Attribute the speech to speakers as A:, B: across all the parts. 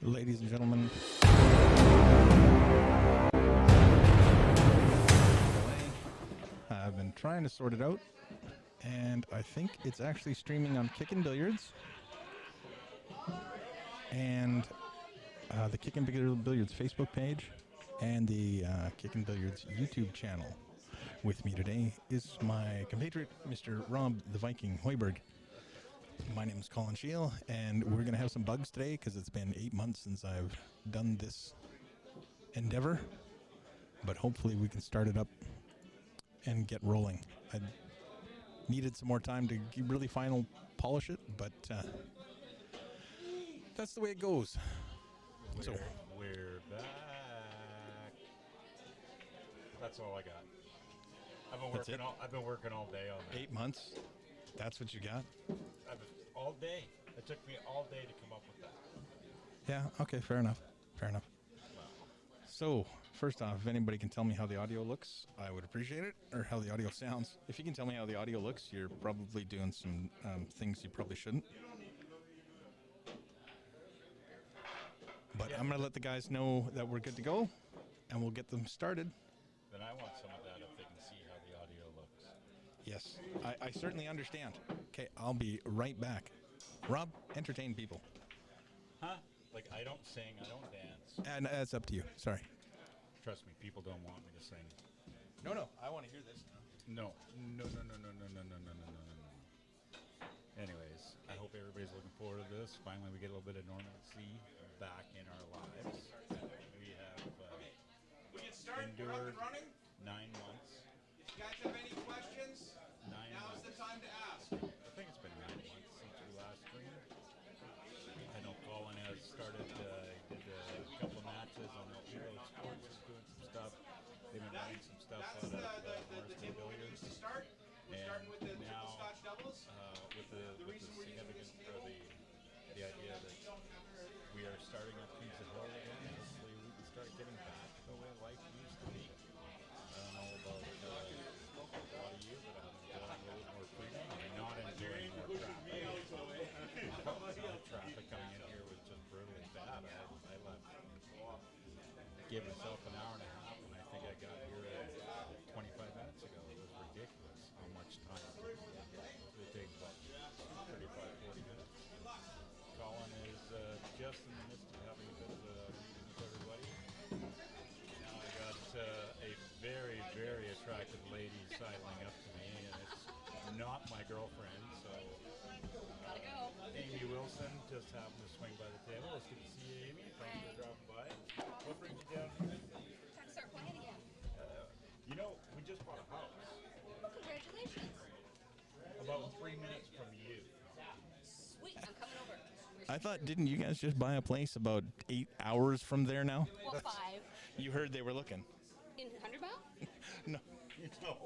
A: Ladies and gentlemen, I've been trying to sort it out, and I think it's actually streaming on Kickin' Billiards and the Kickin' Billiards Facebook page and the Kickin' Billiards YouTube channel. With me today is my compatriot, Mr. Rob the Viking Hoiberg. My name is Colin Scheel, and we're going to have some bugs today because it's been 8 months since I've done this endeavor. But hopefully we can start it up and get rolling. I needed some more time to really final polish it, but that's the way it goes.
B: We're back. That's all I got. I've been working all day on that.
A: 8 months? That's what you got?
B: All day. It took me all day to come up with that.
A: Yeah, okay, fair enough. Fair enough.
B: Wow.
A: So, first off, if anybody can tell me how the audio looks, I would appreciate it, or how the audio sounds. If you can tell me how the audio looks, you're probably doing some things you probably shouldn't. But yeah. I'm going to let the guys know that we're good to go, and we'll get them started.
B: Then I want some of that if they can see how the audio looks.
A: Yes, I certainly understand. Okay, I'll be right back. Rob, entertain people.
B: Huh? Like, I don't sing, I don't dance.
A: And that's up to you. Sorry.
B: Trust me, people don't want me to sing.
A: No, I want to hear this now.
B: No. Anyways, I hope everybody's looking forward to this. Finally, we get a little bit of normalcy back in our lives. We have endured 9 months.
A: If you guys have any questions, now's the time to ask.
B: I think it's been 9 months since we last streamed. I know Colin has started, did a couple of matches on the Hero Sports, is doing some stuff. They've been running some stuff out of Morrison Billiards. And now, with the significance for the idea that we are starting up Kings of Hill again, hopefully we can start getting back to the way life used to be. I don't know about a lot of you, but I'm enjoying a little more freedom. I'm not enjoying more traffic. The traffic coming in here was just brutally bad. I left, gave myself an hour and a half, and I think I got here 25 minutes ago. It was ridiculous how much time it takes, about 35, 40 minutes. Colin is just in the midst of having a bit of a meeting with everybody. Now I got a very, very attractive lady sidling up to me, and it's not my girlfriend, so Amy Wilson just happened to swing by the table. It's good to see you, Amy. Thanks for dropping by. What brings you down here?
C: Start playing again.
B: You know, we just bought a house.
C: Well, congratulations.
B: About 3 minutes from you.
C: Sweet, I'm coming over.
A: I thought, didn't you guys just buy a place about 8 hours from there now?
C: Well, 5.
A: You heard they were looking.
C: In 100 Mile?
A: No.
B: No.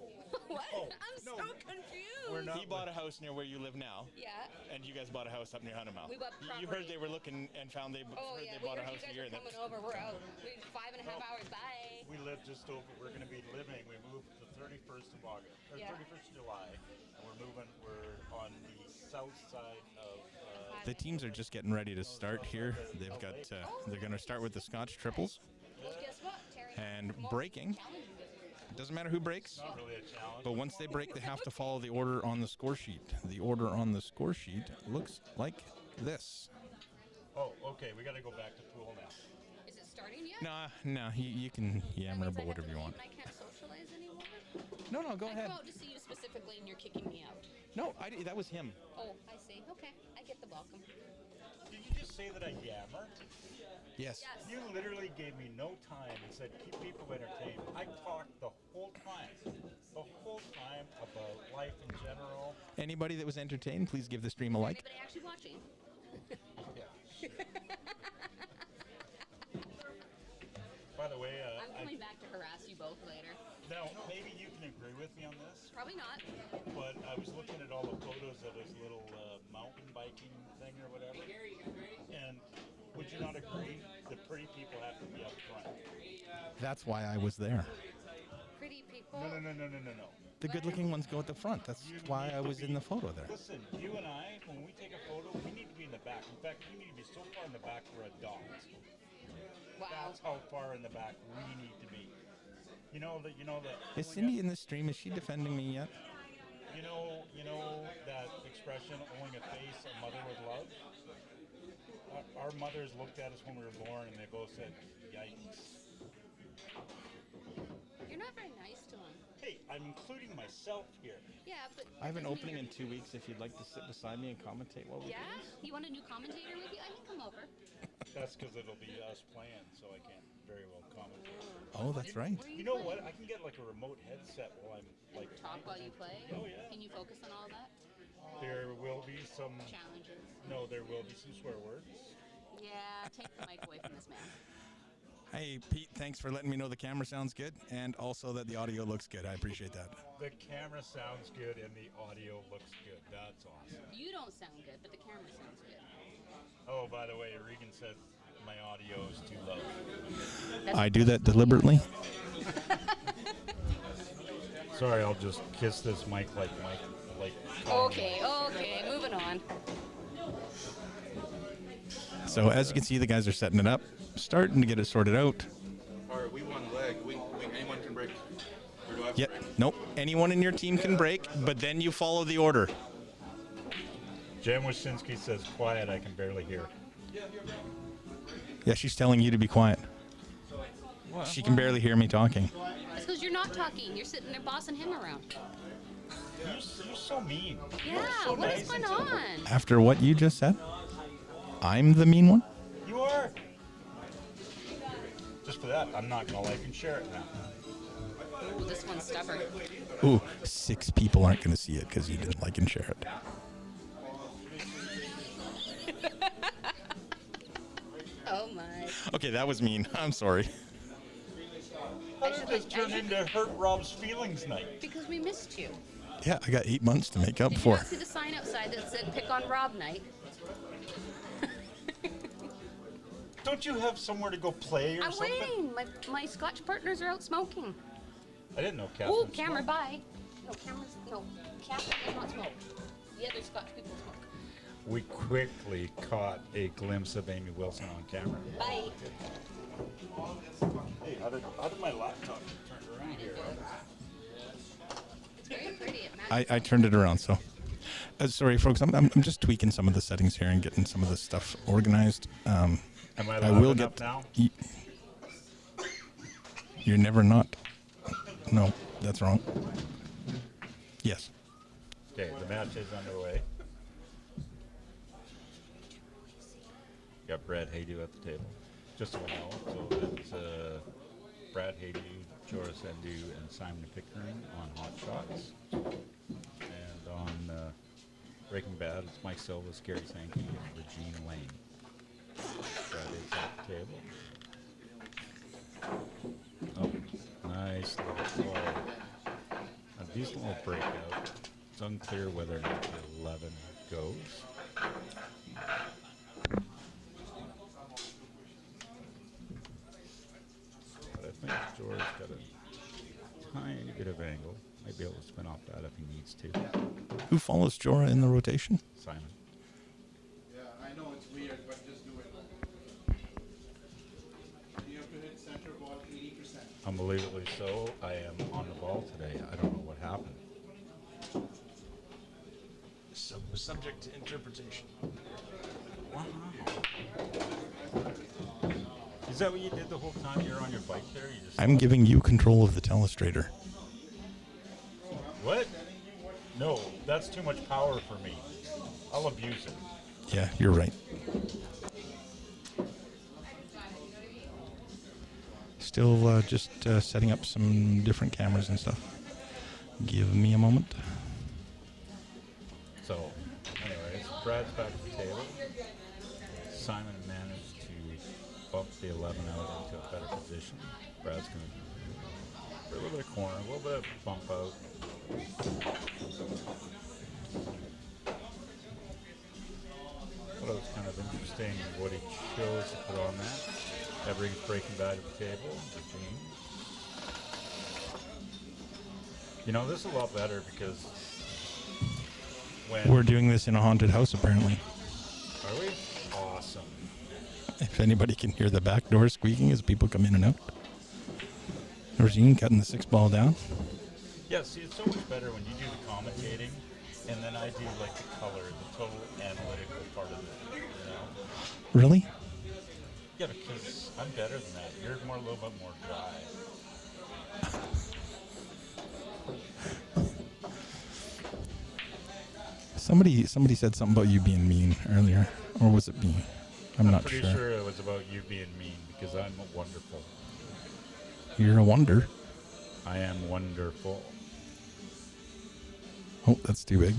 C: What?
B: Oh,
C: I'm
B: no.
C: so confused.
B: We're not.
A: He bought a house near where you live now,
C: Yeah.
A: and you guys bought a house up near Hunter Mile.
C: We bought
A: You heard
C: property.
A: they were looking and found they,
C: Oh,
A: heard
C: yeah.
A: they
C: We
A: bought a
C: heard
A: house
C: you
A: a
C: guys
A: year.
C: are coming over. We're out. We 5.5 hours. Bye.
B: We live just over. We're going to be living. We moved the 31st of August, or
C: Yeah.
B: 31st of July, and we're moving. We're on the south side of.
A: The teams are just getting ready to start here. They've got. They're going to start with the Scotch triples
C: Well, guess what, Terry?
A: and
C: More
A: breaking.
C: challenging this year.
A: Doesn't matter who breaks,
B: Not really a challenge.
A: but once they break, they have to follow the order on the score sheet. The order on the score sheet looks like this.
B: Oh, okay. We got to go back to pool now.
C: Is it starting yet?
A: No, you can
C: That
A: yammer
C: means I
A: about
C: have
A: whatever
C: to
A: you
C: leave
A: want.
C: and I can't socialize anymore?
A: No, go
C: I
A: ahead.
C: come out to see you specifically and you're kicking me out.
A: No, that was him.
C: Oh, I see. Okay. I get the welcome.
B: Did you just say that I yammer?
A: Yes.
C: Yes.
B: You literally gave me no time and said keep people entertained. I talked the whole time about life in general.
A: Anybody that was entertained, please give the stream a like.
C: Anybody actually watching?
B: Yeah. By the way,
C: I'm coming back to harass you both later.
B: now maybe you can agree with me on this,
C: Probably not.
B: but I was looking at all the photos of his little mountain biking thing or whatever, and would you not agree the pretty people have to be up front?
A: That's why I was there.
C: Pretty people.
B: No.
A: The good-looking ones go at the front. That's
B: You
A: why
B: need
A: I
B: to
A: was
B: be-
A: in the photo there.
B: Listen, you and I, when we take a photo, we need to be in the the back. In fact, we need to be so far in the back we're a dot.
C: Wow.
B: That's how far in the back we need to be. You know that.
A: Is Cindy in the stream? Is she defending me yet?
B: You know that expression, "Only a face a mother would love." Our mothers looked at us when we were born, and they both said, "Yikes."
C: You're not very nice to him.
B: Hey, I'm including myself here.
C: Yeah, but
A: I have an opening in 2 weeks if you'd like to sit beside me and commentate while we
C: yeah,
A: do this.
C: you want a new commentator with you? I can come over.
B: That's because it'll be us playing, so I can't very well commentate.
A: Oh, that's right.
C: Where are
B: You know what? I can get like a remote headset while I'm like
C: Talk while you play.
B: Oh, yeah.
C: Can you focus on all that?
B: There will be some.
C: Challenges.
B: No, there will be some swear words.
C: Yeah, take the mic away from this man.
A: Hey, Pete, thanks for letting me know the camera sounds good and also that the audio looks good. I appreciate that.
B: The camera sounds good and the audio looks good. That's awesome.
C: You don't sound good, but the camera sounds good.
B: Oh, by the way, Regan said my audio is too low.
A: I do that deliberately.
B: Sorry, I'll just kiss this mic like Mike.
C: Okay, moving on.
A: So as you can see, the guys are setting it up, starting to get it sorted out.
D: All right, we won leg. Anyone can break. Or do I have to
A: Yep.
D: break?
A: Nope. Anyone in your team can break, but then you follow the order.
B: Jan Wyszynski says, "Quiet, I can barely hear."
A: Yeah, she's telling you to be quiet. She can barely hear me talking.
C: It's because you're not talking. You're sitting there bossing him around.
B: You're so mean.
C: Yeah,
B: so
C: what
B: nice
C: is going
B: and so-
C: on?
A: After what you just said, I'm the mean one?
B: You are. Just for that, I'm not gonna like and share it now.
C: Ooh, this one's stubborn.
A: Ooh, 6 people aren't going to see it because you didn't like and share it.
C: Oh my.
A: Okay, that was mean. I'm sorry.
B: How did this turn into hurt Rob's feelings night?
C: Because we missed you.
A: Yeah, I got 8 months to make up
C: Did you
A: for.
C: not see the sign outside that said "Pick on Rob Night"?
B: Don't you have somewhere to go play or
C: I'm
B: something?
C: waiting. My Scotch partners are out smoking.
B: I didn't know Catherine.
C: Oh, camera,
B: smoked.
C: bye. No, Catherine does not smoke. The other Scotch people smoke.
B: We quickly caught a glimpse of Amy Wilson on camera.
C: Bye.
B: Hey, how did my laptop turn around here?
C: It's very pretty. It matches.
A: I turned it around, so. Sorry, folks. I'm just tweaking some of the settings here and getting some of this stuff organized.
B: Am I
A: I
B: loud
A: will
B: enough
A: get.
B: now?
A: You're never not. No, that's wrong. Yes.
B: Okay, the match is underway. Got Brad Haydu at the table. Just so we know, so it's Brad Haydu, Joris Endu, and Simon Pickering on Hot Shots. And on Breaking Bad, it's Mike Silva, Scary Sankey, and Regina Lane. Brad is at the table. Oh, nice little ball. A decent little breakout. It's unclear whether or not the 11 goes. But I think George's got a tiny bit of angle. Might be able to spin off that if he needs to.
A: Who follows Jorah in the rotation?
B: Simon.
D: Yeah, I know it's weird, but just do it. You have to hit center ball 80%.
B: Unbelievably so, I am on the ball today. I don't know what happened.
A: Subject to interpretation.
B: Is that what you did the whole time you were on your bike there? You just
A: I'm giving you control of the telestrator.
B: What? No, that's too much power for me. I'll abuse it.
A: Yeah, you're right. Still just setting up some different cameras and stuff. Give me a moment.
B: So, anyways, Brad's back at the table. Simon managed to bump the 11 out into a better position. Brad's going to, for a little bit of corner, a little bit of bump out. Thought it was kind of interesting what he chose to put on that. Every Breaking Bad at the table. Eugene. You know, this is a lot better because when
A: We're doing this in a haunted house, apparently.
B: Are we? Awesome.
A: If anybody can hear the back door squeaking as people come in and out. Regine cutting the 6-ball down.
B: Yeah, see, it's so much better when you do the commentating, and then I do like the color, the total analytical part of it. You know?
A: Really?
B: Yeah, because I'm better than that. You're more a little bit more dry.
A: Somebody said something about you being mean earlier, or was it me? I'm not
B: pretty sure it was about you being mean because I'm wonderful.
A: You're a wonder.
B: I am wonderful.
A: Oh, that's too big.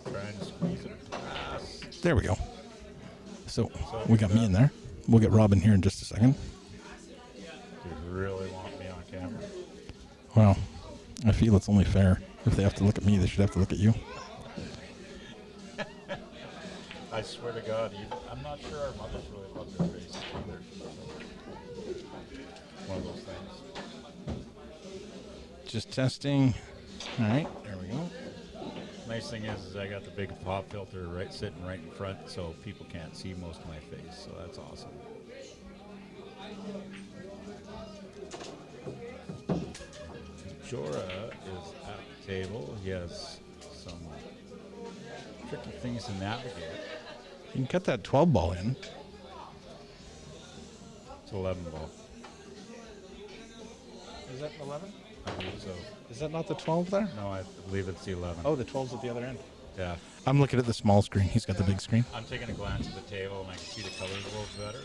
B: Trying to squeeze it past.
A: There we go. So we got me in there. We'll get Rob in here in just a second.
B: Do you really want me on camera?
A: Well, I feel it's only fair. If they have to look at me, they should have to look at you.
B: I swear to God, I'm not sure our mothers really love their faces either. One of those things.
A: Just testing. All right, there we go.
B: Nice thing is I got the big pop filter sitting right in front, so people can't see most of my face. So that's awesome. Jorah is at the table. He has some tricky things to navigate.
A: You can cut that 12 ball in.
B: It's 11 ball.
A: Is that 11?
B: I believe so.
A: Is that not the 12 there?
B: No, I believe it's the 11.
A: Oh, the 12's at the other end.
B: Yeah.
A: I'm looking at the small screen. He's got the big screen.
B: I'm taking a glance at the table and I can see the colors a little better.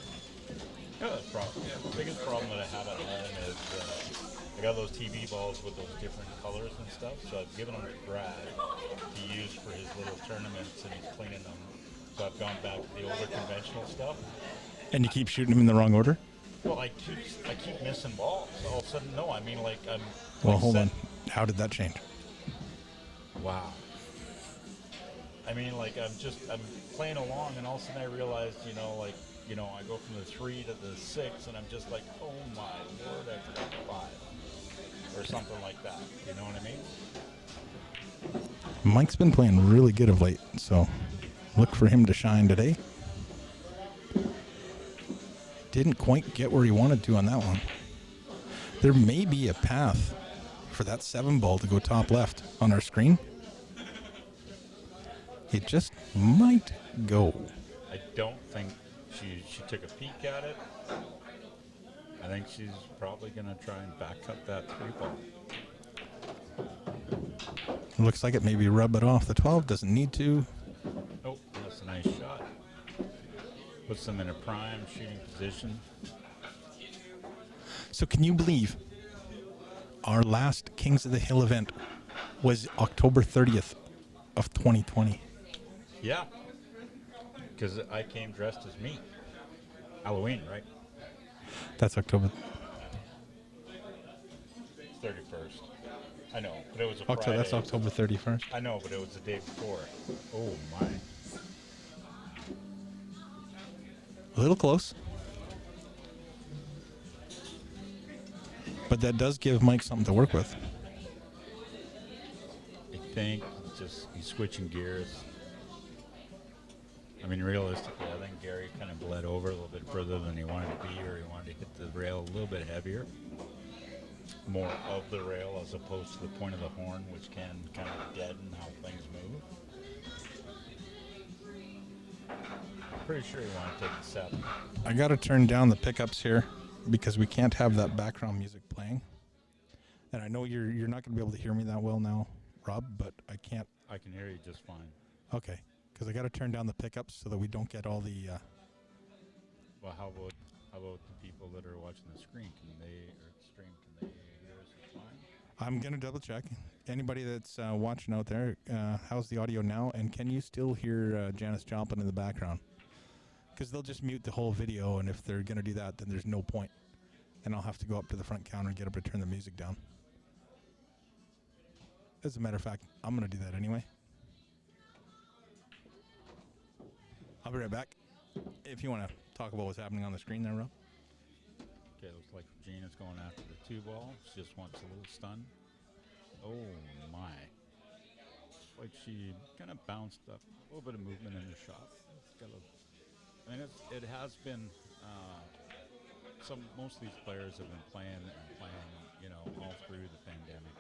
B: Yeah, that's problem. Yeah, the biggest problem that I have at home is I got those TV balls with those different colors and stuff, so I've given them to Brad to use for his little tournaments and he's cleaning them. So I've gone back to the older conventional stuff.
A: And you keep shooting them in the wrong order?
B: Well, I keep missing balls. All of a sudden, no, I mean like I'm...
A: Well,
B: like
A: hold on. How did that change?
B: Wow. I mean, like, I'm playing along, and all of a sudden I realized, I go from the 3 to the 6, and I'm just like, oh my Lord, I forgot the 5. Or something like that. You know what I mean?
A: Mike's been playing really good of late, so look for him to shine today. Didn't quite get where he wanted to on that one. There may be a path for that 7 ball to go top left on our screen. It just might go.
B: I don't think she took a peek at it. I think she's probably going to try and back cut that 3 ball.
A: Looks like it maybe rub it off the 12. Doesn't need to.
B: Oh, that's a nice shot. Puts them in a prime shooting position.
A: So can you believe our last Kings of the Hill event was October 30th of 2020?
B: Yeah, because I came dressed as me. Halloween, right?
A: That's October
B: 31st. I know, but it was a Friday.
A: That's October 31st.
B: I know, but it was the day before. Oh, my.
A: A little close. But that does give Mike something to work with.
B: I think he's switching gears. I mean, realistically, I think Gary kind of bled over a little bit further than he wanted to be, or he wanted to hit the rail a little bit heavier. More of the rail as opposed to the point of the horn, which can kind of deaden how things move. I'm pretty sure you want to take the 7.
A: I got to turn down the pickups here because we can't have that background music playing. And I know you're not going to be able to hear me that well now, Rob, but I can't.
B: I can hear you just fine.
A: Okay, because I got to turn down the pickups so that we don't get all the...
B: Well, how about the people that are watching the screen? Can they hear us just fine?
A: I'm going to double check. Anybody that's watching out there, how's the audio now? And can you still hear Janice Joplin in the background? Because they'll just mute the whole video, and if they're going to do that, then there's no point. And I'll have to go up to the front counter and get her to turn the music down. As a matter of fact, I'm going to do that anyway. I'll be right back. If you want to talk about what's happening on the screen there, Rob.
B: Okay, looks like Regina's going after the 2 ball. She just wants a little stun. Oh, my. like she kind of bounced up a little bit of movement in her shot. It's got a, I mean, it has been. Most of these players have been playing and playing, you know, all through the pandemic.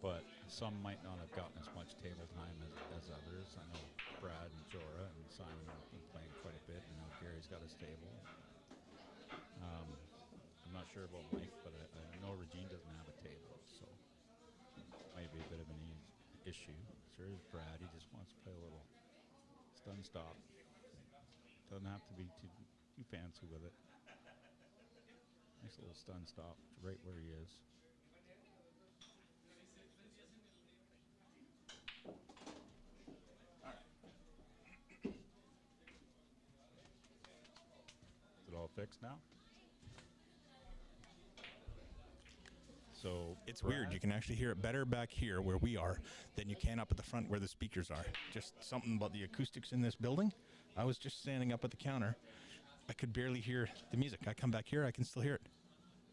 B: But some might not have gotten as much table time as others. I know Brad and Jorah and Simon have been playing quite a bit, and now Gary's got a stable. I'm not sure about Mike, but I know Regine doesn't have a table, so might be a bit of an issue. So there's Brad. He just wants to play a little stun stop. Doesn't have to be too fancy with it. Nice little stun stop right where he is. Is it all fixed now? So
A: It's weird. You can actually hear it better back here where we are than you can up at the front where the speakers are. Just something about the acoustics in this building. I was just standing up at the counter. I could barely hear the music. I come back here, I can still hear it.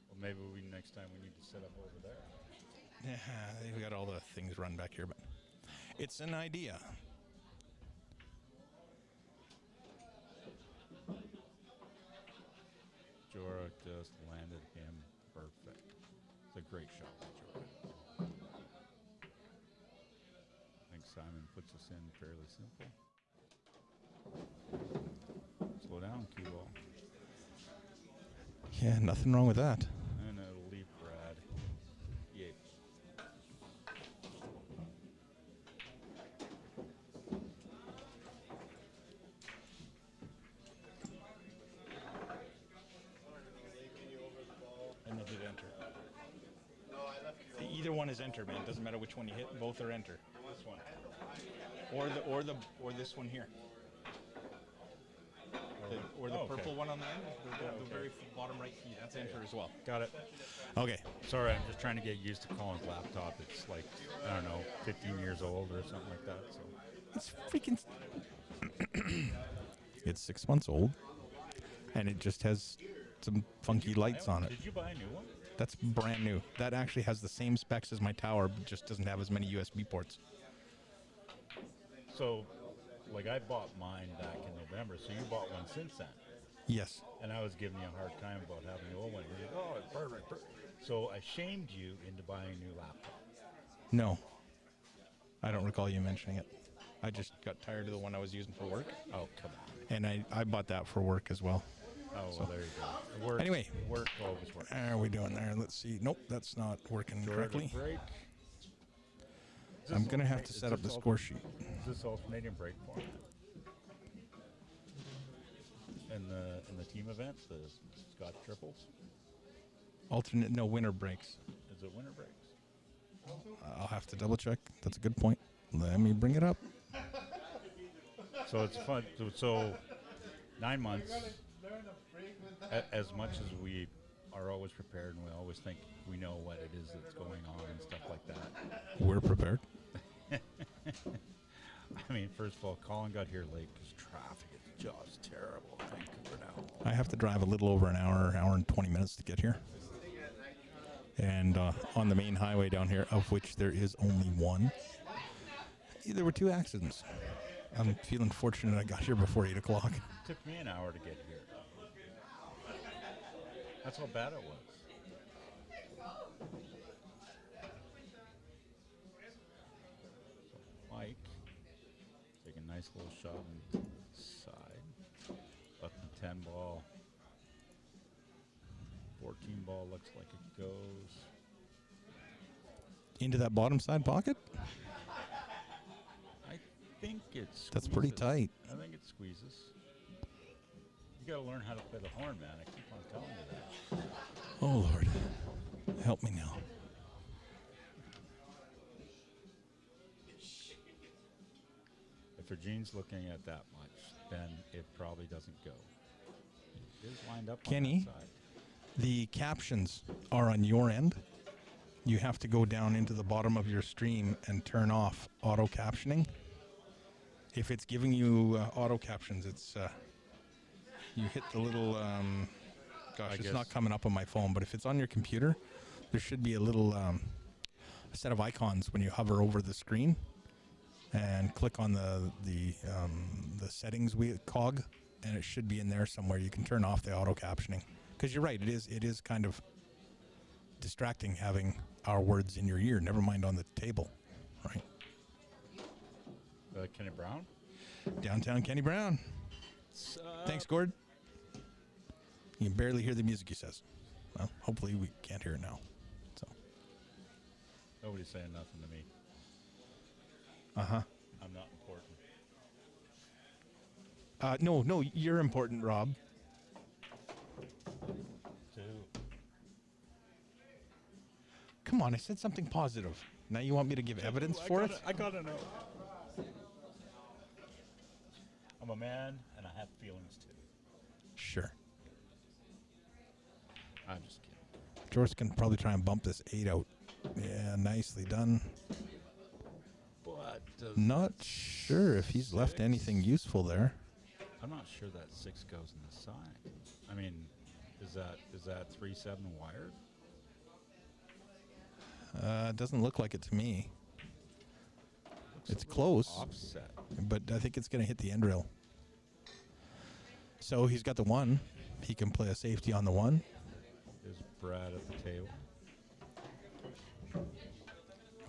B: Well, maybe next time we need to set up over there.
A: Yeah, we got all the things run back here, but it's an idea.
B: Jorah just landed him perfect. It's a great shot by Jorah. I think Simon puts us in fairly simple. Slow down, cue ball.
A: Yeah, nothing wrong with that.
B: And it'll leave Brad. Yeah.
A: And they did enter. Either one is enter, man. It doesn't matter which one you hit. Both are enter. This one, or this one here. Or the purple one on the end, the very bottom right key. That's enter as well.
B: Got it.
A: Okay.
B: Sorry, I'm just trying to get used to Colin's laptop. It's like, I don't know, 15 years old or something like that. So
A: It's freaking. It's 6 months old, and it just has some funky lights on it.
B: Did you buy a new one?
A: That's brand new. That actually has the same specs as my tower, but just doesn't have as many USB ports.
B: So, like, I bought mine back in November, so you bought one since then.
A: Yes.
B: And I was giving you a hard time about having the old one. You're like, oh, it's perfect. So I shamed you into buying a new laptop.
A: No. I don't recall you mentioning it. I just got tired of the one I was using for work.
B: Oh, come on.
A: And I bought that for work as well.
B: Oh, well, there you go. It works.
A: Anyway.
B: Work always works.
A: How are we doing there? Let's see. Nope, that's not working correctly.
B: Break.
A: I'm going to have to set up the score sheet.
B: Is this alternating break format? In the team event, the Scott triples?
A: Alternate, no, winner breaks.
B: Is it winner breaks?
A: I'll have to double check. That's a good point. Let me bring it up.
B: So it's fun. So 9 months, as much as we are always prepared and we always think we know what it is that's going on and stuff like that.
A: We're prepared.
B: I mean, first of all, Colin got here late because traffic is just terrible in Vancouver now.
A: I have to drive a little over an hour and 20 minutes to get here. And on the main highway down here, of which there is only one, there were 2 accidents. I'm feeling fortunate I got here before 8 o'clock.
B: It took me an hour to get here. That's how bad it was. Mike, take a nice little shot on the side. Left the 10 ball. 14 ball looks like it goes.
A: Into that bottom side pocket?
B: I think it's.
A: That's pretty tight.
B: I think it squeezes. You gotta learn how to play the horn, man. I keep on telling you that.
A: Oh, Lord. Help me now.
B: If Regine's looking at that much, then it probably doesn't go. It is lined up
A: Kenny,
B: on that side.
A: the captions are on your end. You have to go down into the bottom of your stream and turn off auto captioning. If it's giving you auto captions, it's you hit the little it's not coming up on my phone, but if it's on your computer, there should be a little set of icons when you hover over the screen. and click on the settings cog, and it should be in there somewhere. You can turn off the auto captioning, because you're right, it is kind of distracting having our words in your ear, never mind on the table, right?
B: Kenny Brown?
A: Downtown Kenny Brown. Thanks, Gord. You can barely hear the music, he says. Well, hopefully we can't hear it now. So.
B: Nobody's saying nothing to me.
A: Uh-huh.
B: I'm not important.
A: No, you're important, Rob.
B: Too.
A: Come on, I said something positive. Now you want me to give evidence for it?
B: I gotta know. I'm a man, and I have feelings too.
A: Sure.
B: I'm just kidding.
A: George can probably try and bump this 8 out. Yeah, nicely done.
B: But
A: Not sure if he's left anything useful there.
B: I'm not sure that 6 goes in the side. I mean, is that 3-7 wired?
A: Doesn't look like it to me.
B: Looks
A: It's
B: a little
A: close,
B: offset.
A: but I think it's going to hit the end rail. So he's got the 1. He can play a safety on the 1.
B: Is Brad at the table?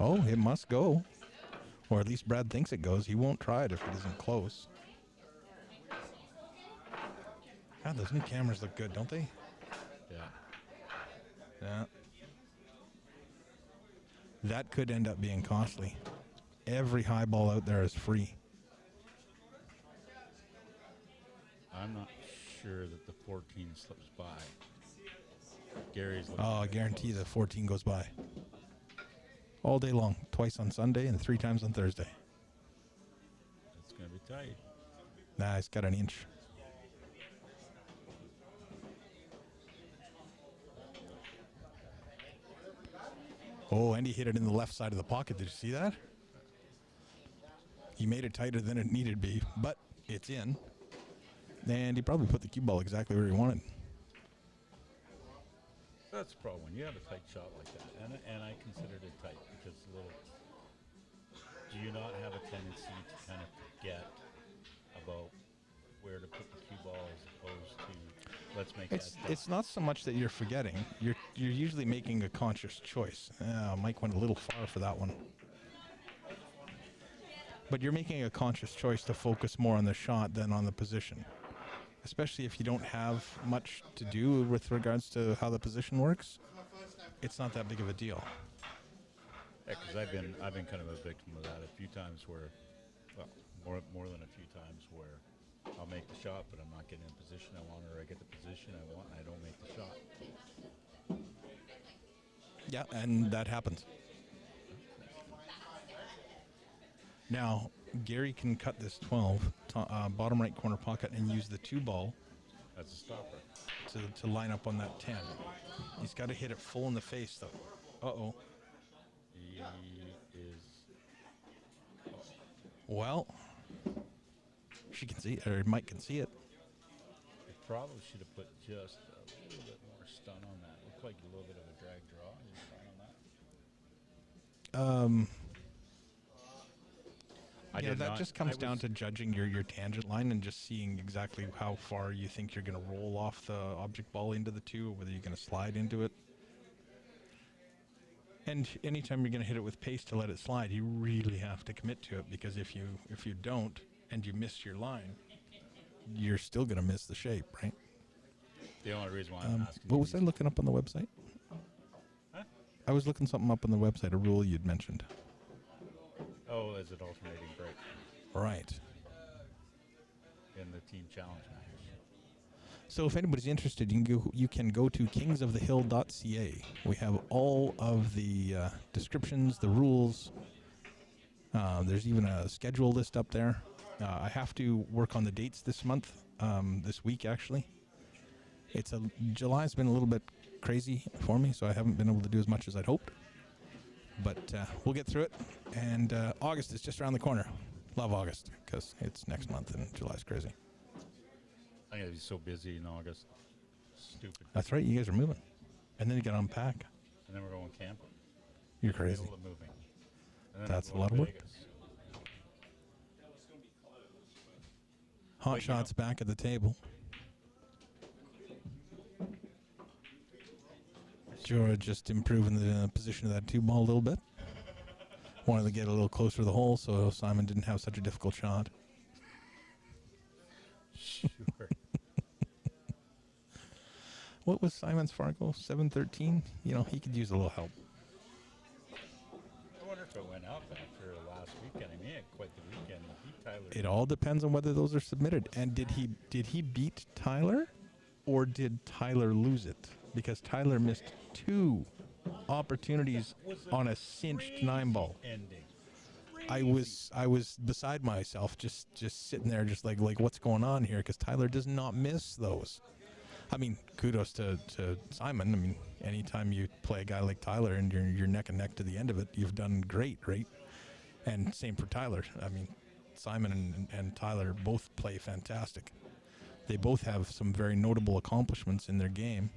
A: Oh, it must go. Or at least Brad thinks it goes. He won't try it if it isn't close. God, those new cameras look good, don't they?
B: Yeah.
A: Yeah. That could end up being costly. Every high ball out there is free.
B: I'm not sure that the 14 slips by. Gary's looking
A: Oh, I
B: very
A: guarantee
B: close.
A: the 14 goes by. All day long. Twice on Sunday and 3 times on Thursday.
B: It's going to be tight.
A: Nah, he's got an inch. Oh, and he hit it in the left side of the pocket. Did you see that? He made it tighter than it needed to be, but it's in. And he probably put the cue ball exactly where he wanted.
B: That's the problem when you have a tight shot like that, and I considered it tight because a little. Do you not have a tendency to kind of forget about where to put the cue ball as opposed to let's make
A: It's not so much that you're forgetting. You're usually making a conscious choice. Mike went a little far for that one. But you're making a conscious choice to focus more on the shot than on the position. Especially if you don't have much to do with regards to how the position works. It's not that big of a deal.
B: Yeah, because I've been kind of a victim of that a few times where, well, more than a few times where I'll make the shot, but I'm not getting in the position I want, or I get the position I want and I don't make the shot.
A: Yeah, and that happens. Now, Gary can cut this 12, bottom right corner pocket, and use the 2 ball
B: As a stopper.
A: to line up on that 10. He's got to hit it full in the face, though. Uh-oh.
B: He is.
A: Well, she can see it, or Mike can see it.
B: I probably should have put just a little bit more stun on that. Looked like a little bit of a drag draw. Any stun on that?
A: Yeah, that just comes down to judging your tangent line and just seeing exactly how far you think you're going to roll off the object ball into the 2, or whether you're going to slide into it. And anytime you're going to hit it with pace to let it slide, you really have to commit to it, because if you don't and you miss your line, you're still going to miss the shape, right?
B: The only reason why I'm asking.
A: What was I looking up on the website?
B: Huh?
A: I was looking something up on the website, a rule you'd mentioned.
B: Oh, is it alternating break
A: Right.
B: in the team challenge match?
A: So if anybody's interested, you can go to kingsofthehill.ca. We have all of the descriptions, the rules. There's even a schedule list up there. I have to work on the dates this month, this week actually. July's been a little bit crazy for me, so I haven't been able to do as much as I'd hoped. But we'll get through it. And August is just around the corner. Love August, because it's next month and July's crazy.
B: I'm going to be so busy in August. Stupid.
A: That's right, you guys are moving. And then you got to unpack.
B: And then we're going camping.
A: You're crazy.
B: Middle of moving. And then
A: That's
B: we're
A: a lot
B: going
A: of
B: to
A: work.
B: Vegas.
A: Hot
B: But, you
A: shots
B: know-
A: back at the table. Jorah just improving the position of that 2 ball a little bit. Wanted to get a little closer to the hole so Simon didn't have such a difficult shot.
B: Sure.
A: What was Simon's Fargo? 713? You know, he could use a little help.
B: I wonder if it went up after last weekend. I mean, he had quite the weekend. He beat Tyler.
A: It all depends on whether those are submitted. And did he beat Tyler, or did Tyler lose it? Because Tyler missed 2 opportunities on a cinched 9-ball.
B: Ending.
A: I was beside myself, just sitting there, just like what's going on here? Because Tyler does not miss those. I mean, kudos to Simon. I mean, anytime you play a guy like Tyler and you're neck and neck to the end of it, you've done great, right? And same for Tyler. I mean, Simon and Tyler both play fantastic. They both have some very notable accomplishments in their game.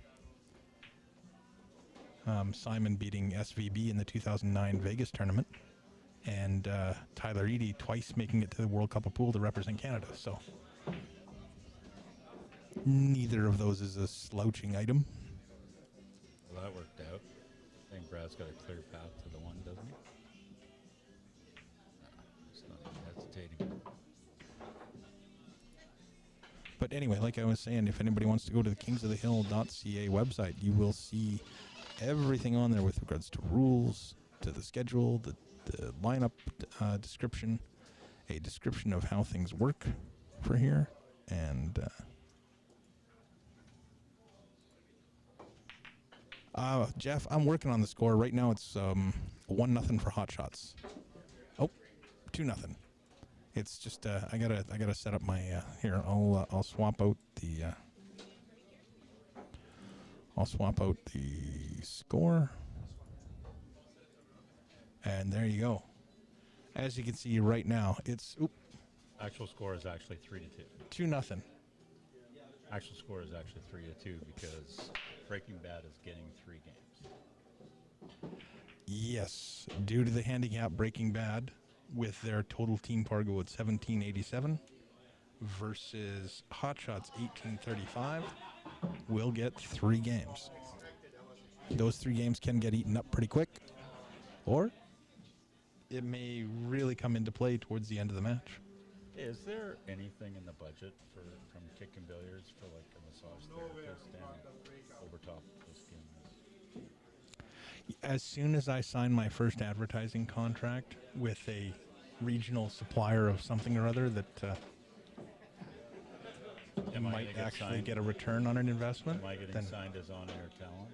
A: Simon beating SVB in the 2009 Vegas tournament, and Tyler Eady twice making it to the World Cup of Pool to represent Canada. So neither of those is a slouching item.
B: Well, that worked out. I think Brad's got a clear path to the one, doesn't he? It's not hesitating.
A: But anyway, like I was saying, if anybody wants to go to the kingsofthehill.ca website, you will see everything on there with regards to rules, to the schedule, the lineup description, a description of how things work for here, and Jeff, I'm working on the score right now. It's 1-0 for Hot Shots. Oh, 2-0. It's just I gotta set up my here. I'll swap out the score, and there you go. As you can see right now, it's
B: Actual score is actually 3-2.
A: 2-0.
B: Actual score is actually 3-2 because Breaking Bad is getting 3 games.
A: Yes, due to the handicap Breaking Bad with their total team Pargo at 1787 versus Hot Shots 1835 will get 3 games. Those 3 games can get eaten up pretty quick, or it may really come into play towards the end of the match.
B: Is there anything in the budget from Kicking Billiards for like a massage therapist and over top of this game?
A: As soon as I sign my first advertising contract with a regional supplier of something or other that might actually get a return on an investment,
B: Am I getting
A: then
B: signed as on-air talent?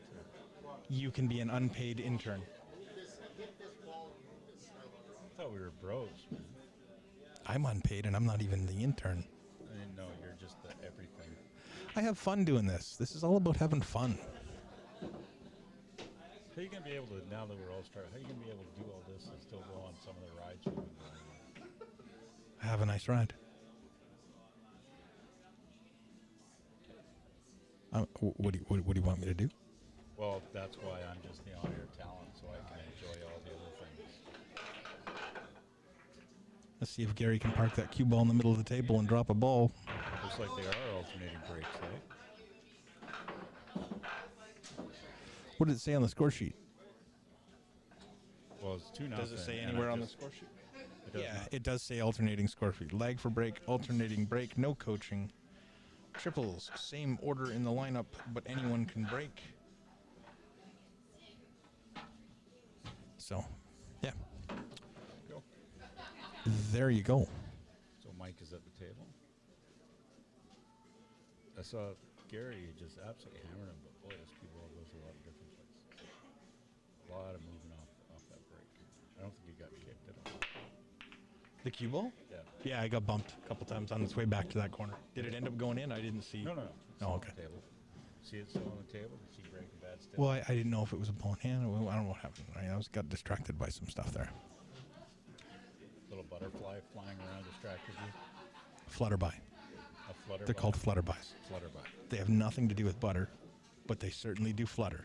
A: you can be an unpaid intern.
B: I thought we were bros, man.
A: I'm unpaid and I'm not even the intern.
B: I didn't know you're just the everything.
A: I have fun doing this. This is all about having fun.
B: How are you going to be able to, now that we're all started, how are you going to be able to do all this and still go on some of the rides you've been going on?
A: Have a nice ride. What do you want me to do?
B: Well, that's why I'm just the on-air talent, so I can enjoy all the other things.
A: Let's see if Gary can park that cue ball in the middle of the table and drop a ball.
B: Looks like they are alternating breaks, eh?
A: What does it say on the score sheet?
B: Well, it's 2-0.
A: Does it say
B: and
A: anywhere
B: I
A: on the
B: just-
A: score sheet?
B: It does
A: Yeah,
B: not.
A: it does say alternating score sheet. Lag for break, alternating break, no coaching. Triples, same order in the lineup, but anyone can break. So, yeah.
B: Go.
A: There you go.
B: So Mike is at the table. I saw Gary just absolutely hammered him, but boy, this cue ball goes a lot of different places. A lot of moving off that break. I don't think he got kicked at all.
A: The cue ball?
B: Yeah.
A: Yeah, I got bumped a couple times on its way back to that corner. Did it end up going in? I didn't see.
B: No. It's
A: Oh,
B: on
A: okay.
B: the table. See it still on the table? Did she Breaking Bad still?
A: Well, I didn't know if it was a ball in hand. I don't know what happened. I got distracted by some stuff there.
B: Little butterfly flying around distracted you.
A: Flutterby.
B: A flutter.
A: They're called flutterbys.
B: Flutterby.
A: They have nothing to do with butter, but they certainly do flutter.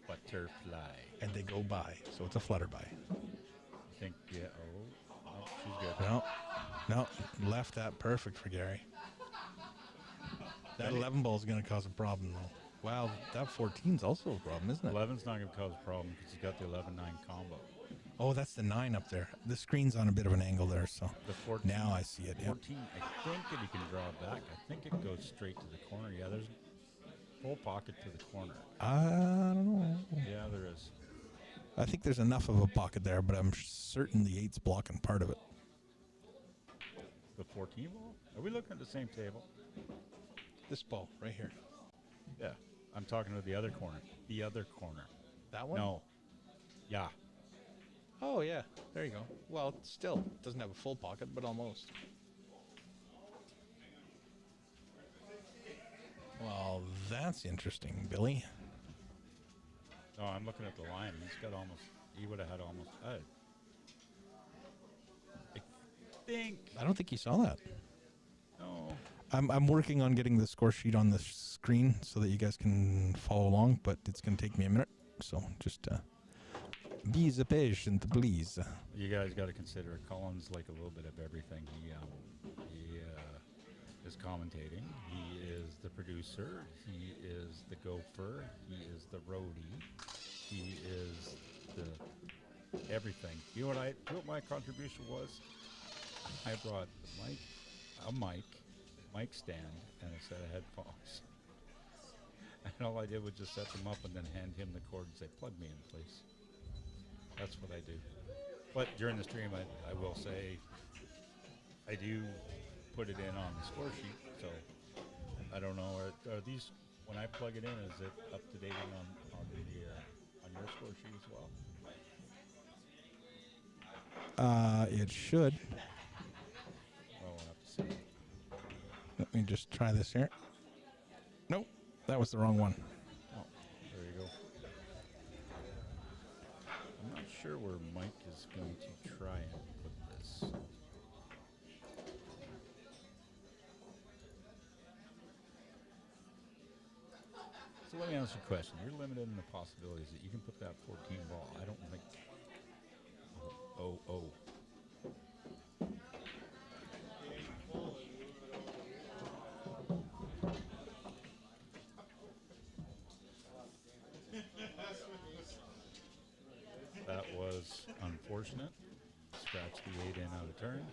B: Butterfly.
A: And they go by, so it's a flutterby.
B: I think, yeah. Oh, she's good.
A: Well, No, left that perfect for Gary. That 11 ball is going to cause a problem, though. Wow, that 14's also a problem, isn't it?
B: 11's not going to cause a problem because he's got the 11-9 combo.
A: Oh, that's the 9 up there. The screen's on a bit of an angle there, so
B: The 14,
A: now I see it. Yep.
B: 14, I think if he can draw back, I think it goes straight to the corner. Yeah, there's full pocket to the corner.
A: I don't know.
B: Yeah, there is.
A: I think there's enough of a pocket there, but I'm certain the 8's blocking part of it.
B: The 14 ball? Are we looking at the same table?
A: This ball right here.
B: Yeah. I'm talking about the other corner. The other corner.
A: That one?
B: No. Yeah.
A: Oh, yeah. There you go. Well, it still doesn't have a full pocket, but almost. Well, that's interesting, Billy.
B: No, I'm looking at the line. He's got almost. He would have had almost.
A: I don't think you saw that.
B: No.
A: I'm working on getting the score sheet on the screen so that you guys can follow along, but it's going to take me a minute. So just be patient, please.
B: You guys got to consider Colin's like a little bit of everything. He is commentating. He is the producer. He is the gopher. He is the roadie. He is the everything. You know what my contribution was? I brought a mic stand, and a set of headphones. And all I did was just set them up and then hand him the cord and say, plug me in, please. That's what I do. But during the stream, I will say, I do put it in on the score sheet, so I don't know, are these, when I plug it in, is it up to date on your score sheet as well?
A: It should.
B: Well, we'll have to see.
A: Let me just try this here. Nope, that was the wrong one.
B: Oh, there you go. I'm not sure where Mike is going to try and put this. So let me ask you a question. You're limited in the possibilities that you can put that 14 ball. I don't think. Oh. That was unfortunate. Scratched the 8 in out of turn.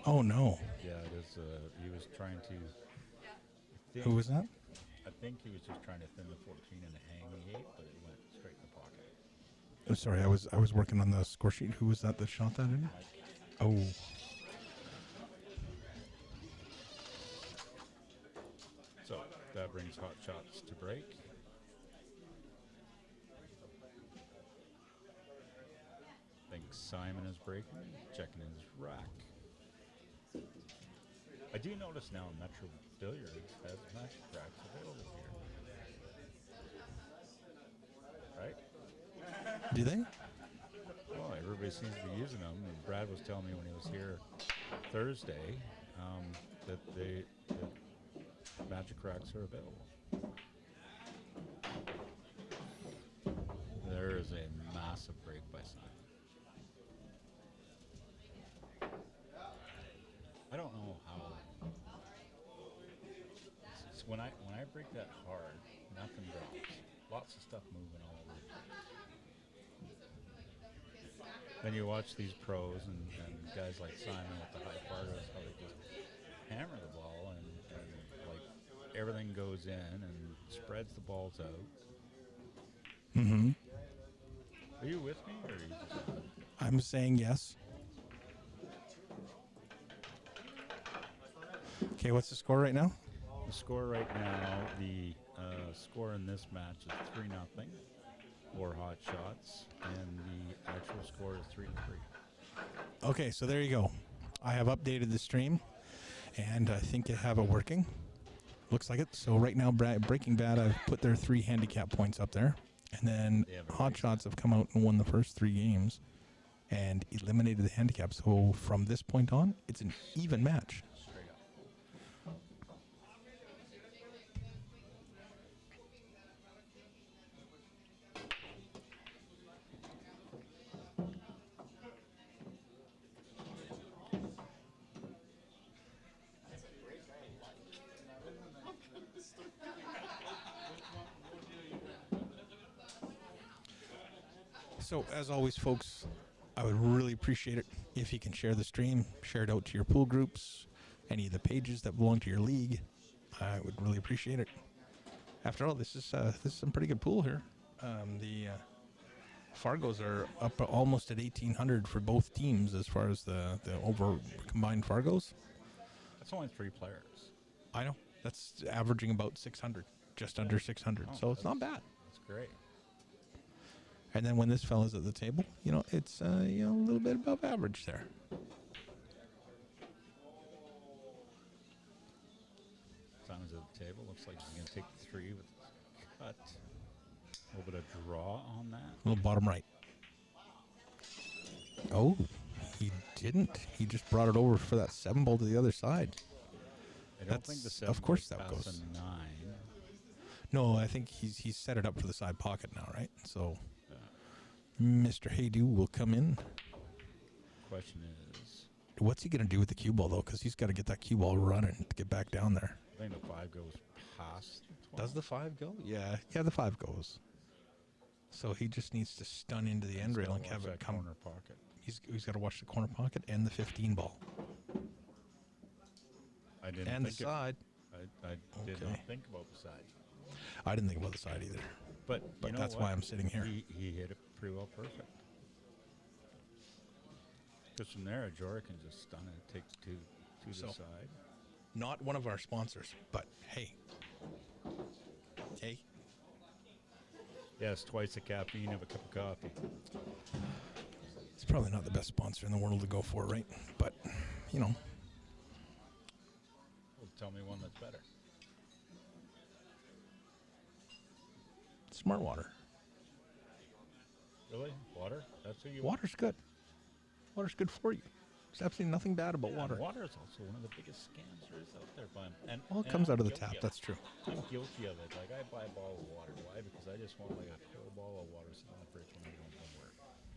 A: Oh, no.
B: Yeah, it is. He was trying to.
A: Who was that?
B: I think he was just trying to thin the 14 and hang the 8, but it went straight in the pocket.
A: I'm sorry, I was working on the score sheet. Who was that shot that in? Oh.
B: So that brings hot shots to break. I think Simon is breaking, checking his rack. I do notice now Metro Billiards has magic racks available here. Right?
A: Do they?
B: Well, everybody seems to be using them. And Brad was telling me when he was here Thursday that the magic racks are available. There is a massive break by Simon. I don't know how. When I break that hard, nothing drops. Lots of stuff moving all over. Then you watch these pros and guys like Simon with the high pardos, how they just hammer the ball and like everything goes in and spreads the balls out.
A: Mm-hmm.
B: Are you with me, or are you just?
A: I'm saying yes. Okay, what's the score right now?
B: The score right now, the score in this match is 3-0 for hot shots, and the actual score is 3-3.
A: Okay, so there you go. I have updated the stream, and I think I have it working. Looks like it. So right now, Breaking Bad, I've put their 3 handicap points up there, and then Hot Shots have come out and won the first 3 games and eliminated the handicap. So from this point on, it's an even match.
B: Straight up.
A: So, as always, folks, I would really appreciate it if you can share the stream, share it out to your pool groups, any of the pages that belong to your league. I would really appreciate it. After all, this is some pretty good pool here. The Fargos are up almost at 1,800 for both teams as far as the over combined Fargos.
B: That's only 3 players.
A: I know. That's averaging about 600, just under 600.
B: Oh,
A: So it's not bad.
B: That's great.
A: And then when this fella's at the table, it's a little bit above average there.
B: Simon's at the table. Looks like he's going to take the 3 with cut. A little bit of draw on that.
A: A little bottom right. Oh, he didn't. He just brought it over for that 7 ball to the other side.
B: I don't think the 7
A: of course that
B: past
A: goes.
B: a 9.
A: No, I think he's set it up for the side pocket now, right? So Mr. Haydu will come in.
B: Question is,
A: What's he going to do with the cue ball, though? Because he's got to get that cue ball running to get back down there.
B: I think the 5 goes past the 12.
A: Does the 5 go? Yeah, the 5 goes. So he just needs to stun into the end rail and have it come.
B: Corner pocket.
A: He's got to watch the corner pocket and the 15 ball.
B: I didn't
A: And the
B: think
A: side.
B: I did
A: Okay.
B: not think about the side.
A: I didn't think about the side either.
B: But you know
A: that's
B: what?
A: why I'm sitting here.
B: He hit it pretty well perfect. Because from there, Jorah can just stun and take to
A: So-
B: the side.
A: Not one of our sponsors, but hey. Hey.
B: Yes, twice the caffeine of a cup of coffee.
A: It's probably not the best sponsor in the world to go for, right? But,
B: Well, tell me one that's better.
A: Smart Water.
B: Really? Water? That's who you
A: Water's good. Water's good for you. There's absolutely nothing bad about
B: want?
A: water.
B: Water is also one of the biggest scams there is out there, Bun.
A: Well, it comes
B: I'm
A: out of the
B: guilty
A: tap,
B: of
A: that's
B: it.
A: true.
B: I'm guilty of it. Like, I buy a bottle of water. Why? Because I just want like a cold bottle of water sitting in the fridge when I go home from work.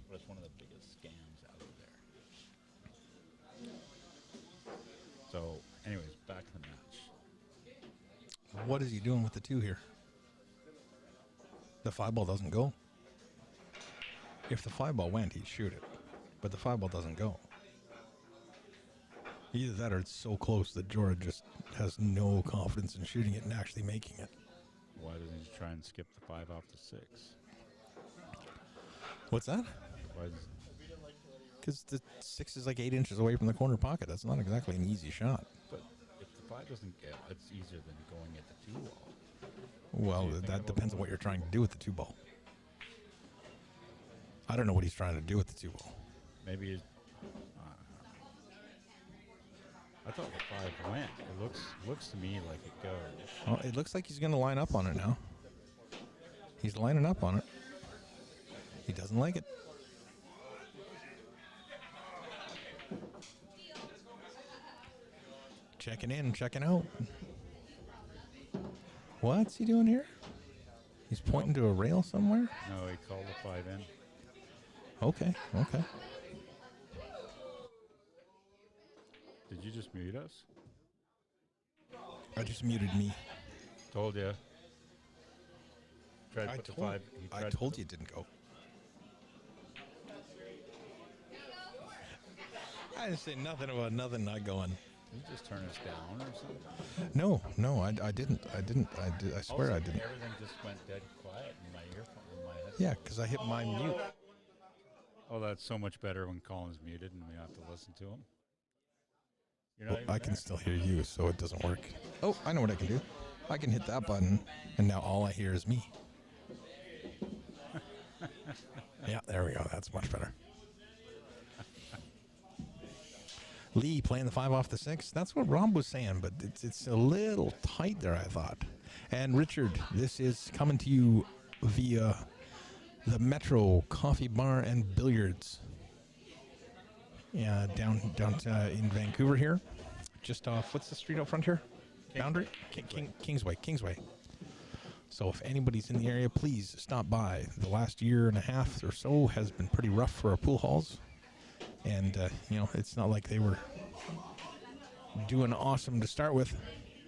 B: But it's one of the biggest scams out there. So, anyways, back to the match.
A: What is he doing with the 2 here? The 5 ball doesn't go. If the 5 ball went, he'd shoot it. But the 5 ball doesn't go. Either that or it's so close that Jorah just has no confidence in shooting it and actually making it.
B: Why doesn't he try and skip the 5 off the 6?
A: What's that?
B: Why does,
A: Because the 6 is like 8 inches away from the corner pocket. That's not exactly an easy shot.
B: but if the 5 doesn't get, it's easier than going at the 2 wall.
A: Well,
B: you think
A: that
B: about
A: depends on what you're trying to do with the 2 ball. I don't know what he's trying to do with the 2 ball.
B: Maybe he's, I thought the 5 went. It looks to me like it goes.
A: Well, it looks like he's going to line up on it now. He's lining up on it. He doesn't like it. Checking in, checking out. What's he doing here? He's pointing to a rail somewhere?
B: No, he called the 5 in.
A: Okay, okay.
B: Did you just mute us?
A: I just muted me.
B: Told you. Tried to
A: I
B: put the
A: told,
B: 5. He
A: I
B: tried to
A: told
B: put
A: you it didn't go. I didn't say nothing about nothing not going.
B: Did you just turn us down or something?
A: No, I didn't. I swear I didn't.
B: Everything just went dead quiet in my earphone, in my head.
A: Yeah, because I hit my mute.
B: Oh, that's so much better when Colin's muted and we have to listen to him. You're not
A: Well,
B: even
A: I can
B: there.
A: still hear you, so it doesn't work. Oh, I know what I can do. I can hit that button, and now all I hear is me. Yeah, there we go. That's much better. Lee playing the 5 off the 6. That's what Rob was saying, but it's a little tight there, I thought. And Richard, this is coming to you via the Metro Coffee Bar and Billiards. Yeah, down in Vancouver here. Just off, what's the street out front here? Boundary? Kingsway. So if anybody's in the area, please stop by. The last year and a half or so has been pretty rough for our pool halls. And, it's not like they were doing awesome to start with.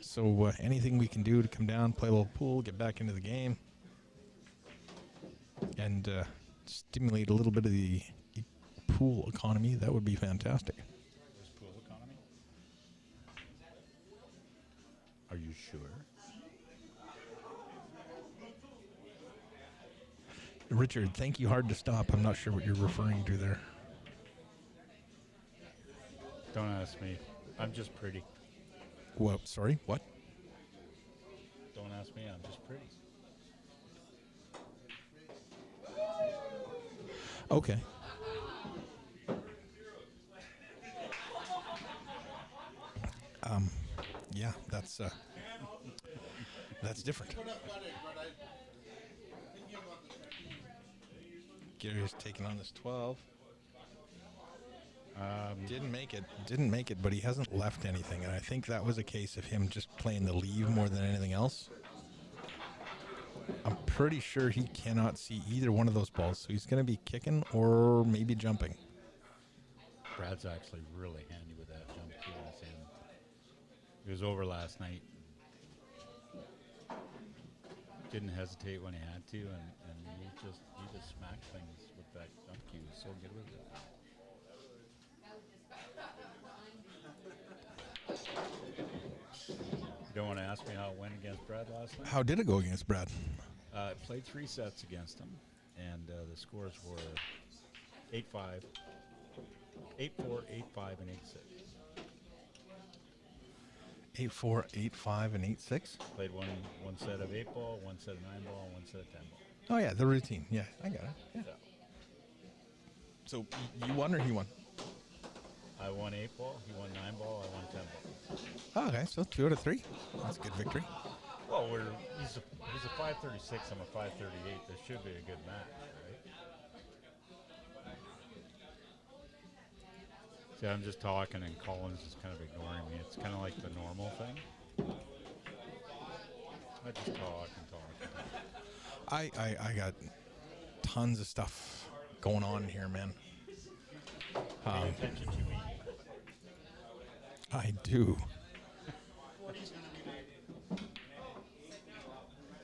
A: So anything we can do to come down, play a little pool, get back into the game, and stimulate a little bit of the pool economy, that would be fantastic.
B: There's pool economy? Are you sure?
A: Richard, thank you hard to stop. I'm not sure what you're referring to there.
B: Don't ask me. I'm just pretty.
A: What? Sorry, what?
B: Don't ask me. I'm just pretty.
A: Okay. Yeah, that's different. Gary's taking on this 12. Didn't make it, but he hasn't left anything, and I think that was a case of him just playing the leave more than anything else. I'm pretty sure he cannot see either one of those balls, so he's going to be kicking or maybe jumping.
B: Brad's actually really handy with that jump too. He was over last night. Didn't hesitate when he had to, and he just smacked things with that jump cue. He was so good with it. You don't want to ask me how it went against Brad last night?
A: How did it go against Brad?
B: Played 3 sets against him, and the scores were 8-5, 8-4, 8-5, and 8-6.
A: 8-4, 8-5, and 8-6?
B: Played one set of 8-ball, one set of 9-ball, and one set of 10-ball.
A: Oh, yeah, the routine. Yeah, I got it. Yeah.
B: So
A: So you won or he won?
B: I won 8-ball, he won 9-ball, I won 10-ball.
A: Oh, okay, so 2 out of 3. That's a good victory.
B: Well, he's a 536, I'm a 538. This should be a good match, right? See, I'm just talking and Colin's just kind of ignoring me. It's kind of like the normal thing. I just talk and talk and talk.
A: I got tons of stuff going on here, man.
B: Pay attention to me.
A: I do.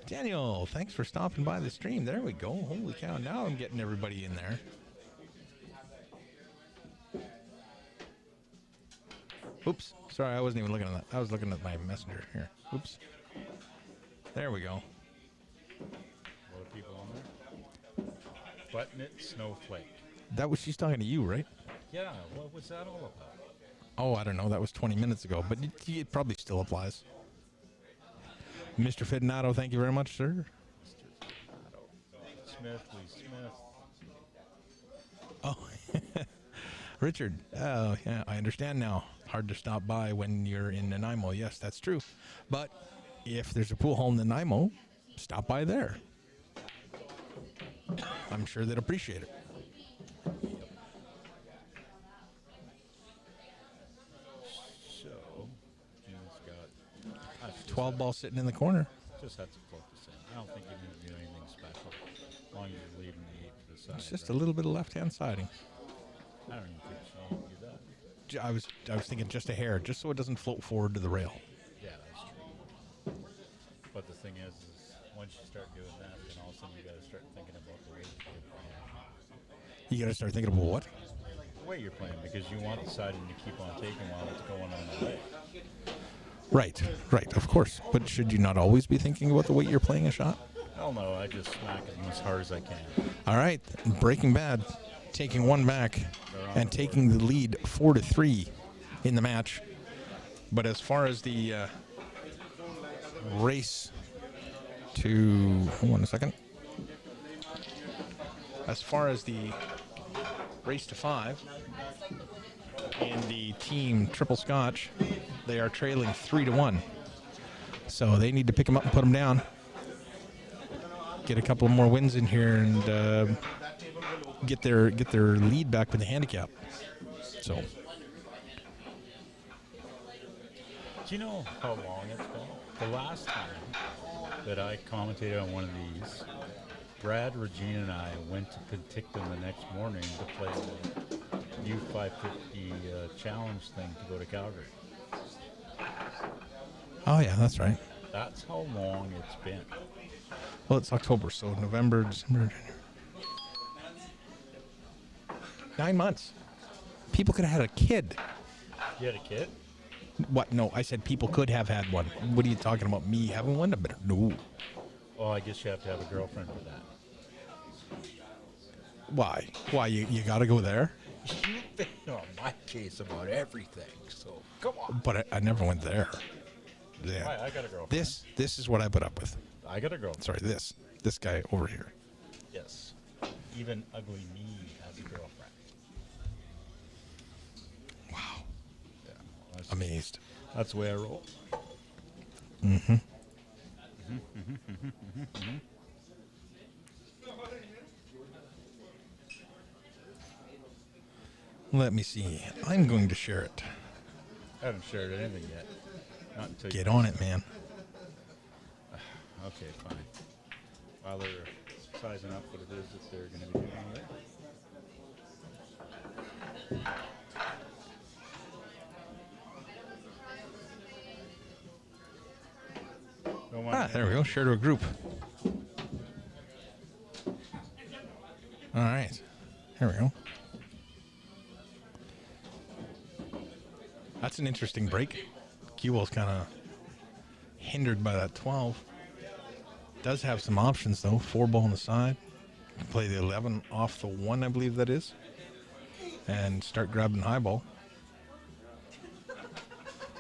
A: Daniel, thanks for stopping by the stream. There we go. Holy cow. Now I'm getting everybody in there. Oops. Sorry, I wasn't even looking at that. I was looking at my messenger here. Oops. There we go.
B: What are people on there? Button it, snowflake.
A: That was, she's talking to you, right?
B: Yeah, what was that all about?
A: Oh, I don't know. That was 20 minutes ago, but it probably still applies. Mr. Fidnato, thank you very much, sir.
B: Smith, Lee Smith.
A: Oh, Richard. Oh, yeah, I understand now. Hard to stop by when you're in Nanaimo. Yes, that's true. But if there's a pool hall in Nanaimo, stop by there. I'm sure they'd appreciate it.
B: So, Jim's got
A: 12 ball sitting in the corner.
B: just had to focus in. I don't think you need to do anything special. As long as you're leaving the 8 to the side.
A: It's just
B: right?
A: a little bit of left-hand siding.
B: I don't even think she needs to do that.
A: I was thinking just a hair, just so it doesn't float forward to the rail.
B: Yeah, that's true. But the thing is once you start doing that, then all of a sudden you got to start thinking about the way you're playing.
A: You got to start thinking about what?
B: The way you're playing, because you want the siding to keep on taking while it's going on the way.
A: Right, of course. But should you not always be thinking about the way you're playing a shot?
B: Hell no, I just smack it as hard as I can.
A: All right, Breaking Bad, taking one back and taking the lead 4-3 in the match. But as far as the race to, hold on a second. As far as the race to 5 in the team triple scotch, they are trailing 3-1. So they need to pick them up and put them down. Get a couple more wins in here and get their lead back with the handicap. So,
B: Do you know how long it's been? The last time that I commentated on one of these, Brad, Regina, and I went to Penticton the next morning to play the U550 challenge thing to go to Calgary.
A: oh yeah, that's right.
B: That's how long it's been.
A: Well, it's October, so November, December, January. 9 months. People could have had a kid.
B: You had a kid?
A: What? No, I said people could have had one. What are you talking about? Me having one? No.
B: Oh, I guess you have to have a girlfriend for that.
A: Why? Why? You got to go there?
B: You've been on my case about everything, so come on.
A: But I never went there. Yeah.
B: Why, I got a girlfriend.
A: This is what I put up with.
B: I got a girlfriend.
A: Sorry, this guy over here.
B: Yes. Even ugly me has a girlfriend.
A: Wow.
B: Yeah. Well,
A: Amazed.
B: that's the way I roll.
A: Mm-hmm. Let me see. I'm going to share it.
B: I haven't shared anything yet. Not until
A: Get on it, man.
B: Okay, fine. While they're sizing up what it is that they're going to be doing there.
A: There we go. Share to a group. All right. Here we go. That's an interesting break. Q-Well's kind of hindered by that 12. Does have some options, though. 4-ball on the side. Play the 11 off the 1, I believe that is. And start grabbing high ball.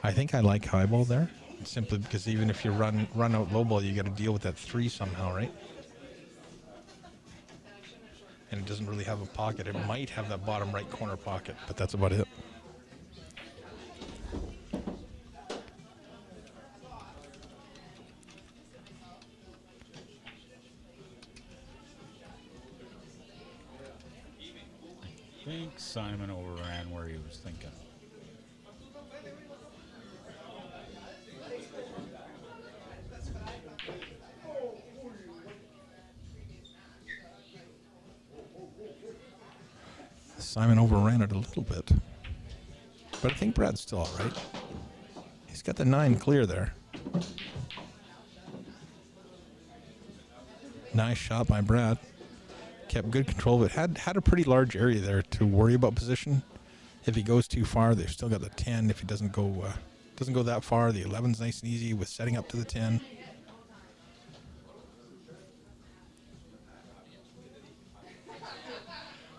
A: I think I like high ball there. Simply because even if you run out low ball, you got to deal with that 3 somehow, right? And it doesn't really have a pocket. It might have that bottom right corner pocket, but that's about it.
B: I think Simon overran where he was thinking.
A: Simon overran it a little bit. But I think Brad's still all right. He's got the 9 clear there. Nice shot by Brad. Kept good control of it. Had a pretty large area there to worry about position. If he goes too far, they've still got the 10. If he doesn't go that far, the 11's nice and easy with setting up to the 10.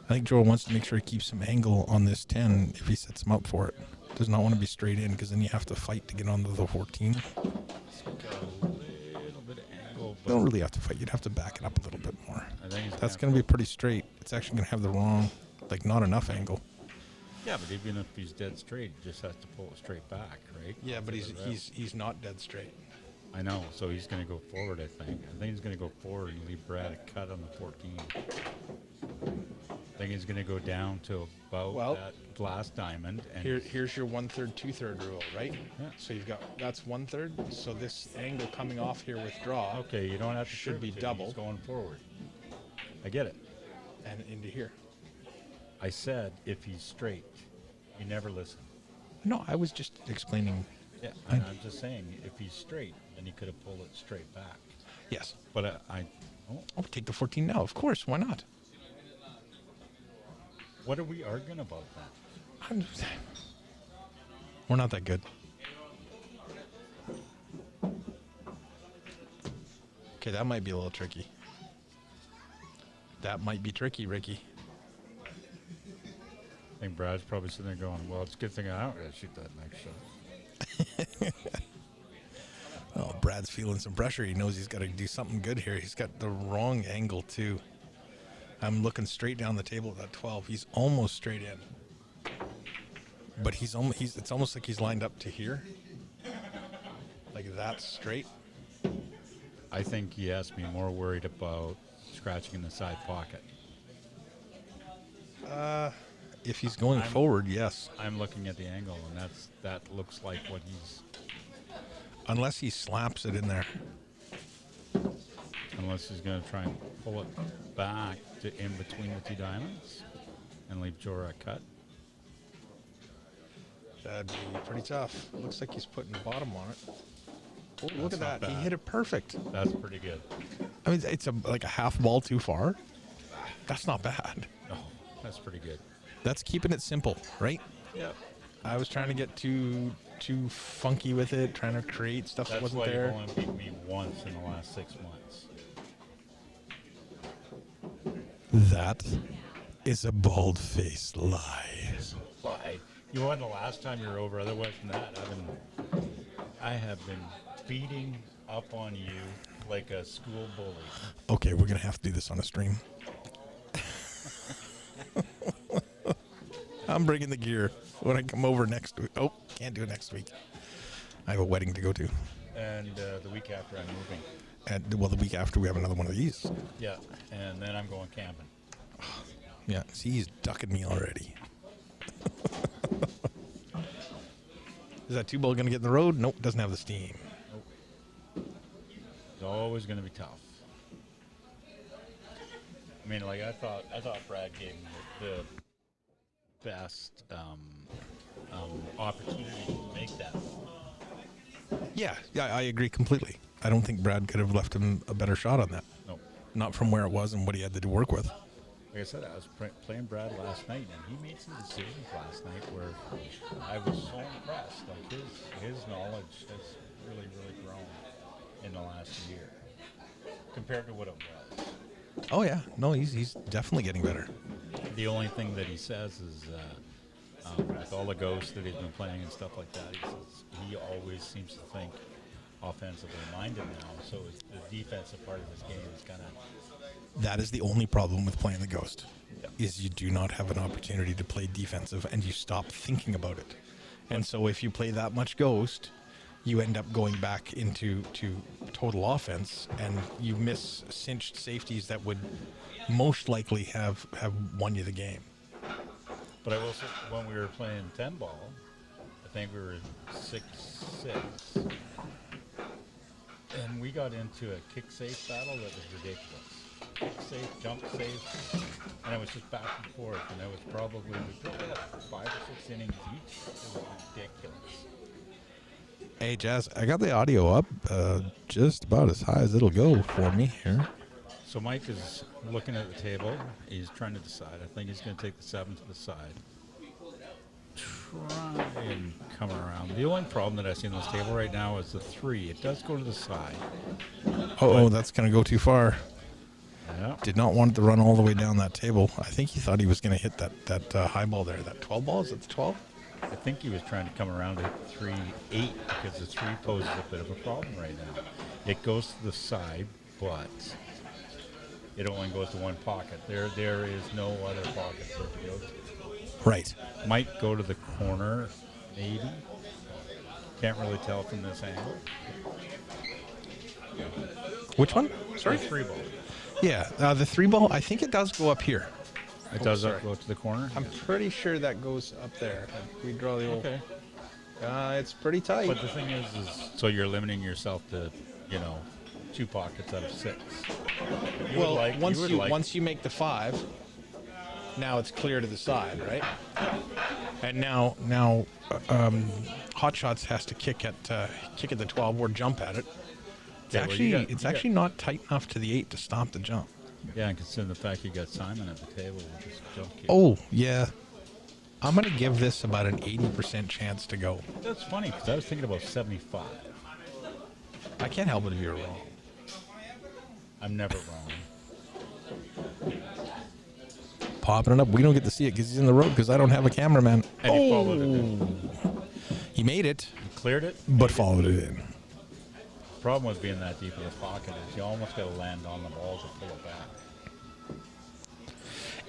A: I think Joel wants to make sure he keeps some angle on this 10 if he sets him up for it. Does not want to be straight in because then you have to fight to get onto the 14.
B: It's got a little bit of angle,
A: You don't really have to fight. You'd have to back it up a little bit more.
B: I think he's
A: That's going to be pretty straight. It's actually going to have the wrong, like not enough angle.
B: Yeah, but even if he's dead straight, he just has to pull it straight back, right?
A: Yeah, but he's not dead straight.
B: I know, so he's going to go forward, I think. I think he's going to go forward and leave Brad a cut on the 14. I think he's going to go down to about that last diamond. And
A: Here's your 1/3, 2/3 rule, right?
B: Yeah.
A: So you've got, that's 1/3. So this angle coming off here with draw
B: okay, you don't have to
A: should be
B: serve it,
A: double.
B: He's going forward. I get it.
A: and into here.
B: I said if he's straight. You never listen.
A: No, I was just explaining.
B: Yeah, I'm just saying if he's straight, then he could have pulled it straight back.
A: Yes.
B: But
A: Oh, take the 14 now. Of course. Why not?
B: what are we arguing about then?
A: We're not that good. Okay, that might be a little tricky. That might be tricky, Ricky.
B: I think Brad's probably sitting there going, well, it's a good thing I don't gotta shoot that next shot.
A: Oh, Brad's feeling some pressure. He knows he's got to do something good here. He's got the wrong angle, too. I'm looking straight down the table at that 12. He's almost straight in. But it's almost like he's lined up to here. Like that straight.
B: I think he has to be more worried about scratching in the side pocket.
A: If he's going forward, yes.
B: I'm looking at the angle, and that looks like what he's...
A: Unless he slaps it in there.
B: Unless he's going to try and pull it back to in between the 2 diamonds and leave Jorah cut.
A: That'd be pretty tough. Looks like he's putting the bottom on it. Oh, look at
B: That's
A: that.
B: not
A: He
B: bad.
A: hit it perfect.
B: That's pretty good.
A: I mean, it's like a half ball too far. That's not bad.
B: No, that's pretty good.
A: That's keeping it simple, right?
B: Yeah.
A: I was trying to get too funky with it, trying to create stuff that
B: That's
A: wasn't
B: why
A: there.
B: you've only beat me once in the last 6 months.
A: That is a bald-faced lie.
B: Why? You won the last time you were over. Otherwise than that, I have been beating up on you like a school bully.
A: Okay, we're gonna have to do this on a stream. I'm bringing the gear when I come over next week. Oh, can't do it next week. I have a wedding to go to.
B: And the week after I'm moving.
A: And well, the week after we have another one of these.
B: Yeah, and then I'm going camping.
A: Yeah, see, he's ducking me already. Is that 2-ball going to get in the road? Nope, doesn't have the steam.
B: Nope. It's always going to be tough. I mean, like I thought Brad gave me the best opportunity to make that.
A: Yeah, I agree completely. I don't think Brad could have left him a better shot on that.
B: Nope.
A: Not from where it was and what he had to work with.
B: Like I said, I was playing Brad last night, and he made some decisions last night where I was so impressed. Like his knowledge has really, really grown in the last year compared to what it was.
A: Oh yeah, no, he's definitely getting better.
B: The only thing that he says is, with all the ghosts that he's been playing and stuff like that, he says he always seems to think offensively minded now. So the defensive part of his game is kind of.
A: That is the only problem with playing the Ghost,
B: Yeah.
A: is you do not have an opportunity to play defensive, and you stop thinking about it. And so if you play that much Ghost, you end up going back into total offense, and you miss cinched safeties that would most likely have won you the game.
B: But I will say, when we were playing 10-ball, I think we were 6-6, and we got into a kick-safe battle that was ridiculous. Kick-safe, jump-safe, and it was just back and forth, and it was probably, we probably had 5 or 6 innings each. It was ridiculous.
A: Hey, Jazz, I got the audio up just about as high as it'll go for me here.
B: So Mike is looking at the table. He's trying to decide. I think he's going to take the 7 to the side. Try and come around. The only problem that I see on this table right now is the 3. It does go to the side.
A: Oh, that's going to go too far.
B: Yeah.
A: Did not want it to run all the way down that table. I think he thought he was going to hit that high ball there. That 12 ball? Is it the 12?
B: I think he was trying to come around to 3-8 because the 3 poses a bit of a problem right now. It goes to the side, but it only goes to one pocket. There is no other pocket for it to go to.
A: Right.
B: Might go to the corner, maybe. Can't really tell from this angle.
A: Which one? Sorry?
B: The 3 ball.
A: Yeah, the 3 ball, I think it does go up here.
B: It does
A: sorry.
B: go to the corner?
A: I'm pretty sure that goes up there. We draw the old...
B: Okay.
A: It's pretty tight.
B: But the thing is so you're limiting yourself to, 2 pockets out of 6.
A: Once you make the 5, now it's clear to the side, right? And now Hot Shots has to kick at the 12 or jump at it. It's actually not tight enough to the 8 to stop the jump.
B: Yeah, and considering the fact you got Simon at the table with this jump kick.
A: Oh, yeah. I'm going to give this about an 80% chance to go.
B: That's funny, because I was thinking about 75.
A: I can't help it if you're wrong.
B: I'm never wrong.
A: Popping it up. We don't get to see it because he's in the road because I don't have a cameraman.
B: And he followed it in.
A: He made it,
B: He cleared it.
A: but followed it in.
B: The problem with being that deep in the pocket is you almost got to land on the ball to pull it back.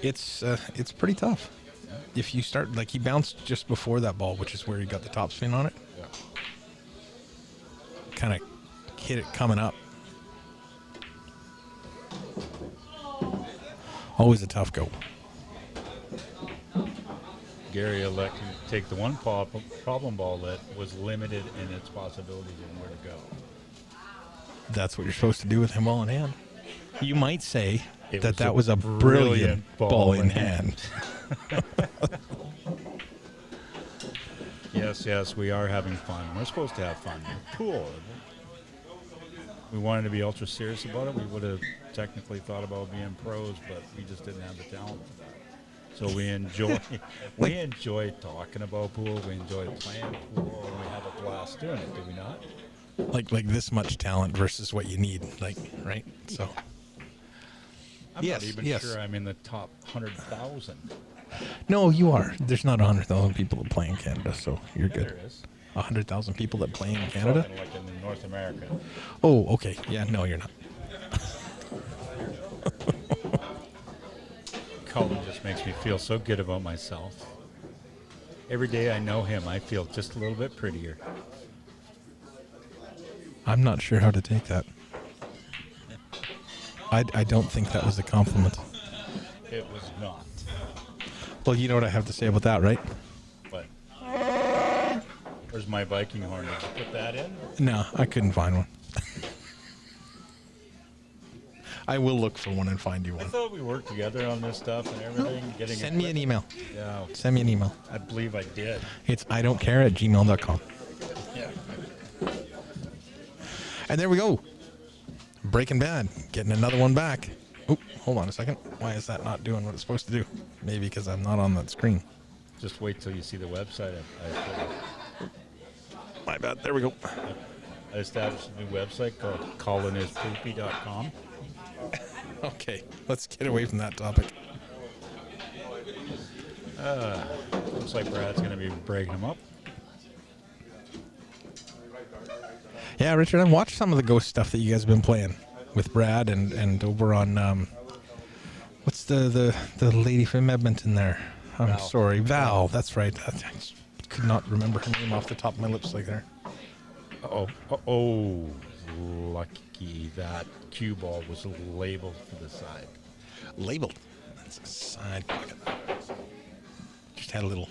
A: It's pretty tough. If you start, like, he bounced just before that ball, which is where he got the top spin on it.
B: Yeah.
A: Kind of hit it coming up. Always a tough go.
B: Gary elected to take the one problem ball that was limited in its possibilities and where to go.
A: That's what you're supposed to do with him ball in hand. You might say
B: It
A: that was a brilliant ball in hand.
B: Yes, we are having fun. We're supposed to have fun. We're cool. We wanted to be ultra serious about it. We would have technically thought about being pros, but we just didn't have the talent for that. So we enjoy talking about pool. We enjoy playing pool, and we have a blast doing it. Do we not?
A: Like this much talent versus what you need, like, right? So
B: I'm
A: Yes,
B: not even
A: yes.
B: sure I'm in the top 100,000.
A: no, you are. There's not 100,000 people that play in Canada, so you're good.
B: There is.
A: 100,000 people that play in Canada.
B: Talking like in North America.
A: Oh, okay. Yeah, no, you're not.
B: Colin just makes me feel so good about myself. Every day I know him, I feel just a little bit prettier.
A: I'm not sure how to take that. I don't think that was a compliment.
B: It was not.
A: Well, you know what I have to say about that, right?
B: But where's my Viking horn? Did you put that in?
A: No, I couldn't find one. I will look for one and find you
B: I
A: one.
B: thought we worked together on this stuff and everything. Getting
A: Send me an email.
B: Yeah,
A: Send me an email.
B: I believe I did.
A: It's idon'tcare@gmail.com.
B: Yeah.
A: And there we go. Breaking Bad. Getting another one back. Oop, hold on a second. Why is that not doing what it's supposed to do? Maybe because I'm not on that screen.
B: Just wait till you see the website.
A: My bad. There we go.
B: I established a new website called ColinIsPoopy.com.
A: Okay, let's get away from that topic.
B: Looks like Brad's going to be breaking them up.
A: Yeah, Richard, I've watched some of the Ghost stuff that you guys have been playing with Brad and over on what's the lady from Edmonton there? I'm
B: Val.
A: sorry, Val. That's right. I just could not remember her name off the top of my lips like there.
B: Oh, lucky that cue ball was labeled for the side.
A: Labeled. That's a side pocket. Just had a little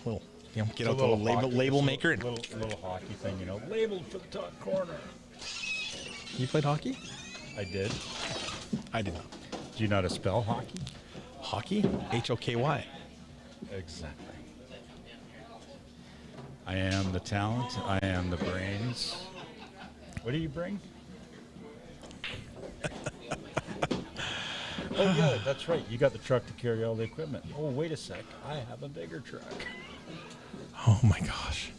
A: you know, get
B: It's
A: out
B: a
A: the
B: little
A: label
B: hockey-
A: label
B: it's a
A: maker. And
B: little hockey thing, you know, labeled for the top corner.
A: you played hockey?
B: I did.
A: I did not.
B: Do you know how to spell hockey?
A: Hockey? Hoky.
B: Exactly. I am the talent. I am the brains. What do you bring? Oh, yeah, that's right. You got the truck to carry all the equipment. Oh, wait a sec. I have a bigger truck.
A: Oh my gosh.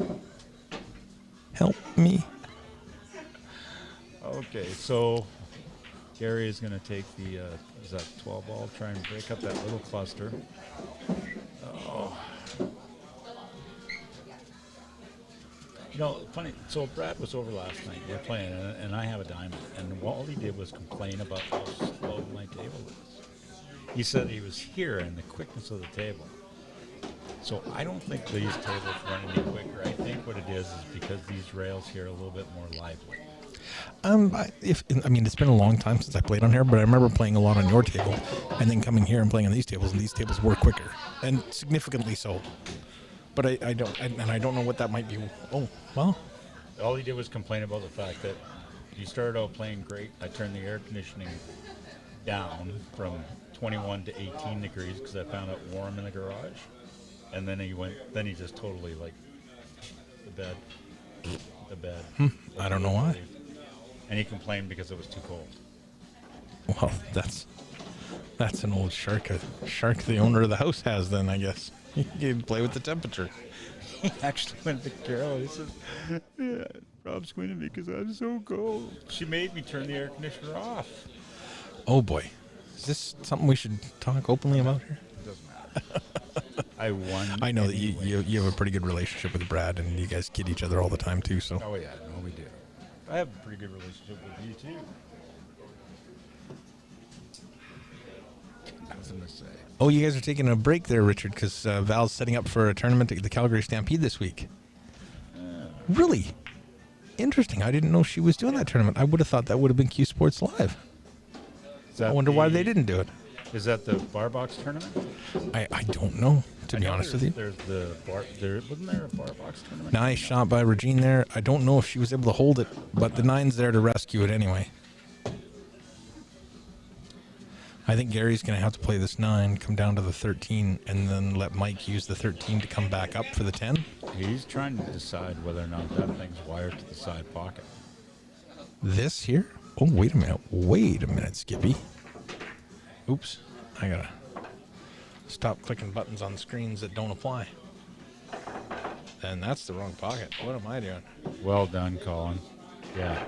A: Help me.
B: Okay, so Gary is going to take the, is that 12 ball, try and break up that little cluster. Oh. You know, funny, so Brad was over last night. We were playing, and I have a diamond. And all he did was complain about how slow my table is. He said he was here and the quickness of the table. So I don't think these tables run any quicker. I think what it is because these rails here are a little bit more lively.
A: I mean, it's been a long time since I played on here, but I remember playing a lot on your table, and then coming here and playing on these tables, and these tables were quicker, and significantly so. But I don't know what that might be. Oh, well.
B: All he did was complain about the fact that he started out playing great. I turned the air conditioning down from 21 to 18 degrees because I found it warm in the garage. And then he just totally like the bed.
A: I don't know why.
B: And he complained because it was too cold.
A: Well, that's an old shark the owner of the house has then, I guess. You can play with the temperature.
B: He actually went to Carol and he says, yeah, Rob's squinting because I'm so cold. She made me turn the air conditioner off.
A: Oh boy. Is this something we should talk openly about here?
B: It doesn't matter. I won.
A: I know
B: anyway.
A: that you have a pretty good relationship with Brad, and you guys kid each other all the time too, so.
B: Oh, yeah. No, we do. I have a pretty good relationship with you, too. Nothing to say.
A: Oh, you guys are taking a break there, Richard, because Val's setting up for a tournament at the Calgary Stampede this week. Really? Interesting. I didn't know she was doing that tournament. I would have thought that would have been Q Sports Live. I wonder why they didn't do it.
B: Is that the bar box tournament?
A: I don't know, to be honest with you.
B: There's the bar. Wasn't there a bar box tournament?
A: Nice shot by Regine there. I don't know if she was able to hold it, but the 9's there to rescue it anyway. I think Gary's going to have to play this 9, come down to the 13, and then let Mike use the 13 to come back up for the 10.
B: He's trying to decide whether or not that thing's wired to the side pocket.
A: This here? Oh, wait a minute. Wait a minute, Skippy. Oops. I gotta Stop clicking buttons on screens that don't apply. And that's the wrong pocket. What am I doing?
B: Well done, Colin. Yeah.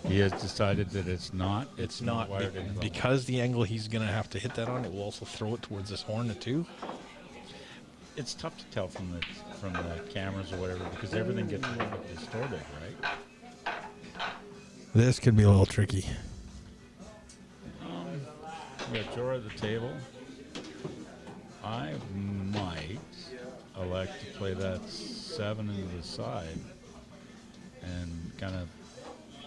B: He has decided that it's not.
A: It's not
B: wired in.
A: because the angle he's going to have to hit that on, it will also throw it towards this horn too.
B: It's tough to tell from the cameras or whatever because everything gets a little bit distorted, right?
A: This could be a little tricky.
B: We got Jorah at the table. I might elect to play that 7 into the side and kind of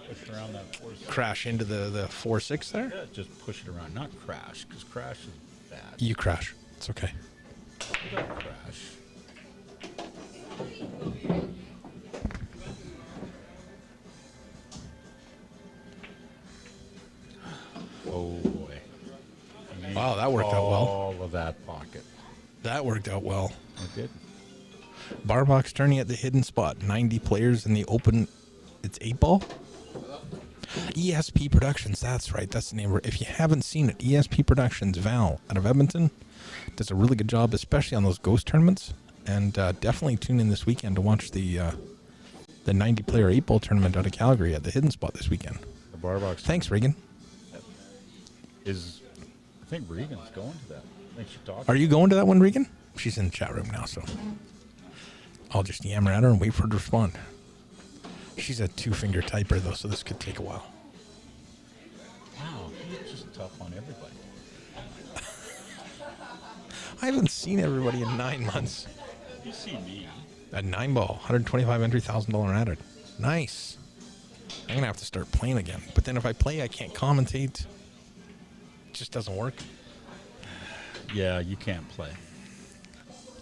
B: push around that 4-6.
A: Crash into the 4-6 there?
B: Yeah, just push it around, not crash, because crash is bad.
A: You crash. It's okay.
B: You don't crash. Oh boy.
A: Wow, that worked out well.
B: All of that pocket.
A: That worked out well.
B: It did.
A: Bar box tourney at the hidden spot. 90 players in the open. It's 8-ball? ESP Productions. That's right. That's the name. If you haven't seen it, ESP Productions, Val, out of Edmonton, does a really good job, especially on those ghost tournaments. And definitely tune in this weekend to watch the 90-player 8-ball tournament out of Calgary at the hidden spot this weekend.
B: The bar box.
A: Thanks, Regan.
B: I think Regan's going to that. I think she talked.
A: Are you going to that one, Regan? She's in the chat room now, so I'll just yammer at her and wait for her to respond. She's a 2-finger typer, though, so this could take a while.
B: Wow, he's just tough on everybody.
A: I haven't seen everybody in 9 months.
B: You see me.
A: A 9-ball, 125 entry, $1,000 added. Nice. I'm going to have to start playing again. But then if I play, I can't commentate. It just doesn't work.
B: Yeah, you can't play.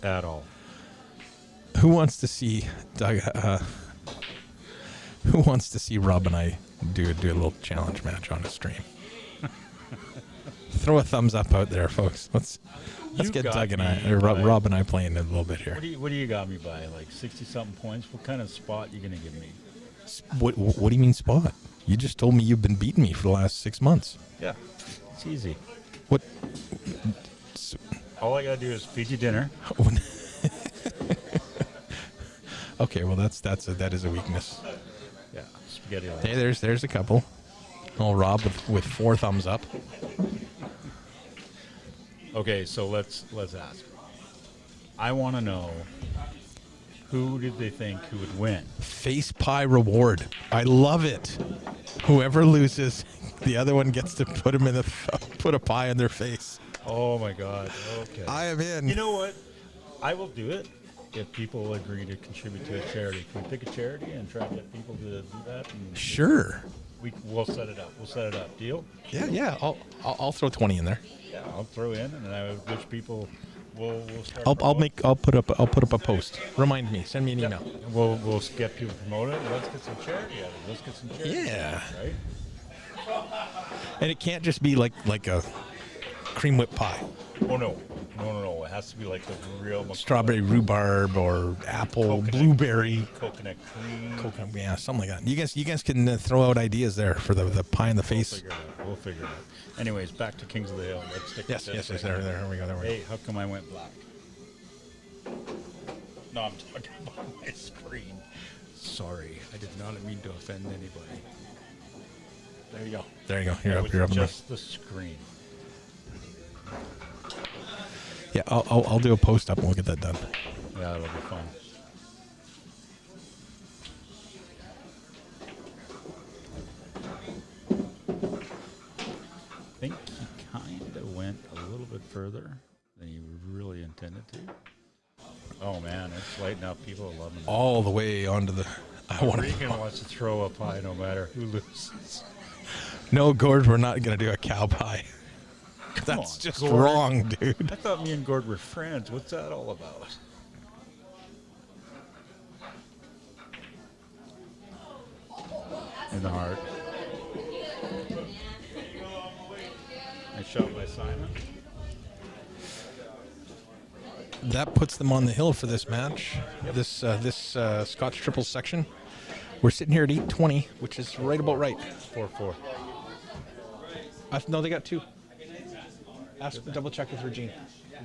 B: At all.
A: Who wants to see Doug? Who wants to see Rob and I do a little challenge match on a stream? Throw a thumbs up out there, folks. Let's get Doug and I, or Rob and I, playing a little bit here.
B: What do you got me by? Like 60-something points? What kind of spot you gonna give me?
A: What do you mean spot? You just told me you've been beating me for the last 6 months.
B: Yeah, it's easy.
A: What?
B: All I gotta do is feed you dinner.
A: Okay, well that is a weakness.
B: Yeah, spaghetti.
A: Hey, there's a couple. Oh, Rob with 4 thumbs up.
B: Okay, so let's ask. I want to know who did they think who would win?
A: Face pie reward. I love it. Whoever loses, the other one gets to put a pie in their face.
B: Oh my God. Okay.
A: I am in.
B: You know what? I will do it if people agree to contribute to a charity. Can we pick a charity and try to get people to do that? And
A: Sure.
B: We'll set it up. We'll set it up. Deal?
A: Yeah. I'll throw 20 in there.
B: Yeah, I'll throw in, and I wish people will start.
A: I'll put up a post. Remind me. Send me an email.
B: We'll get people promoted. Let's get some charity out of it. Let's get some charity.
A: Yeah.
B: Right.
A: And it can't just be like a cream whip pie.
B: Oh no. It has to be like the real
A: Strawberry rhubarb or apple, blueberry,
B: coconut cream.
A: Yeah, something like that. You guys can throw out ideas there for the pie in the face.
B: We'll figure it out. Anyways, back to Kings of the Hill. Let's stick
A: Yes.
B: with this.
A: There we go.
B: Hey, how come I went black? No, I'm talking about my screen. Sorry, I did not mean to offend anybody. There you go.
A: You're up.
B: Just the screen.
A: Yeah, I'll do a post up and we'll get that done.
B: Yeah, it'll be fun. I think he kind of went a little bit further than he really intended to. Oh man, it's lighting up. People are loving it.
A: All the way onto the.
B: Regan wants to throw a pie no matter who loses.
A: No, Gord, we're not gonna do a cow pie. That's just
B: Gord.
A: wrong, dude.
B: I thought me and Gord were friends. What's that all about? In the heart. I shot by Simon.
A: That puts them on the hill for this match. Yep. This Scotch triple section. We're sitting here at 8:20, which is right about right.
B: 4-4.
A: No, they got 2. Double check with Regine.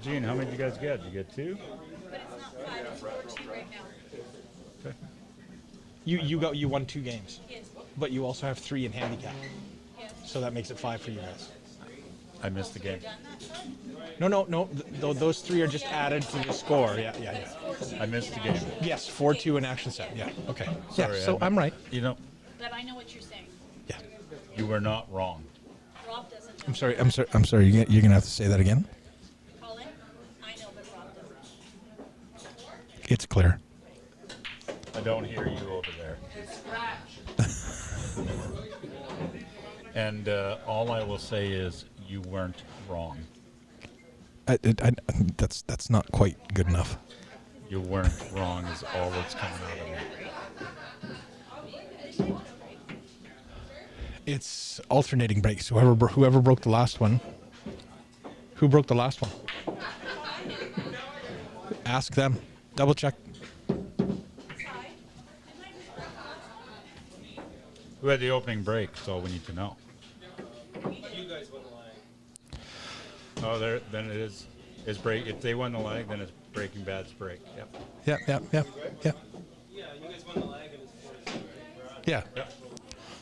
B: Gene, how many did you guys get? Did you get 2?
C: But it's not 5, it's 4-2 right now.
B: Okay.
E: You won 2 games,
C: Yes.
E: but you also have 3 in handicap,
C: Yes.
E: so that makes it 5 for you guys.
B: I missed the game.
C: Done that?
E: No. Those 3 are just added to the score. Yeah.
B: I missed the game.
E: Yes, 4-2 in action set. Yeah. Okay.
B: Sorry,
E: yeah. So
B: I-
E: I'm right.
B: You know,
C: But I know what you're saying.
E: Yeah.
B: you were not wrong.
C: Rob doesn't know.
A: I'm sorry. You're gonna have to say that again.
C: Colin, I know, but Rob doesn't.
A: It's clear.
B: I don't hear you over there. And all I will say is you weren't wrong.
A: That's not quite good enough.
B: You weren't wrong is all that's coming out of me.
A: It's alternating breaks. Whoever broke the last one. Who broke the last one? Ask them. Double check.
B: Who had the opening break? That's all we need to know. Oh, then it is break. If they won the leg, then it's Breaking Bad's break. Yep.
A: Yeah.
F: Yeah, you guys won the leg and it's 4-2, right?
A: Yeah.
B: Yep.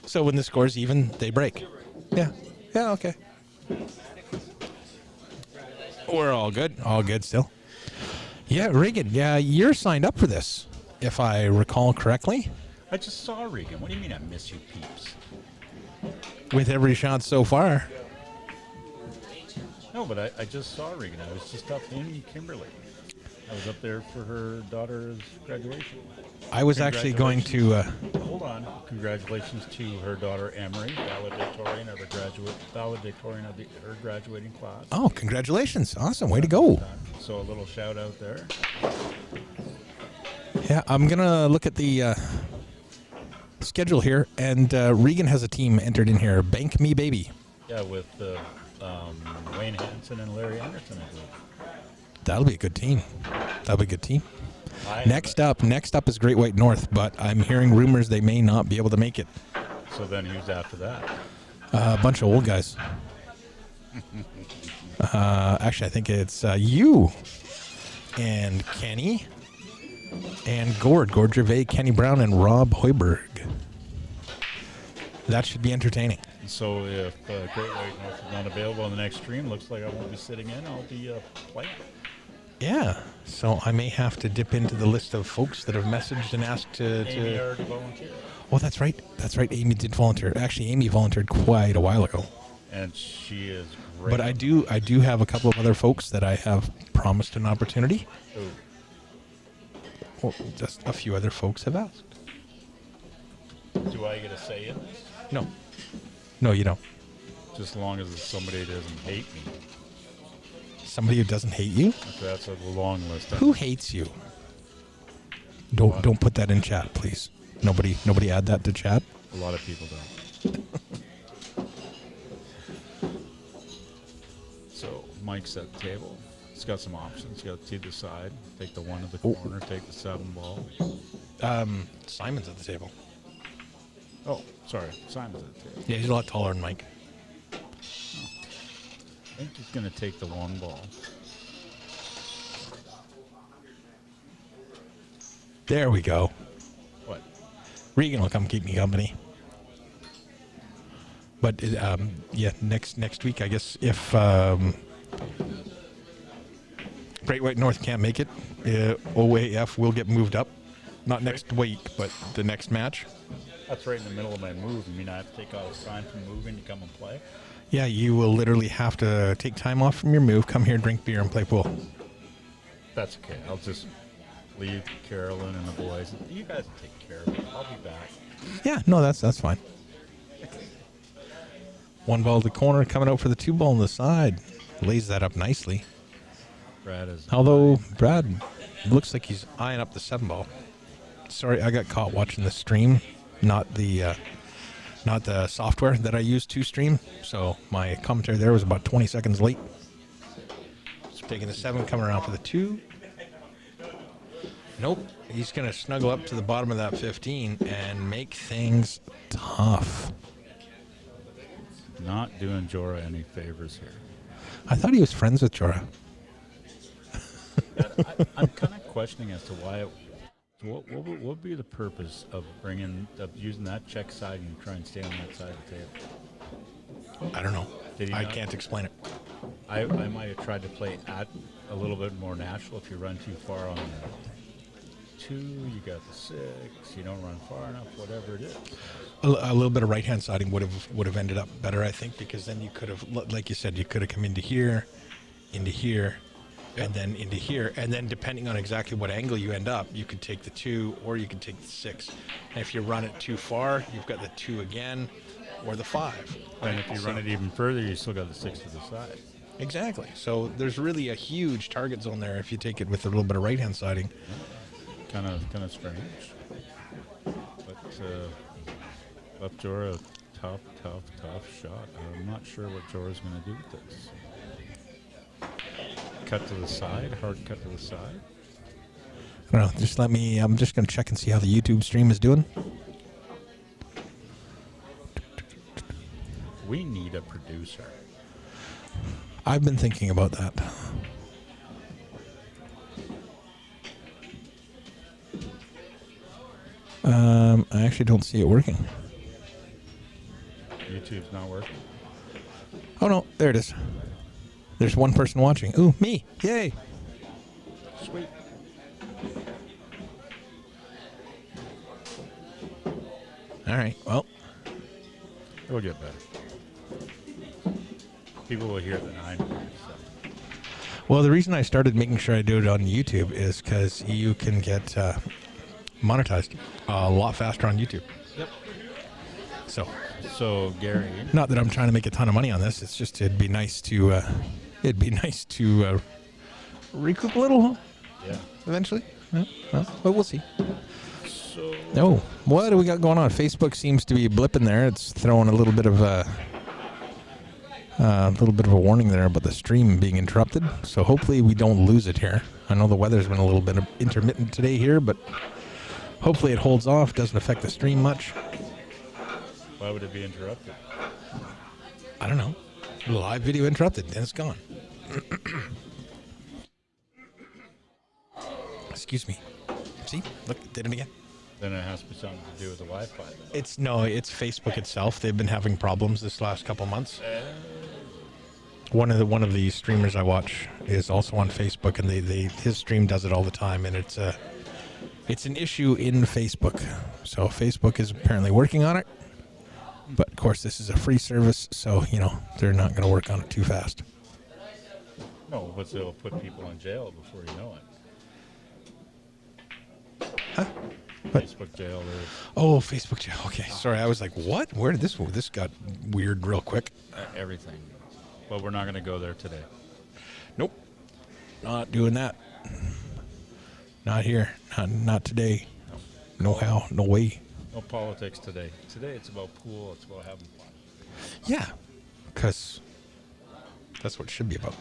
A: So when the score's even, they break. Yeah. Yeah. Okay. We're all good. All good still. Yeah, Regan. Yeah, you're signed up for this, if I recall correctly.
B: I just saw Regan. What do you mean I miss you peeps?
A: With every shot so far.
B: No, but I just saw Regan. I was just up in Kimberley. I was up there for her daughter's graduation.
A: I was actually going to.
B: Hold on. Congratulations to her daughter Emery, valedictorian of her graduating class.
A: Oh, congratulations! Awesome, way to go.
B: So a little shout out there.
A: Yeah, I'm gonna look at the schedule here, and Regan has a team entered in here. Bank Me Baby.
B: Yeah, with Wayne Hansen and Larry Anderson, I believe.
A: That'll be a good team. That'll be a good team.
B: Next
A: Next up is Great White North, but I'm hearing rumors they may not be able to make it.
B: So then who's after that?
A: A bunch of old guys. Actually, I think it's you and Kenny and Gord Gervais, Kenny Brown, and Rob Hoiberg. That should be entertaining.
B: So if Great White North is not available on the next stream, looks like I won't be sitting in. I'll be playing.
A: Yeah, so I may have to dip into the list of folks that have messaged and asked to.
B: Amy already volunteered.
A: Oh, that's right. That's right. Amy did volunteer. Actually, Amy volunteered quite a while ago.
B: And she is great.
A: But I do have a couple of other folks that I have promised an opportunity.
B: Ooh.
A: Well, just a few other folks have asked.
B: Do I get a say in this?
A: No, you don't.
B: Just as long as it's somebody that doesn't hate me.
A: Somebody who doesn't hate you?
B: That's a long list.
A: Who hates you? Don't put that in chat, please. Nobody add that to chat.
B: A lot of people don't. So Mike's at the table. He's got some options. He's got to decide. Take the 1 at the corner. Take the 7 ball.
A: Simon's at the table.
B: Oh, sorry. Simon's at the table.
A: Yeah, he's a lot taller than Mike.
B: I think he's going to take the 1 ball.
A: There we go.
B: What?
A: Regan will come keep me company. But yeah, next week, I guess, if Great White North can't make it, OAF will get moved up. Not next week, but the next match.
B: That's right in the middle of my move. You mean I have to take all the time from moving to come and play?
A: Yeah, you will literally have to take time off from your move, come here, drink beer, and play pool.
B: That's okay. I'll just leave Carolyn and the boys. You guys take care of it. I'll be back.
A: Yeah, no, that's fine. 1 ball to the corner, coming out for the 2 ball on the side. Lays that up nicely.
B: Brad is.
A: Although Brad looks like he's eyeing up the 7 ball. Sorry, I got caught watching the stream, not the software that I use to stream. So my commentary there was about 20 seconds late. So taking the 7, coming around for the 2. Nope. He's going to snuggle up to the bottom of that 15 and make things tough.
B: Not doing Jorah any favors here.
A: I thought he was friends with Jorah.
B: I'm kind of questioning as to why. What would be the purpose of using that check side and try and stay on that side of the table?
A: I don't know.
B: Did he
A: I
B: not?
A: can't explain it.
B: I might have tried to play at a little bit more natural. If you run too far on the 2, you got the 6. You don't run far enough. Whatever it is.
A: A little bit of right-hand siding would have ended up better, I think, because then you could have, like you said, you could have come into here, and then into here, and then depending on exactly what angle you end up, you could take the 2 or you could take the 6. And if you run it too far, you've got the 2 again, or the 5.
B: And if you run it even further, you still got the 6 to the side.
A: Exactly. So there's really a huge target zone there if you take it with a little bit of right-hand siding.
B: Kind of strange. But left Jorah a tough shot. I'm not sure what Jorah's going to do with this. Cut to the side, hard cut to the side.
A: I don't know. Just let me. I'm just going to check and see how the YouTube stream is doing.
B: We need a producer.
A: I've been thinking about that. I actually don't see it working.
B: YouTube's not working.
A: Oh no, there it is. There's one person watching. Ooh, me. Yay.
B: Sweet.
A: All right. Well,
B: It'll get better. People will hear the 9. So.
A: well, the reason I started making sure I do it on YouTube is because you can get monetized a lot faster on YouTube.
B: Yep.
A: So,
B: Gary,
A: not that I'm trying to make a ton of money on this. It's just it'd be nice to recoup a little
B: yeah.
A: eventually. Yeah, well, but we'll see.
B: So
A: Oh, what do we got going on? Facebook seems to be blipping there. It's throwing a little bit of a warning there about the stream being interrupted. So hopefully we don't lose it here. I know the weather's been a little bit intermittent today here, but hopefully it holds off. Doesn't affect the stream much.
B: why would it be interrupted?
A: I don't know. Live video interrupted, then it's gone. Excuse me. See? Look, it did it again.
B: Then it has to be something to do with the Wi-Fi.
A: It's Facebook itself. They've been having problems this last couple months. One of the streamers I watch is also on Facebook, and his stream does it all the time, and it's an issue in Facebook. So Facebook is apparently working on it. But of course, this is a free service, so they're not going to work on it too fast.
B: No, but they'll put people in jail before you know it.
A: Huh? What?
B: Facebook jail.
A: Oh, Facebook jail. Okay, sorry. I was like, what? Where did this got weird real quick?
B: Everything. But we're not going to go there today.
A: Nope. Not doing that. Not here. Not today. No how. No way.
B: No politics today. Today it's about pool. It's about having fun.
A: Yeah, because that's what it should be about.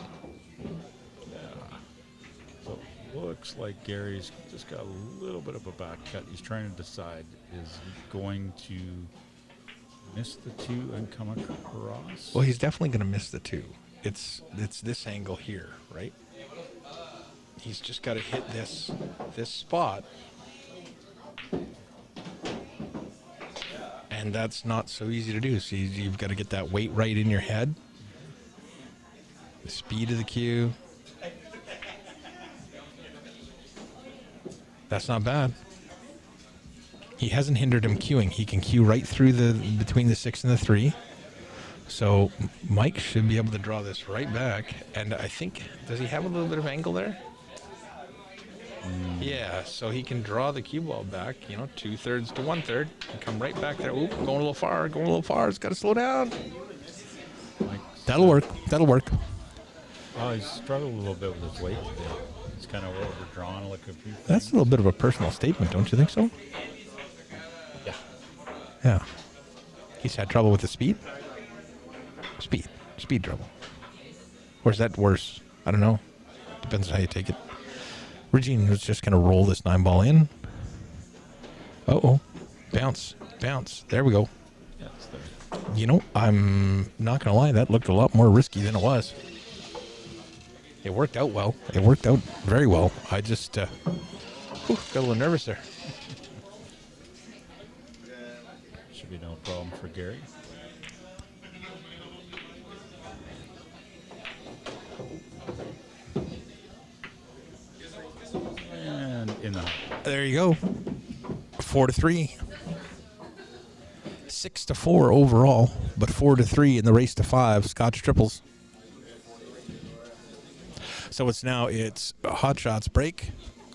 B: So looks like Gary's just got a little bit of a back cut. He's trying to decide, is he going to miss the 2 and come across?
A: Well, he's definitely going to miss the 2. It's this angle here, right? He's just got to hit this spot. And that's not so easy to do. So you've got to get that weight right in your head. The speed of the cue. That's not bad. He hasn't hindered him cueing. He can cue right through between the 6 and the 3. So Mike should be able to draw this right back. And I think, does he have a little bit of angle there? Yeah, so he can draw the cue ball back, 2/3 to 1/3, and come right back there. Oop, going a little far. It's got to slow down. That'll work.
B: Oh, he's struggled a little bit with his weight today. He's kind of overdrawn like a few things.
A: That's a little bit of a personal statement, don't you think so?
B: Yeah.
A: Yeah. He's had trouble with the speed? Speed trouble. Or is that worse? I don't know. Depends on how you take it. Regine was just going to roll this 9-ball in. Uh-oh. Bounce. There we go.
B: Yeah, it's there.
A: I'm not going to lie. That looked a lot more risky than it was. It worked out well. It worked out very well. I just got a little nervous there.
B: Should be no problem for Gary. And in the
A: There you go. 4-3. 6-4 overall, but 4-3 in the race to 5 Scotch triples. So it's Hot Shot's break.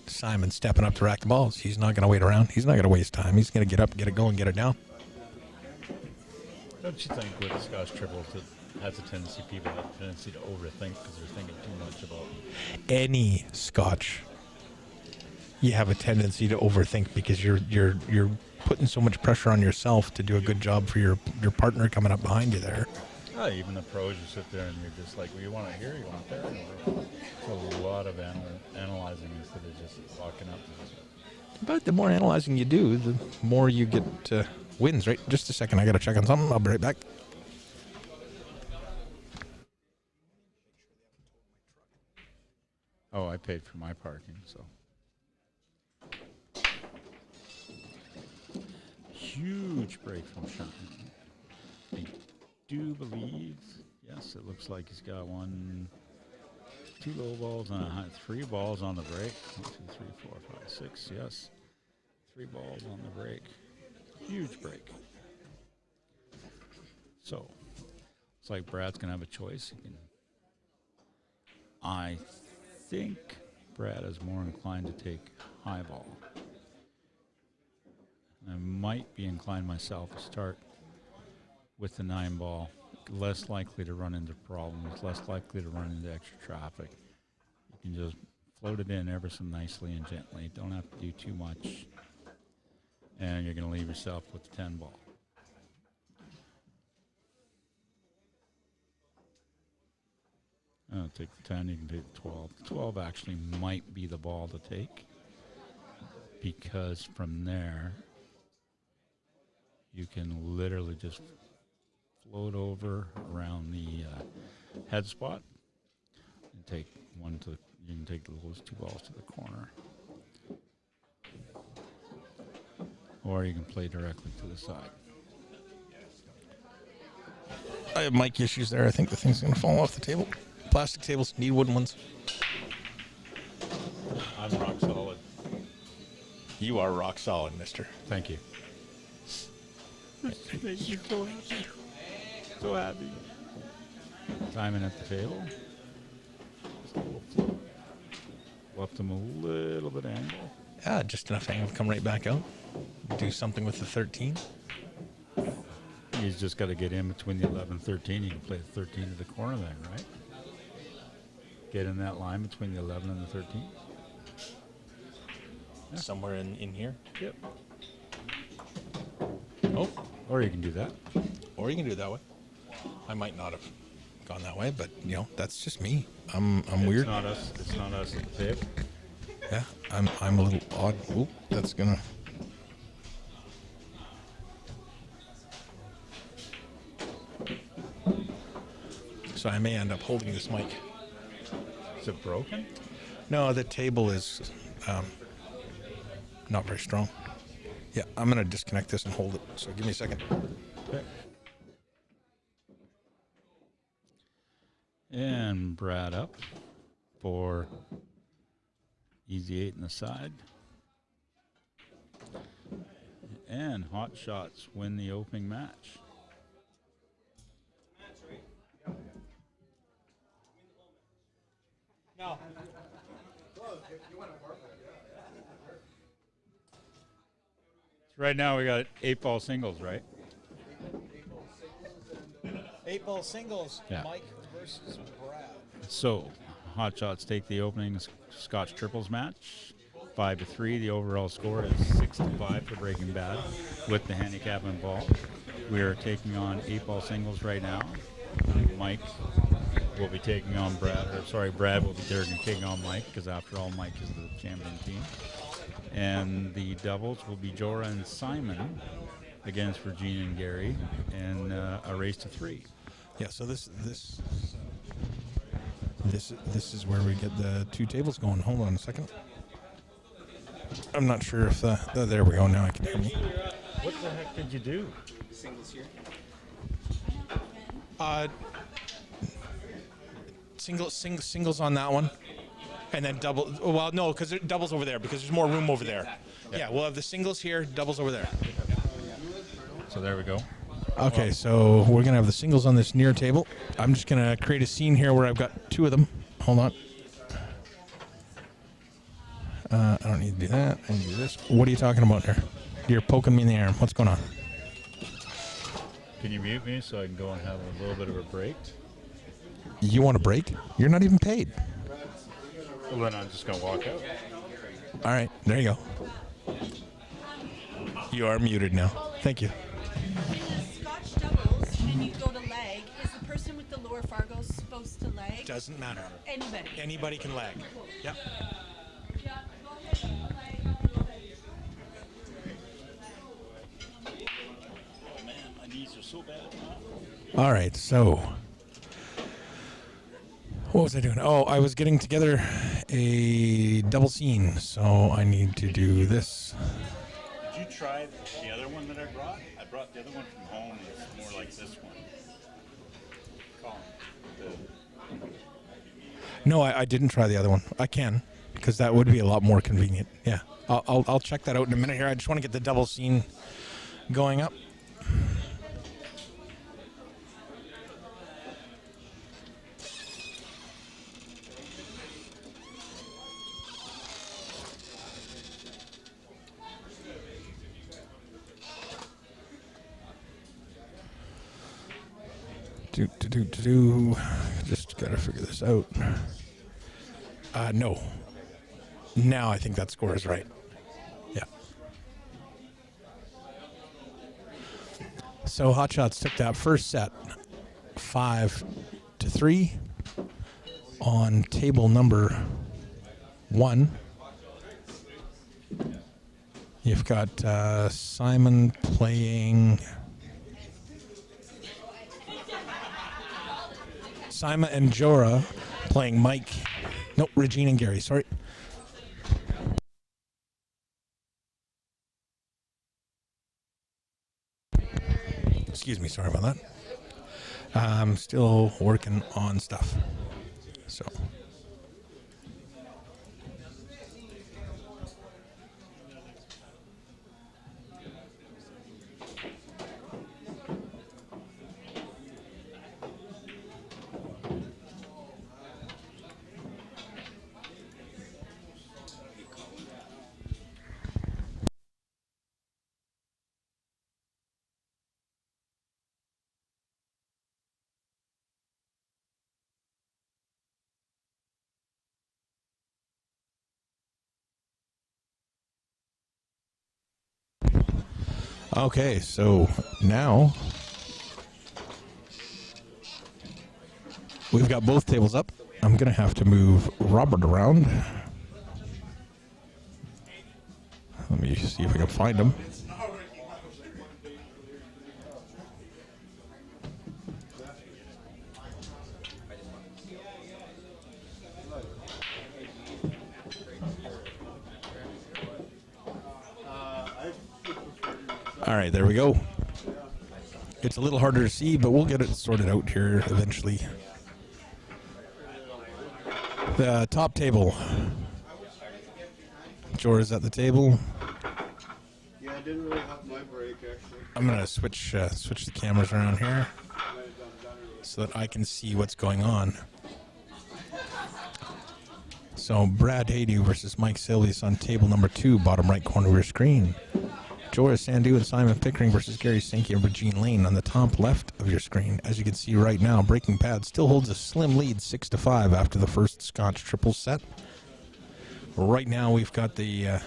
A: Simon stepping up to rack the balls. He's not going to wait around. He's not going to waste time. He's going to get up, get it going, get it down.
B: Don't you think with the Scotch triples it has a tendency, people have a tendency to overthink because they're thinking too much about
A: Any Scotch, you have a tendency to overthink because you're putting so much pressure on yourself to do a good job for your partner coming up behind you there.
B: even the pros, you sit there and you're just like, well, you want it here, you want it there. It's a lot of analyzing instead of just walking up.
A: But the more analyzing you do, the more you get wins, right? Just a second, I got to check on something. I'll be right back.
B: Oh, I paid for my parking, so. Huge break from Sean. I do believe, yes, it looks like he's got 2 low balls and 3 balls on the break. 1, 2, 3, 4, 5, 6, yes. 3 balls on the break. Huge break. So, it's like Brad's going to have a choice. I think Brad is more inclined to take high ball. I might be inclined myself to start with the 9 ball. Less likely to run into problems, less likely to run into extra traffic. You can just float it in ever so nicely and gently. Don't have to do too much. And you're going to leave yourself with the 10 ball. I'll take the 10, you can take the 12. The 12 actually might be the ball to take because from there you can literally just float over around the head spot and take you can take those 2 balls to the corner. Or you can play directly to the side.
A: I have mic issues there. I think the thing's going to fall off the table. Plastic tables, need wooden ones.
B: I'm rock solid.
A: You are rock solid, mister.
B: Thank you. This makes me so happy. So happy. Simon at the table. Just a little float. Left him a little bit angle.
A: Yeah, just enough angle to come right back out. Do something with the 13.
B: He's just got to get in between the 11 and 13. You can play the 13 to the corner then, right? Get in that line between the 11 and the 13. Yeah.
A: Somewhere in here.
B: Yep.
A: Oh.
B: Or you can do that.
A: Or you can do it that way. I might not have gone that way, but that's just me. I'm weird.
B: It's not us at the table.
A: Yeah, I'm a little odd. Oop, that's gonna. So I may end up holding this mic.
B: Is it broken?
A: No, the table is not very strong. Yeah, I'm gonna disconnect this and hold it. So give me a second.
B: Okay. And Brad up for easy 8 in the side. And Hot Shots win the opening match.
F: No.
B: Right now we got 8-ball singles, right?
E: 8-ball singles,
B: Yeah.
E: Mike versus Brad.
B: So, Hot Shots take the opening Scotch triples match, 5-3. The overall score is 6-5 for Breaking Bad with the handicap involved. We are taking on 8-ball singles right now. Mike will be taking on Brad will be taking on Mike because after all, Mike is the champion team. And the doubles will be Jorah and Simon against Regina and Gary in a race to 3.
A: Yeah. So this This is where we get the two tables going. Hold on a second. I'm not sure if there we go. Now I can hear me.
B: What the heck did you do?
F: Singles here.
A: Singles on that one, and then double. Well, no, because doubles over there because there's more room over there. Yeah, we'll have the singles here, doubles over there.
B: So there we go.
A: Okay, so we're gonna have the singles on this near table. I'm just gonna create a scene here where I've got two of them. Hold on. I don't need to do that. I need to do this. What are you talking about here? You're poking me in the arm. What's going on?
B: Can you mute me so I can go and have a little bit of a break?
A: You want a break? You're not even paid.
B: Well, then I'm just going to walk out.
A: All right, there you go. You are muted now. Thank you.
G: In the Scotch doubles, and you go to leg, is the person with the lower Fargo supposed to leg?
A: Doesn't matter.
G: Anybody.
A: Anybody can lag. Yep.
B: Man, my knees are so bad now.
A: All right, so what was I doing? Oh, I was getting together a double scene, so I need to do this.
B: Did you try the other one that I brought? I brought the other one from home. It's more like this one.
A: No, I didn't try the other one. I can, because that would be a lot more convenient. Yeah, I'll check that out in a minute here. I just want to get the double scene going up. Just gotta figure this out. No. Now I think that score is right. Yeah. So Hot Shots took that first set 5-3 on table number 1. You've got Simon playing. Simon and Jorah playing Mike. Nope, Regine and Gary, sorry. Excuse me, sorry about that. I'm still working on stuff. So. Okay, so now we've got both tables up. I'm going to have to move Robert around. Let me see if I can find him. All right, there we go. It's a little harder to see, but we'll get it sorted out here eventually. The top table. Jorah's at the table.
H: Yeah, I didn't really have my break, actually.
A: I'm going to switch the cameras around here so that I can see what's going on. So Brad Haydu versus Mike Silvius on table number 2, bottom right corner of your screen. Jorah Sandu and Simon Pickering versus Gary Sankey and Regine Lane on the top left of your screen. As you can see right now, Breaking Bad still holds a slim lead 6-5 after the first Scotch triple set. Right now we've got the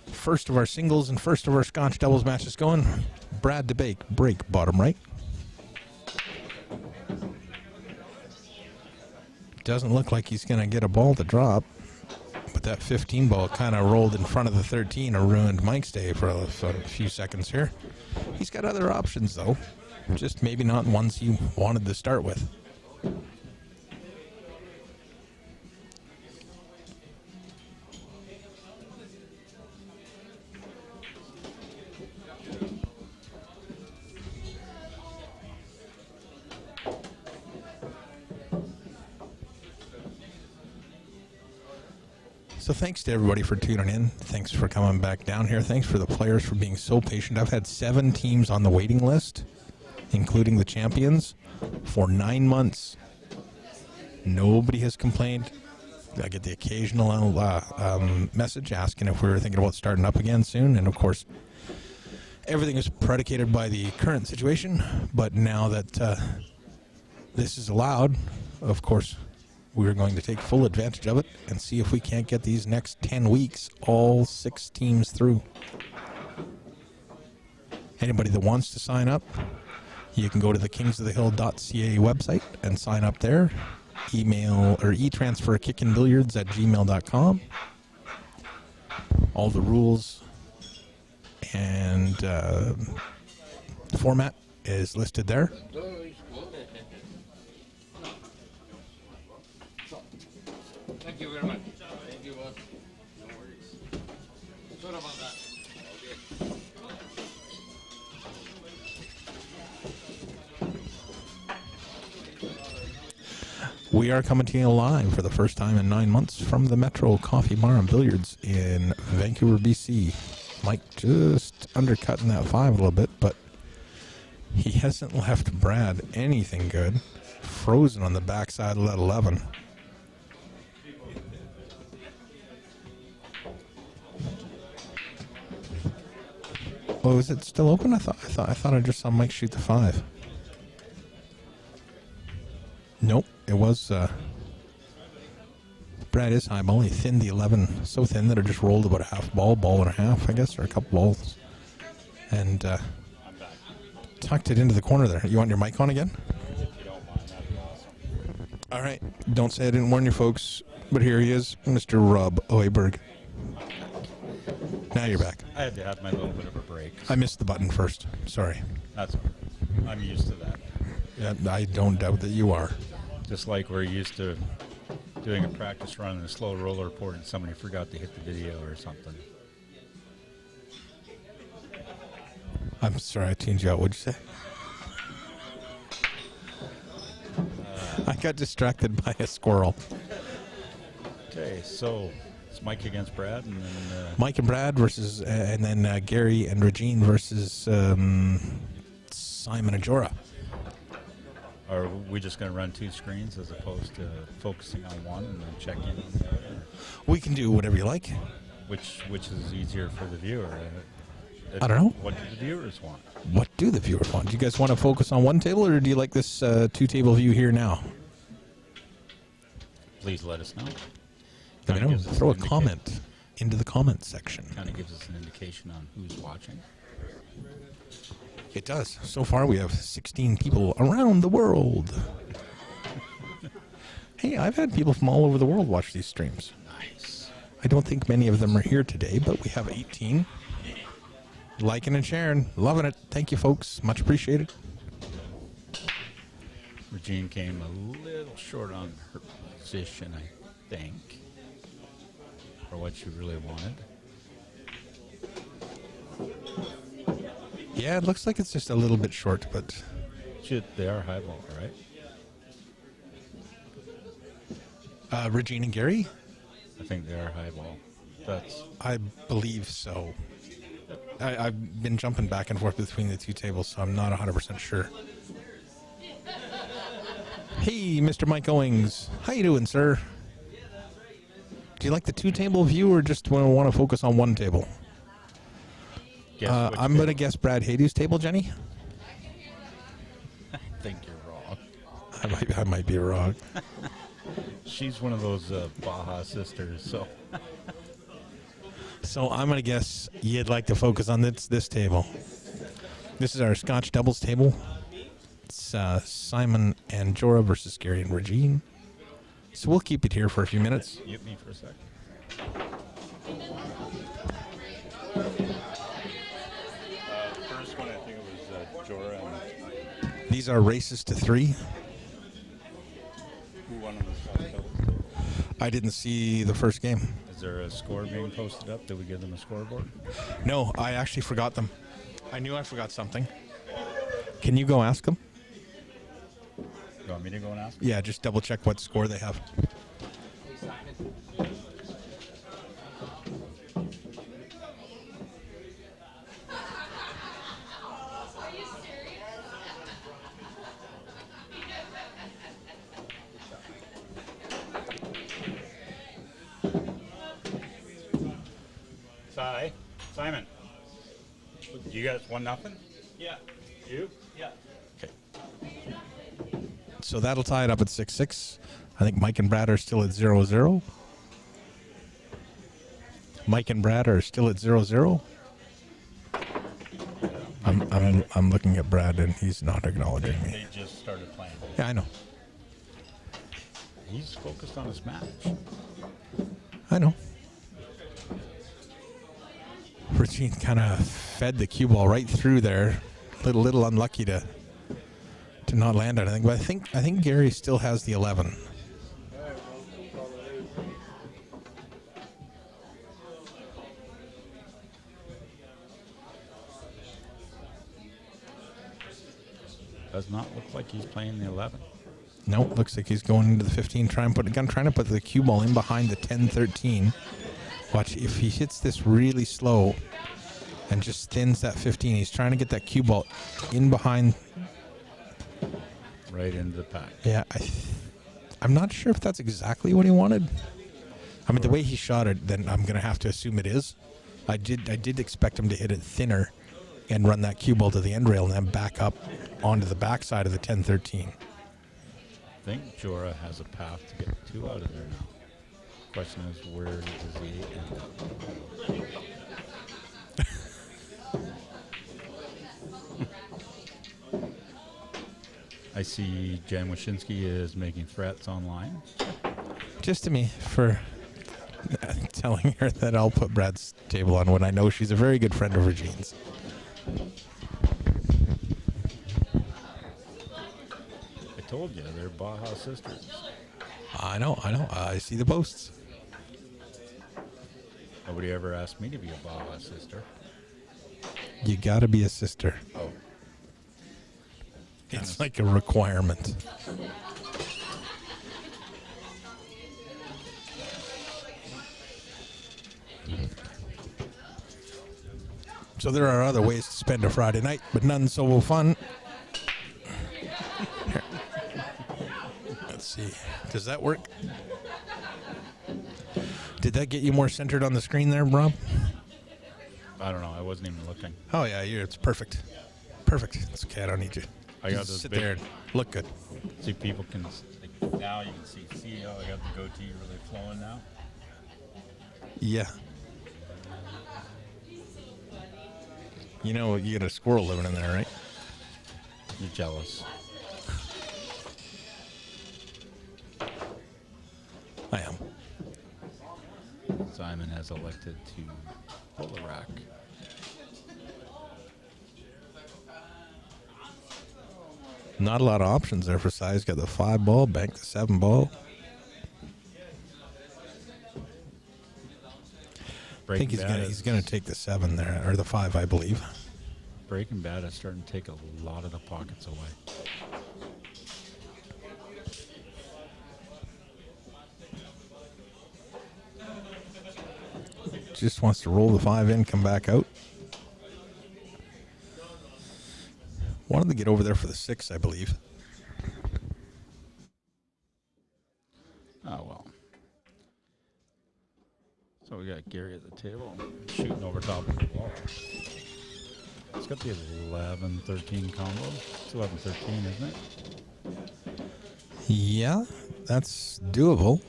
A: first of our singles and first of our Scotch doubles matches going. Brad to break bottom right. Doesn't look like he's going to get a ball to drop. But that 15 ball kind of rolled in front of the 13 or ruined Mike's day for a few seconds here. He's got other options, though. Just maybe not ones you wanted to start with. So thanks to everybody for tuning in. Thanks for coming back down here. Thanks for the players for being so patient. I've had 7 teams on the waiting list, including the champions, for 9 months. Nobody has complained. I get the occasional message asking if we were thinking about starting up again soon. And, of course, everything is predicated by the current situation. But now that this is allowed, of course, we're going to take full advantage of it and see if we can't get these next 10 weeks, all 6 teams through. Anybody that wants to sign up, you can go to the kingsofthehill.ca website and sign up there. Email or e-transfer kickinbilliards@gmail.com. All the rules and the format is listed there.
I: Thank you very much. Thank you, boss. No worries. Sorry about that. Okay.
A: We are coming to you live for the first time in 9 months from the Metro Coffee Bar and Billiards in Vancouver, BC. Mike just undercutting that 5 a little bit, but he hasn't left Brad anything good. Frozen on the backside of that 11. Oh, is it still open? I thought I just saw Mike shoot the 5. Nope, it was. Brad is high ball. He thinned the 11 so thin that it just rolled about a half ball, ball and a half, I guess, or a couple balls, and tucked it into the corner there. You want your mic on again?
B: If you don't mind, that'd be awesome.
A: All right. Don't say I didn't warn you, folks. But here he is, Mr. Rob Oiberg. Now you're back.
B: I had to have my little bit of a break.
A: I missed the button first. Sorry.
B: That's all right. I'm used to that.
A: Yeah, I don't doubt that you are.
B: Just like we're used to doing a practice run in a slow roller report and somebody forgot to hit the video or something.
A: I'm sorry, I tuned you out. What'd you say? I got distracted by a squirrel.
B: Okay, so it's Mike against Brad, and then
A: Mike and Brad versus, and then Gary and Regine versus Simon and Jorah.
B: are we just going to run 2 screens as opposed to focusing on one and then check in on the other?
A: We can do whatever you like.
B: Which is easier for the viewer?
A: I don't know.
B: What do the viewers want?
A: What do the viewers want? Do you guys want to focus on one table, or do you like this 2-table view here now?
B: Please let us know.
A: Let me know. Throw a comment into the comment section.
B: Kind of gives us an indication on who's watching.
A: It does. So far, we have 16 people around the world. Hey, I've had people from all over the world watch these streams.
B: Nice.
A: I don't think many of them are here today, but we have 18. Liking and sharing. Loving it. Thank you, folks. Much appreciated.
B: Regine came a little short on her position, I think, for what she really wanted.
A: Yeah, it looks like it's just a little bit short, but
B: They are highball, right?
A: Regine and Gary?
B: I think they are highball.
A: I believe so. I've been jumping back and forth between the 2 tables, so I'm not 100% sure. Hey, Mr. Mike Owings. How you doing, sir? Do you like the 2-table view, or just want to focus on 1 table? I'm going to guess Brad Hadu's table, Jenny.
B: I think you're wrong.
A: I might be wrong.
B: She's one of those Baja sisters, so...
A: So I'm going to guess you'd like to focus on this table. This is our Scotch doubles table. It's Simon and Jorah versus Gary and Regine. So we'll keep it here for a few minutes.
B: Mute me for a sec.
D: First one, I think it was Jorah and
A: These are races to 3.
D: who won on the Scotch doubles.
A: I didn't see the first game.
B: Is there a score being posted up? Did we give them a scoreboard?
A: No, I actually forgot them. I knew I forgot something. Can you go ask them?
B: You want me to go and ask?
A: Yeah, just double check what score they have.
B: tie. Simon, you guys 1-0?
F: Yeah.
B: You?
F: Yeah.
A: Okay. So that'll tie it up at 6-6. I think Mike and Brad are still at 0-0. Mike and Brad are still at 0-0. I'm looking at Brad and he's not acknowledging me.
B: They just started playing.
A: Yeah, I know.
B: He's focused on his match.
A: I know. Regine kind of fed the cue ball right through there. Little unlucky to not land on anything, but I think Gary still has the 11.
B: Does not look like he's playing the 11.
A: Nope, looks like he's going into the 15, trying to put the cue ball in behind the 10-13. Watch, if he hits this really slow and just thins that 15, he's trying to get that cue ball in behind.
B: Right into the pack.
A: Yeah, I'm not sure if that's exactly what he wanted. I mean, the way he shot it, then I'm going to have to assume it is. I did expect him to hit it thinner and run that cue ball to the end rail and then back up onto the backside of the 10-13.
B: I think Jorah has a path to get 2 out of there now. Question is, where does he end up? I see Jan Wyszynski is making threats online.
A: Just to me for telling her that I'll put Brad's table on when I know she's a very good friend of Regine's.
B: I told you, they're Baja sisters.
A: I know. I see the posts.
B: Nobody ever asked me to be a Baja sister.
A: You gotta be a sister.
B: Oh.
A: It's like a requirement. So there are other ways to spend a Friday night, but none so fun. Here. Let's see. Does that work? Did that get you more centered on the screen there, Rob?
B: I don't know. I wasn't even looking.
A: Oh, yeah, it's perfect. Perfect. It's okay. I don't need you.
B: I got
A: Just
B: this
A: sit
B: big-
A: there and look good.
B: See, people can, like, now you can see how I got the goatee really flowing now?
A: Yeah. You know, you got a squirrel living in there, right?
B: You're jealous.
A: I am.
B: Simon has elected to pull the rack.
A: Not a lot of options there for size. Got the 5 ball, bank the 7 ball. I think he's gonna take the 7 there, or the 5, I believe.
B: Breaking Bad is starting to take a lot of the pockets away.
A: Just wants to roll the 5 in, come back out. Wanted to get over there for the 6, I believe.
B: Oh, well. So we got Gary at the table shooting over top of the wall. It's got the 11-13 combo. It's 11-13, isn't it?
A: Yeah, that's doable.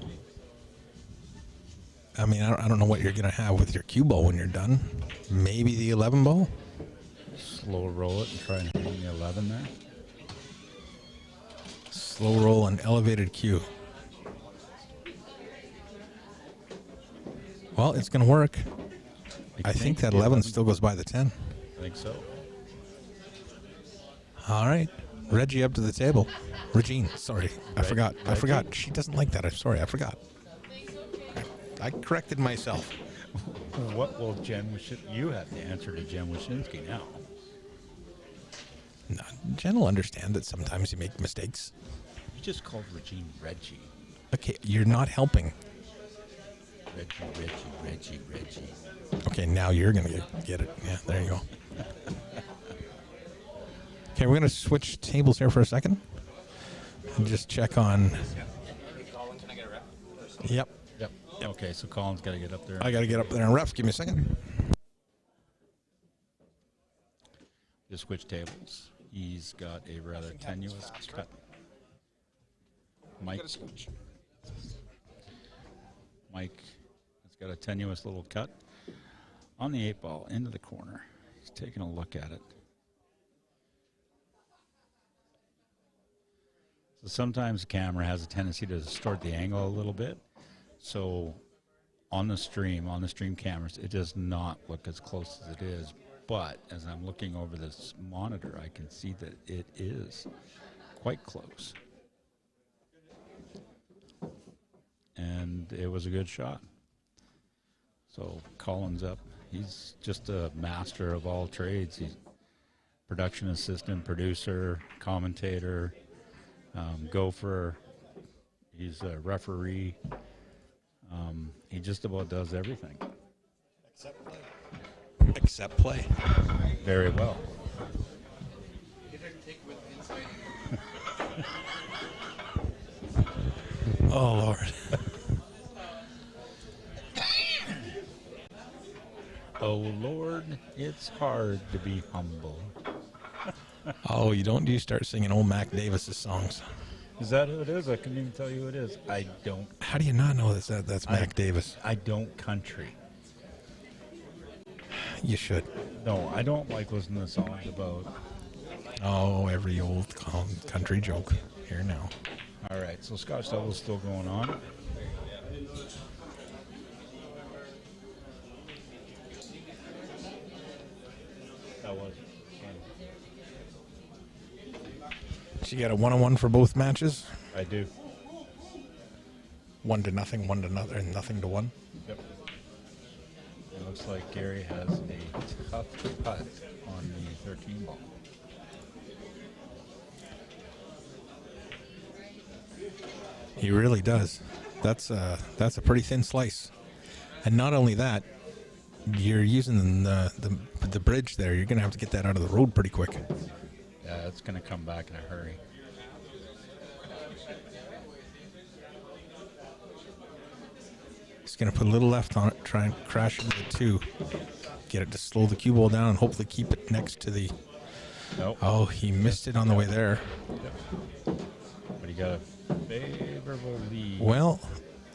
A: I mean, I don't know what you're going to have with your cue ball when you're done. Maybe the 11 ball?
B: Slow roll it and try and hang the 11 there.
A: Slow roll and elevated cue. Well, it's going to work. I think that 11 still goes by the 10.
B: I think so.
A: All right. Reggie up to the table. Regine, sorry. I forgot. She doesn't like that. I'm sorry. I forgot. I corrected myself.
B: What will Jen Wyszynski... You have to answer to Jen Wyszynski now.
A: No, Jen will understand that sometimes you make mistakes.
B: You just called Regine Reggie.
A: Okay, you're not helping.
B: Reggie.
A: Okay, now you're going to get it. Yeah, there you go. Okay, we're going to switch tables here for a second. And just check on...
F: Colin, can I get a rep?
A: Yep.
B: Okay, so Colin's got to get up there.
A: I got to get up there and ref. Give me a second.
B: to switch tables. He's got a rather
E: Nothing happens
B: tenuous
E: faster.
B: cut. Mike
E: Gotta switch.
B: has got a tenuous little cut on the 8-ball into the corner. He's taking a look at it. So sometimes the camera has a tendency to distort the angle a little bit. So on the stream cameras, it does not look as close as it is. But as I'm looking over this monitor, I can see that it is quite close. And it was a good shot. So Colin's up. He's just a master of all trades. He's production assistant, producer, commentator, gopher. He's a referee. He just about does everything.
E: Except play.
A: Except play.
B: Very well.
A: Oh, Lord.
B: Oh, Lord, it's hard to be humble.
A: Oh, you start singing old Mac Davis's songs.
B: Is that who it is? I couldn't even tell you who it is. I don't.
A: How do you not know that's Mac Davis?
B: I don't country.
A: You should.
B: No, I don't like listening to songs about.
A: Oh, every old country joke. Here now.
B: All right, so Scotch Double's still going on. That was.
A: So you got a 1-on-1 for both matches?
B: I do.
A: 1-0, 1-0, and 0-1.
B: Yep. It looks like Gary has a tough putt on the 13 ball.
A: He really does. That's a pretty thin slice. And not only that, you're using the bridge there. You're going to have to get that out of the road pretty quick.
B: Yeah, it's going to come back in a hurry.
A: He's going to put a little left on it, try and crash into the 2. Get it to slow the cue ball down and hopefully keep it next to the...
B: Nope.
A: Oh, he missed it on the way there.
B: Yep. But he got a favorable lead.
A: Well,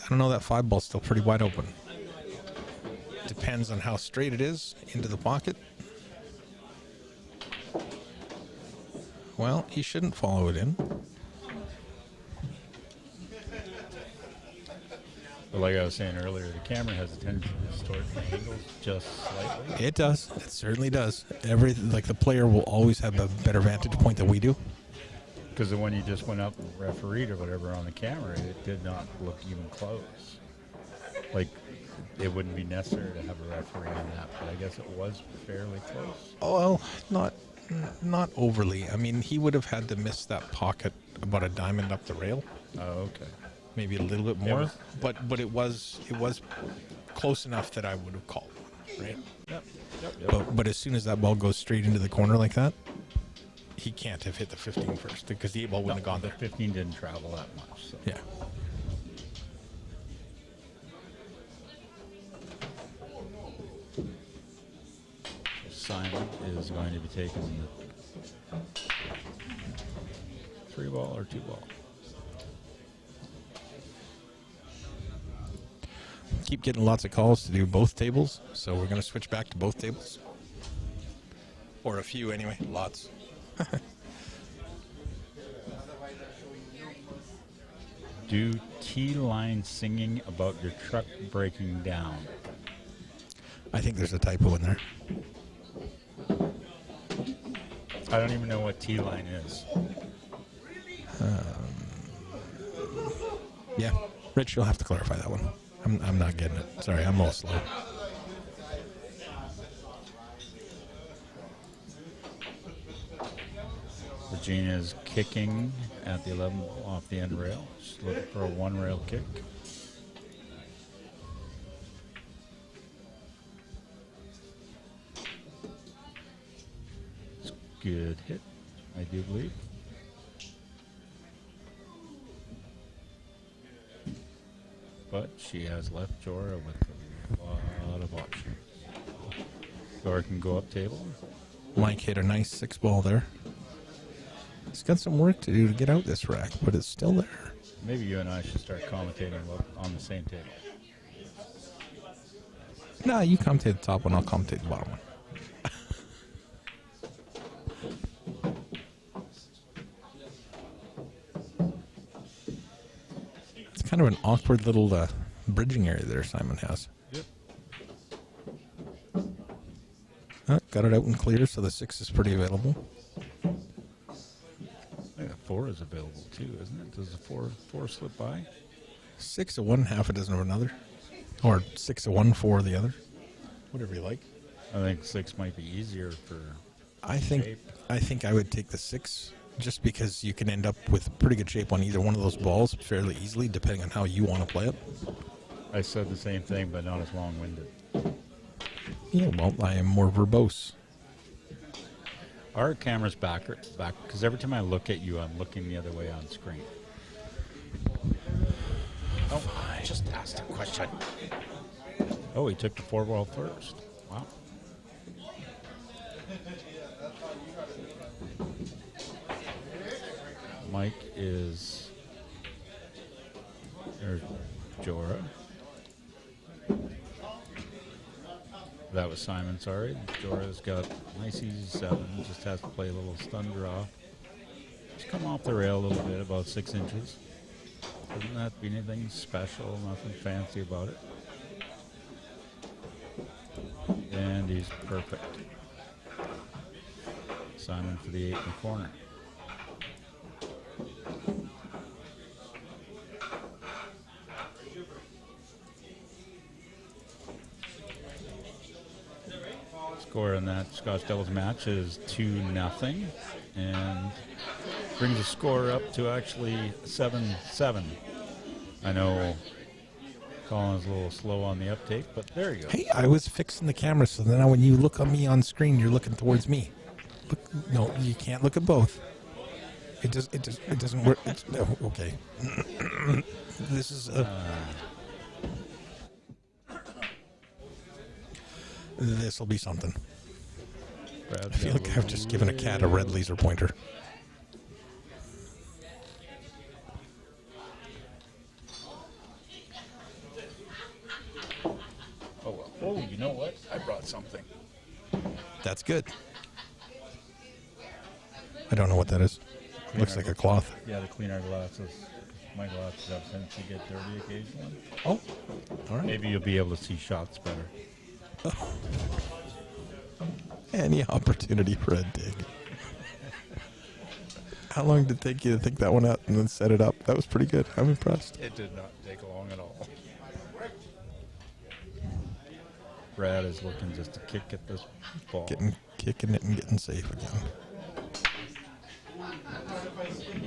A: I don't know. That 5-ball's still pretty wide open. Depends on how straight it is into the pocket. Well, he shouldn't follow it in.
B: But like I was saying earlier, the camera has a tendency to distort the angles just slightly.
A: It does. It certainly does. The player will always have a better vantage point than we do.
B: Because when you just went up and refereed or whatever on the camera, it did not look even close. Like, it wouldn't be necessary to have a referee on that, but I guess it was fairly close.
A: Oh, well, not overly. I mean, he would have had to miss that pocket about a diamond up the rail.
B: Oh, okay.
A: Maybe a little bit more, but it was close enough that I would have called one, right?
B: Yep.
A: But as soon as that ball goes straight into the corner like that, he can't have hit the 15 first because the 8-ball wouldn't have gone
B: the
A: there.
B: 15 didn't travel that much. So.
A: Yeah.
B: Simon is going to be taking the 3-ball or 2-ball.
A: Keep getting lots of calls to do both tables, so we're going to switch back to both tables. Or a few anyway, lots.
B: Do T-line singing about your truck breaking down.
A: I think there's a typo in there.
B: I don't even know what T-line is.
A: Yeah, Rich, you'll have to clarify that one. I'm not getting it. Sorry, I'm a little slow.
B: Regina's kicking at the 11 off the end rail. She's looking for a 1-rail kick. It's a good hit, I do believe. But she has left Jorah with a lot of options. Jorah can go up table,
A: Mike hit a nice 6 ball there. He's got some work to do to get out this rack, but it's still there.
B: Maybe you and I should start commentating on the same table.
A: Nah, you commentate the top one, I'll commentate the bottom one. It's kind of an awkward little bridging area there Simon has.
B: Yep.
A: Got it out and clear, so the 6 is pretty available.
B: I think the 4 is available too, isn't it? Does the 4 slip by?
A: 6 of one, half a dozen of another. Or 6 of one, 4 of the other. Whatever you like.
B: I think 6 might be easier for.
A: I think I would take the 6 just because you can end up with pretty good shape on either one of those balls fairly easily, depending on how you want to play it.
B: I said the same thing, but not as long-winded.
A: Yeah, well, I am more verbose.
B: Our camera's back because every time I look at you, I'm looking the other way on screen. Oh, I just asked a question. Oh, he took the 4 ball first. Wow. Mike is. There's Jorah. That was Simon, sorry. Jorah's got nice easy 7, just has to play a little stun draw. Just come off the rail a little bit, about 6 inches. Doesn't have to be anything special, nothing fancy about it. And he's perfect. Simon for the 8 in the corner. Score in that Scotch Devils match is 2-0, and brings the score up to actually 7-7. I know Colin's a little slow on the uptake, but there you go.
A: Hey, I was fixing the camera, so now when you look at me on screen, you're looking towards me. Look, no, you can't look at both. It doesn't work. No, okay. This is this will be something. I feel like I've just given a cat a red laser pointer.
B: Oh, well. Oh, you know what? I brought something.
A: That's good. I don't know what that is. Looks like a cloth.
B: Yeah, to clean our glasses. My glasses have tendency to get dirty occasionally.
A: Oh, all right.
B: Maybe you'll be able to see shots better.
A: Any opportunity for a dig. How long did it take you to think that one out and then set it up? That was pretty good. I'm impressed.
B: It did not take long at all. Brad is looking just to kick at this ball.
A: Kicking it and getting safe again.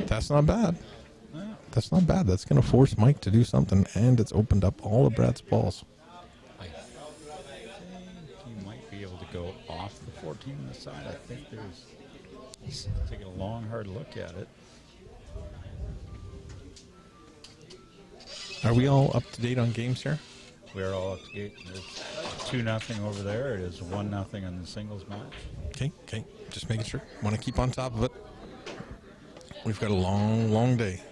A: That's not bad.
B: Yeah.
A: That's not bad. That's going to force Mike to do something, and it's opened up all of Brad's balls.
B: I think he might be able to go off the 14 on the side. I think he's taking a long, hard look at it.
A: Are we all up to date on games here?
B: We're all up to date. It's 2-0 over there. It is 1-0 in the singles match.
A: Okay. Just making sure. Want to keep on top of it. We've got a long, long day.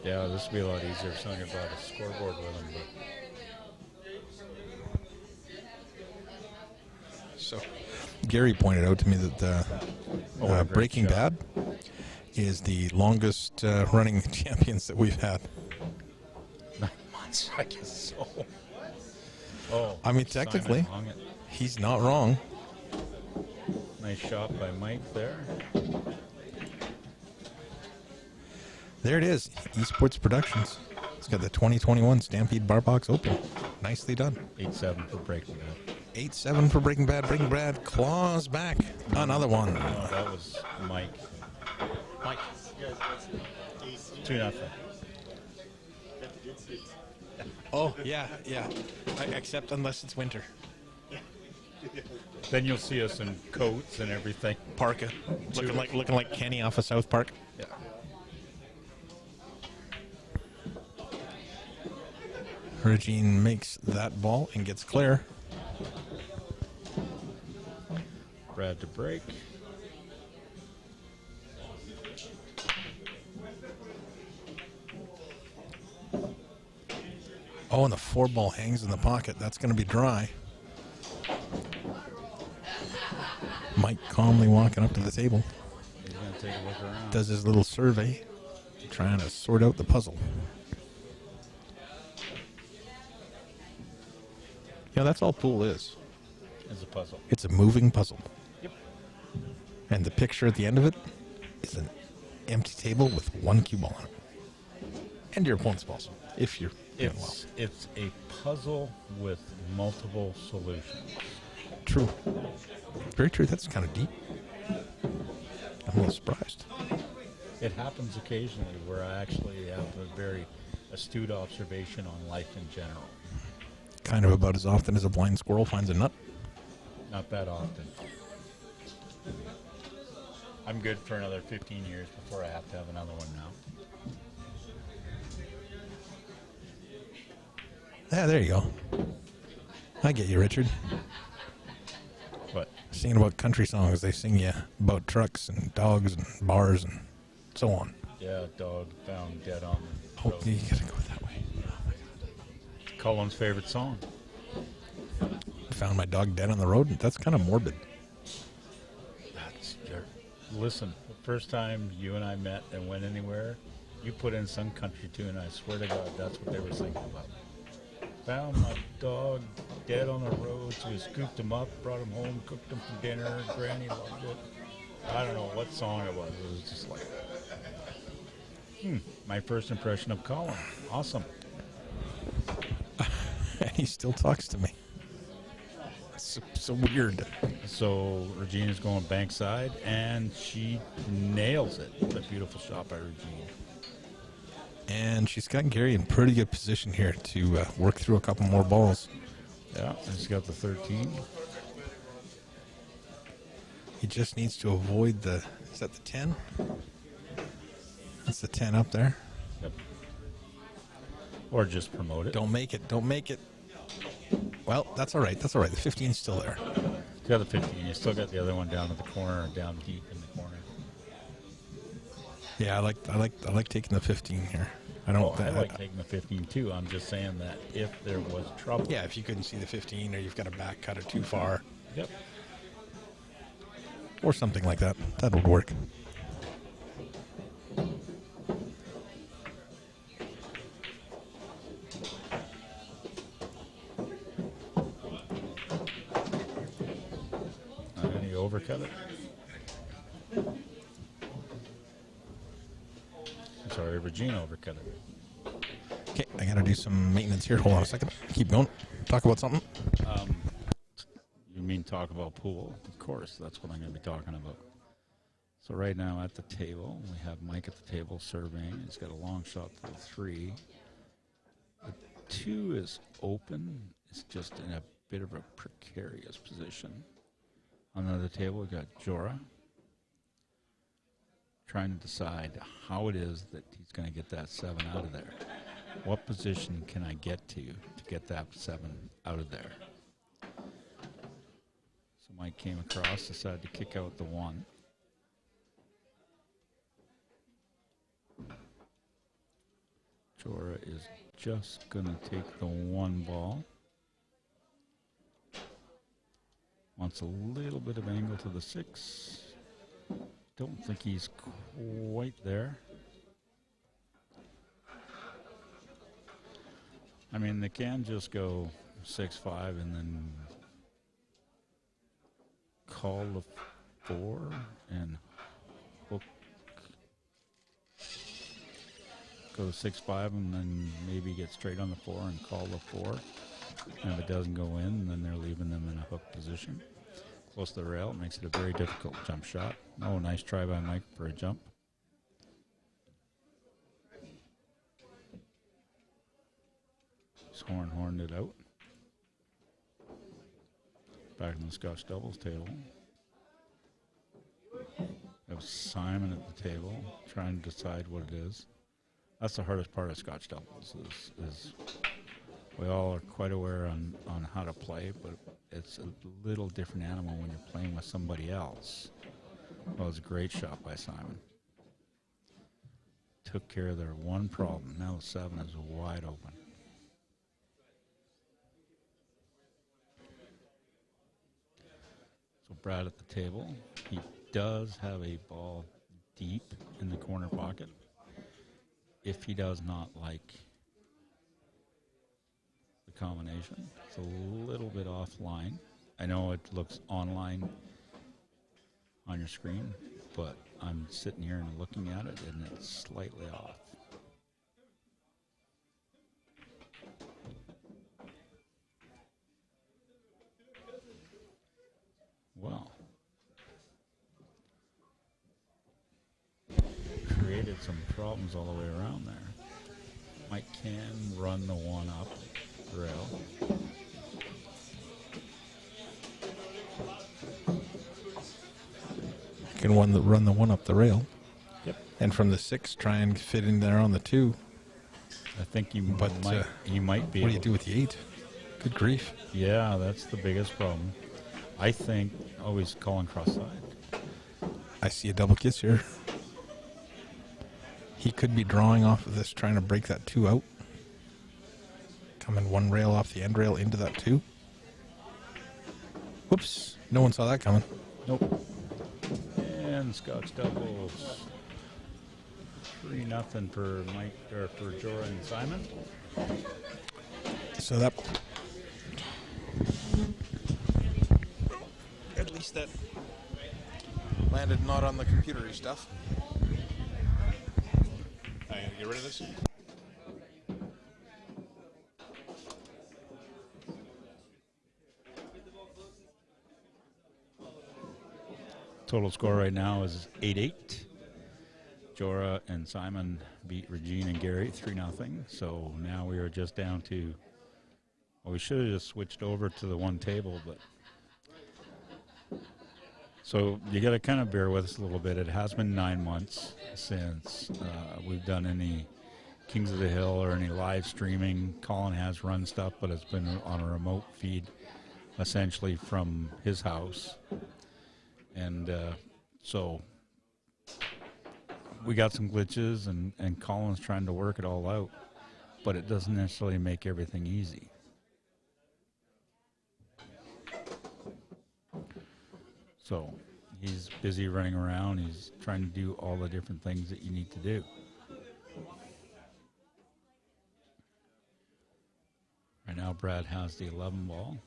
B: Yeah, this will be a lot easier if somebody brought a scoreboard with them.
A: So, Gary pointed out to me that Breaking Bad is the longest running champions that we've had.
B: 9 months, I guess so. Oh,
A: I mean, technically, he's not wrong.
B: Nice shot by Mike there.
A: There it is, Esports Productions. It's got the 2021 Stampede Bar Box Open. Nicely done.
B: 8-7 for Breaking Bad.
A: 8-7 for Breaking Bad. Breaking Bad claws back. Another one.
B: No, that was Mike.
A: Mike.
B: 2-0.
A: Oh, yeah. Except unless it's winter.
B: Then you'll see us in coats and everything.
A: Parka. Looking like Kenny off of South Park.
B: Yeah.
A: Regine makes that ball and gets clear.
B: Brad to break.
A: Oh, and the 4-ball hangs in the pocket. That's going to be dry. Mike calmly walking up to the table.
B: He's going to take a look around.
A: Does his little survey, trying to sort out the puzzle. Yeah, that's all pool is.
B: It's a puzzle.
A: It's a moving puzzle.
B: Yep.
A: And the picture at the end of it is an empty table with one cue ball on it. And your opponent's balls, if you're doing well.
B: It's a puzzle with multiple solutions.
A: True. Very true. That's kind of deep. I'm a little surprised.
B: It happens occasionally where I actually have a very astute observation on life in general.
A: Kind of about as often as a blind squirrel finds a nut.
B: Not that often. I'm good for another 15 years before I have to have another one now.
A: Yeah, there you go. I get you, Richard.
B: What?
A: Singing about country songs, they sing you about trucks and dogs and bars and so on.
B: Yeah, dog found dead on the
A: Oh,
B: road.
A: you gotta go that way.
B: Colin's favorite song.
A: Found my dog dead on the road. That's kind of morbid.
B: That's listen, the first time you and I met and went anywhere, you put in some country tune, and I swear to God, that's what they were singing about. Found my dog dead on the road, so we scooped him up, brought him home, cooked him for dinner. Granny loved it. I don't know what song it was. It was just like, my first impression of Colin. Awesome.
A: And he still talks to me. It's so weird.
B: So Regina's going bankside, and she nails it. What a beautiful shot by Regina.
A: And she's got Gary in pretty good position here to work through a couple more balls.
B: Yeah, and she's got the 13.
A: He just needs to avoid the... Is that the 10? That's the 10 up there.
B: Yep. Or just promote it.
A: Don't make it. Don't make it. Well, that's all right. That's all right. The 15's still there.
B: You got the 15. You still got the other one down at the corner, down deep in the corner.
A: Yeah, I like taking the 15 here. I don't.
B: I like taking the 15 too. I'm just saying that if there was trouble.
A: Yeah, if you couldn't see the 15, or you've got a back cut it too far.
B: Yep.
A: Or something like that. That would work.
B: And you overcut it. Sorry, Regina overcut it.
A: Okay, I gotta do some maintenance here. Hold on a second. Keep going. Talk about something.
B: You mean talk about pool? Of course, that's what I'm going to be talking about. So right now at the table, we have Mike at the table surveying. He's got a long shot to the 3. The 2 is open. It's just in a bit of a precarious position. On the other table, we got Jorah trying to decide how it is that he's going to get that 7 out of there. What position can I get to get that 7 out of there? So Mike came across, decided to kick out the 1. Jorah is just going to take the 1 ball. Wants a little bit of angle to the 6. Don't think he's quite there. I mean, they can just go 6-5 and then call the 4 and hook. Go 6-5 and then maybe get straight on the 4 and call the 4. And if it doesn't go in, then they're leaving them in a hook position. Close to the rail, it makes it a very difficult jump shot. Oh, nice try by Mike for a jump. He's horned it out. Back in the Scotch doubles table. We have Simon at the table trying to decide what it is. That's the hardest part of Scotch doubles is we all are quite aware on how to play, but it's a little different animal when you're playing with somebody else. Well, it's a great shot by Simon. Took care of their one problem. Now the 7 is wide open. So Brad at the table. He does have a ball deep in the corner pocket. If he does not like the combination, it's a little bit offline. I know it looks online on your screen, but I'm sitting here and looking at it, and it's slightly off. Well, created some problems all the way around there. Mike can run the one up rail.
A: Can run the one up the rail.
B: Yep.
A: And from the 6, try and fit in there on the 2.
B: I think he
A: But
B: might be.
A: What do you do with the 8? Good grief.
B: Yeah, that's the biggest problem. I think, he's calling cross-side.
A: I see a double kiss here. He could be drawing off of this, trying to break that 2 out. Coming one rail off the end rail into that 2. Whoops. No one saw that coming.
B: Nope. And Scotch doubles. 3-0 for Mike, or for Jorah and Simon.
A: So that... At least that landed not on the computery stuff. I gotta get rid of this.
B: Total score right now is 8-8. Jorah and Simon beat Regine and Gary 3-0. So now we are just down to, we should have just switched over to the one table, but so you got to kind of bear with us a little bit. It has been 9 months since we've done any Kings of the Hill or any live streaming. Colin has run stuff, but it's been on a remote feed, essentially from his house. And so we got some glitches, and Colin's trying to work it all out, but it doesn't necessarily make everything easy. So he's busy running around. He's trying to do all the different things that you need to do. Right now, Brad has the 11 ball.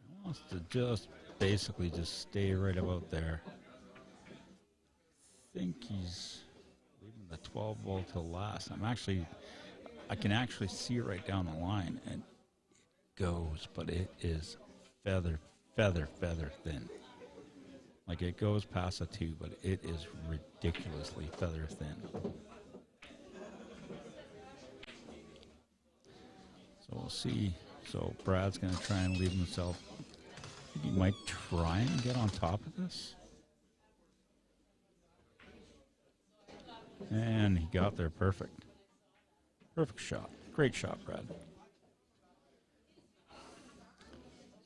B: He wants to just basically just stay right about there. I think he's leaving the 12 ball till last. I can actually see it right down the line, and it goes, but it is feather thin. Like, it goes past a 2, but it is ridiculously feather thin. So we'll see. So Brad's going to try and leave himself. I think he might try and get on top of this. And he got there perfect. Perfect shot. Great shot, Brad.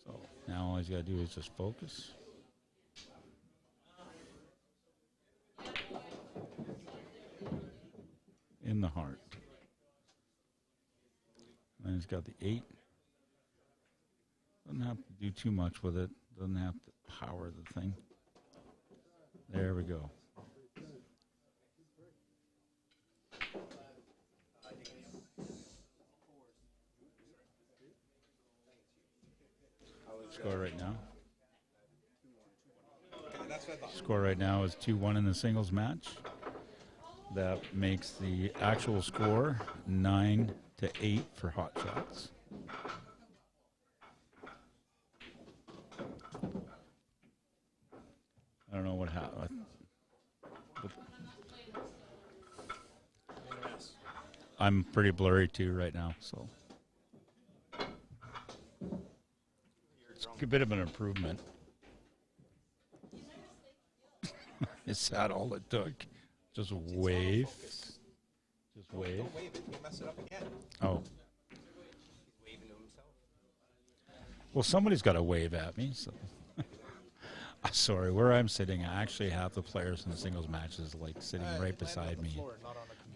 B: So now all he's got to do is just focus. In the heart. And he's got the 8. Doesn't have to do too much with it. Doesn't have to power the thing. There we go. Score right now. Score right now is 2-1 in the singles match. That makes the actual score 9-8 for hot shots. I don't know what happened. I'm pretty blurry too right now, so it's a bit of an improvement. Is that all it took? Just wave. Just wave.
A: Don't wave it, you'll mess it up again.
B: Oh, Well, somebody's got to wave at me. So. Sorry, where I'm sitting, actually half the players in the singles matches like sitting right beside me.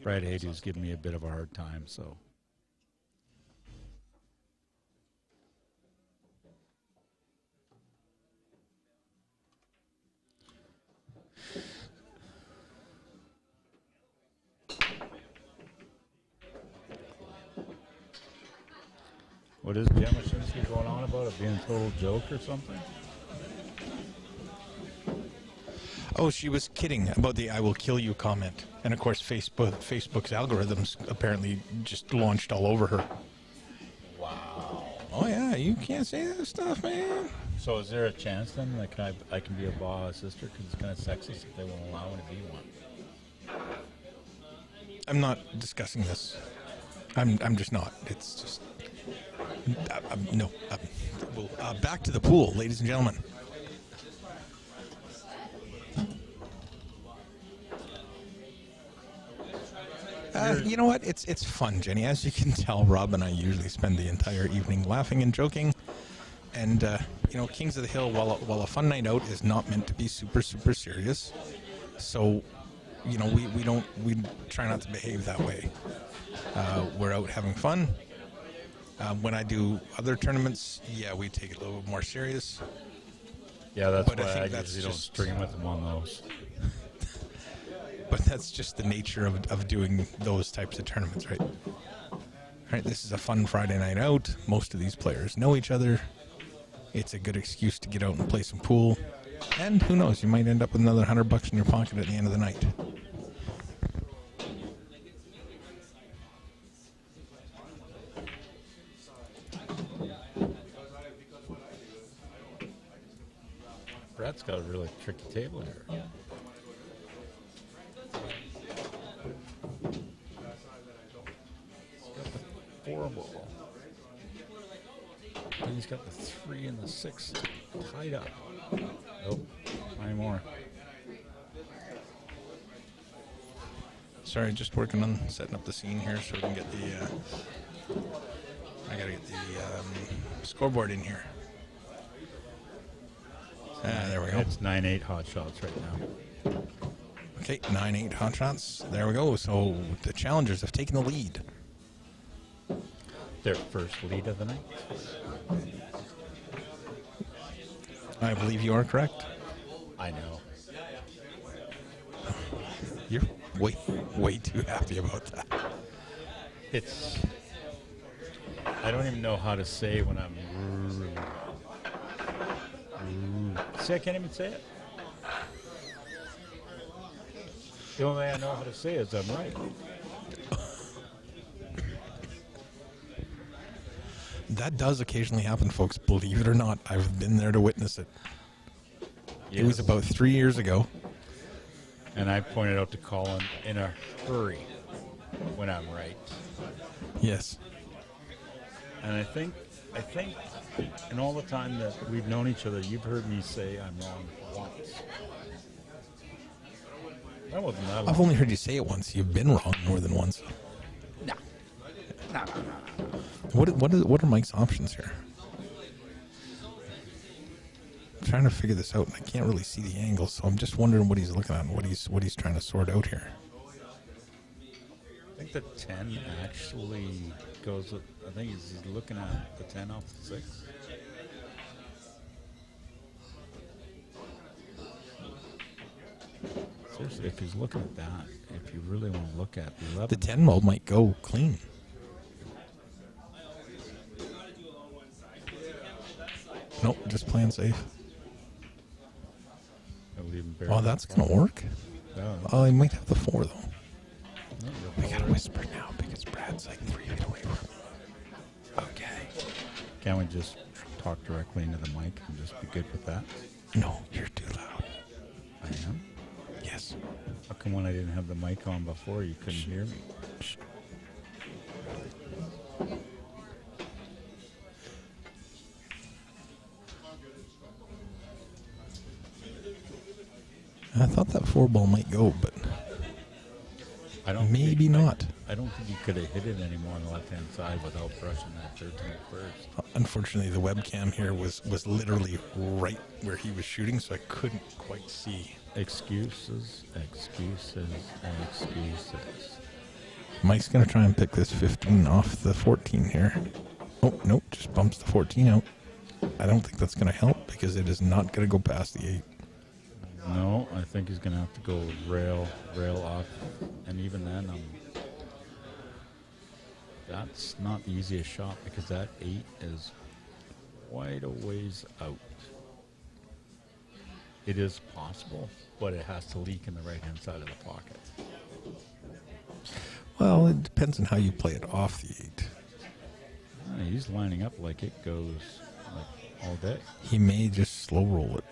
B: Brad Haydu's giving me a bit of a hard time, so. What is Gemma Shinsky going on about it being a total joke or something?
A: Oh, she was kidding about the "I will kill you" comment, and of course, Facebook's algorithms apparently just launched all over her.
B: Wow.
A: Oh yeah, you can't say that stuff, man.
B: So is there a chance then that I can be a Baja sister because it's kind of sexist if they won't allow me to be one?
A: I'm not discussing this. I'm just not. It's just no. Back to the pool, ladies and gentlemen. You know what? It's fun, Jenny. As you can tell, Rob and I usually spend the entire evening laughing and joking. And you know, Kings of the Hill, while a fun night out, is not meant to be super serious. So, you know, we try not to behave that way. We're out having fun. When I do other tournaments, yeah, we take it a little bit more serious.
B: Yeah, that's
A: but
B: why I
A: that's
B: usually don't string with them on those.
A: But that's just the nature of doing those types of tournaments, right? All right, this is a fun Friday night out. Most of these players know each other. It's a good excuse to get out and play some pool. And who knows, you might end up with another $100 in your pocket at the end of the night.
B: Brad's got a really tricky table here. Four ball. And he's got the 3 and the 6 tied up. Nope, not anymore.
A: Sorry, just working on setting up the scene here so we can get the. I gotta get the scoreboard in here. There we go.
B: It's 9-8 hot shots right now.
A: Okay, 9-8 hot shots. There we go. So the challengers have taken the lead.
B: Their first lead of the night.
A: I believe you are correct.
B: I know.
A: You're way too happy about that.
B: It's. I don't even know how to say when I'm. See, I can't even say it. The only way I know how to say is I'm right.
A: That does occasionally happen, folks. Believe it or not, I've been there to witness it.
B: Yes.
A: It was about 3 years ago.
B: And I pointed out to Colin in a hurry when I'm right.
A: Yes.
B: And I think in all the time that we've known each other, you've heard me say I'm wrong once. That wasn't that long.
A: I've only heard you say it once. You've been wrong more than once.
B: No. No.
A: What are Mike's options here? I'm trying to figure this out, and I can't really see the angle, so I'm just wondering what he's looking at and what he's trying to sort out here.
B: I think the 10 actually goes with, I think he's looking at the 10 off the 6. Seriously, if he's looking at that, if you really want to look at the 11.
A: The 10 mode might go clean. Nope, just playing safe. Oh, that's going to work?
B: No.
A: Oh, he might have the 4, though.
B: No,
A: We got to whisper now because Brad's like 3 feet away from me. Okay.
B: Can't we just talk directly into the mic and just be good with that?
A: No, you're too loud.
B: I am?
A: Yes.
B: How come when I didn't have the mic on before you couldn't hear me?
A: Shh. I thought that 4 ball might go, but Maybe not.
B: I don't think you could have hit it anymore on the left-hand side without brushing that 13 first.
A: Unfortunately, the webcam here was literally right where he was shooting, so I couldn't quite see.
B: Excuses, excuses, excuses.
A: Mike's going to try and pick this 15 off the 14 here. Oh, nope, just bumps the 14 out. I don't think that's going to help because it is not going to go past the 8.
B: No, I think he's going to have to go rail off. And even then, that's not the easiest shot because that 8 is quite a ways out. It is possible, but it has to leak in the right-hand side of the pocket.
A: Well, it depends on how you play it off the 8.
B: He's lining up like it goes like all day.
A: He may just slow roll it.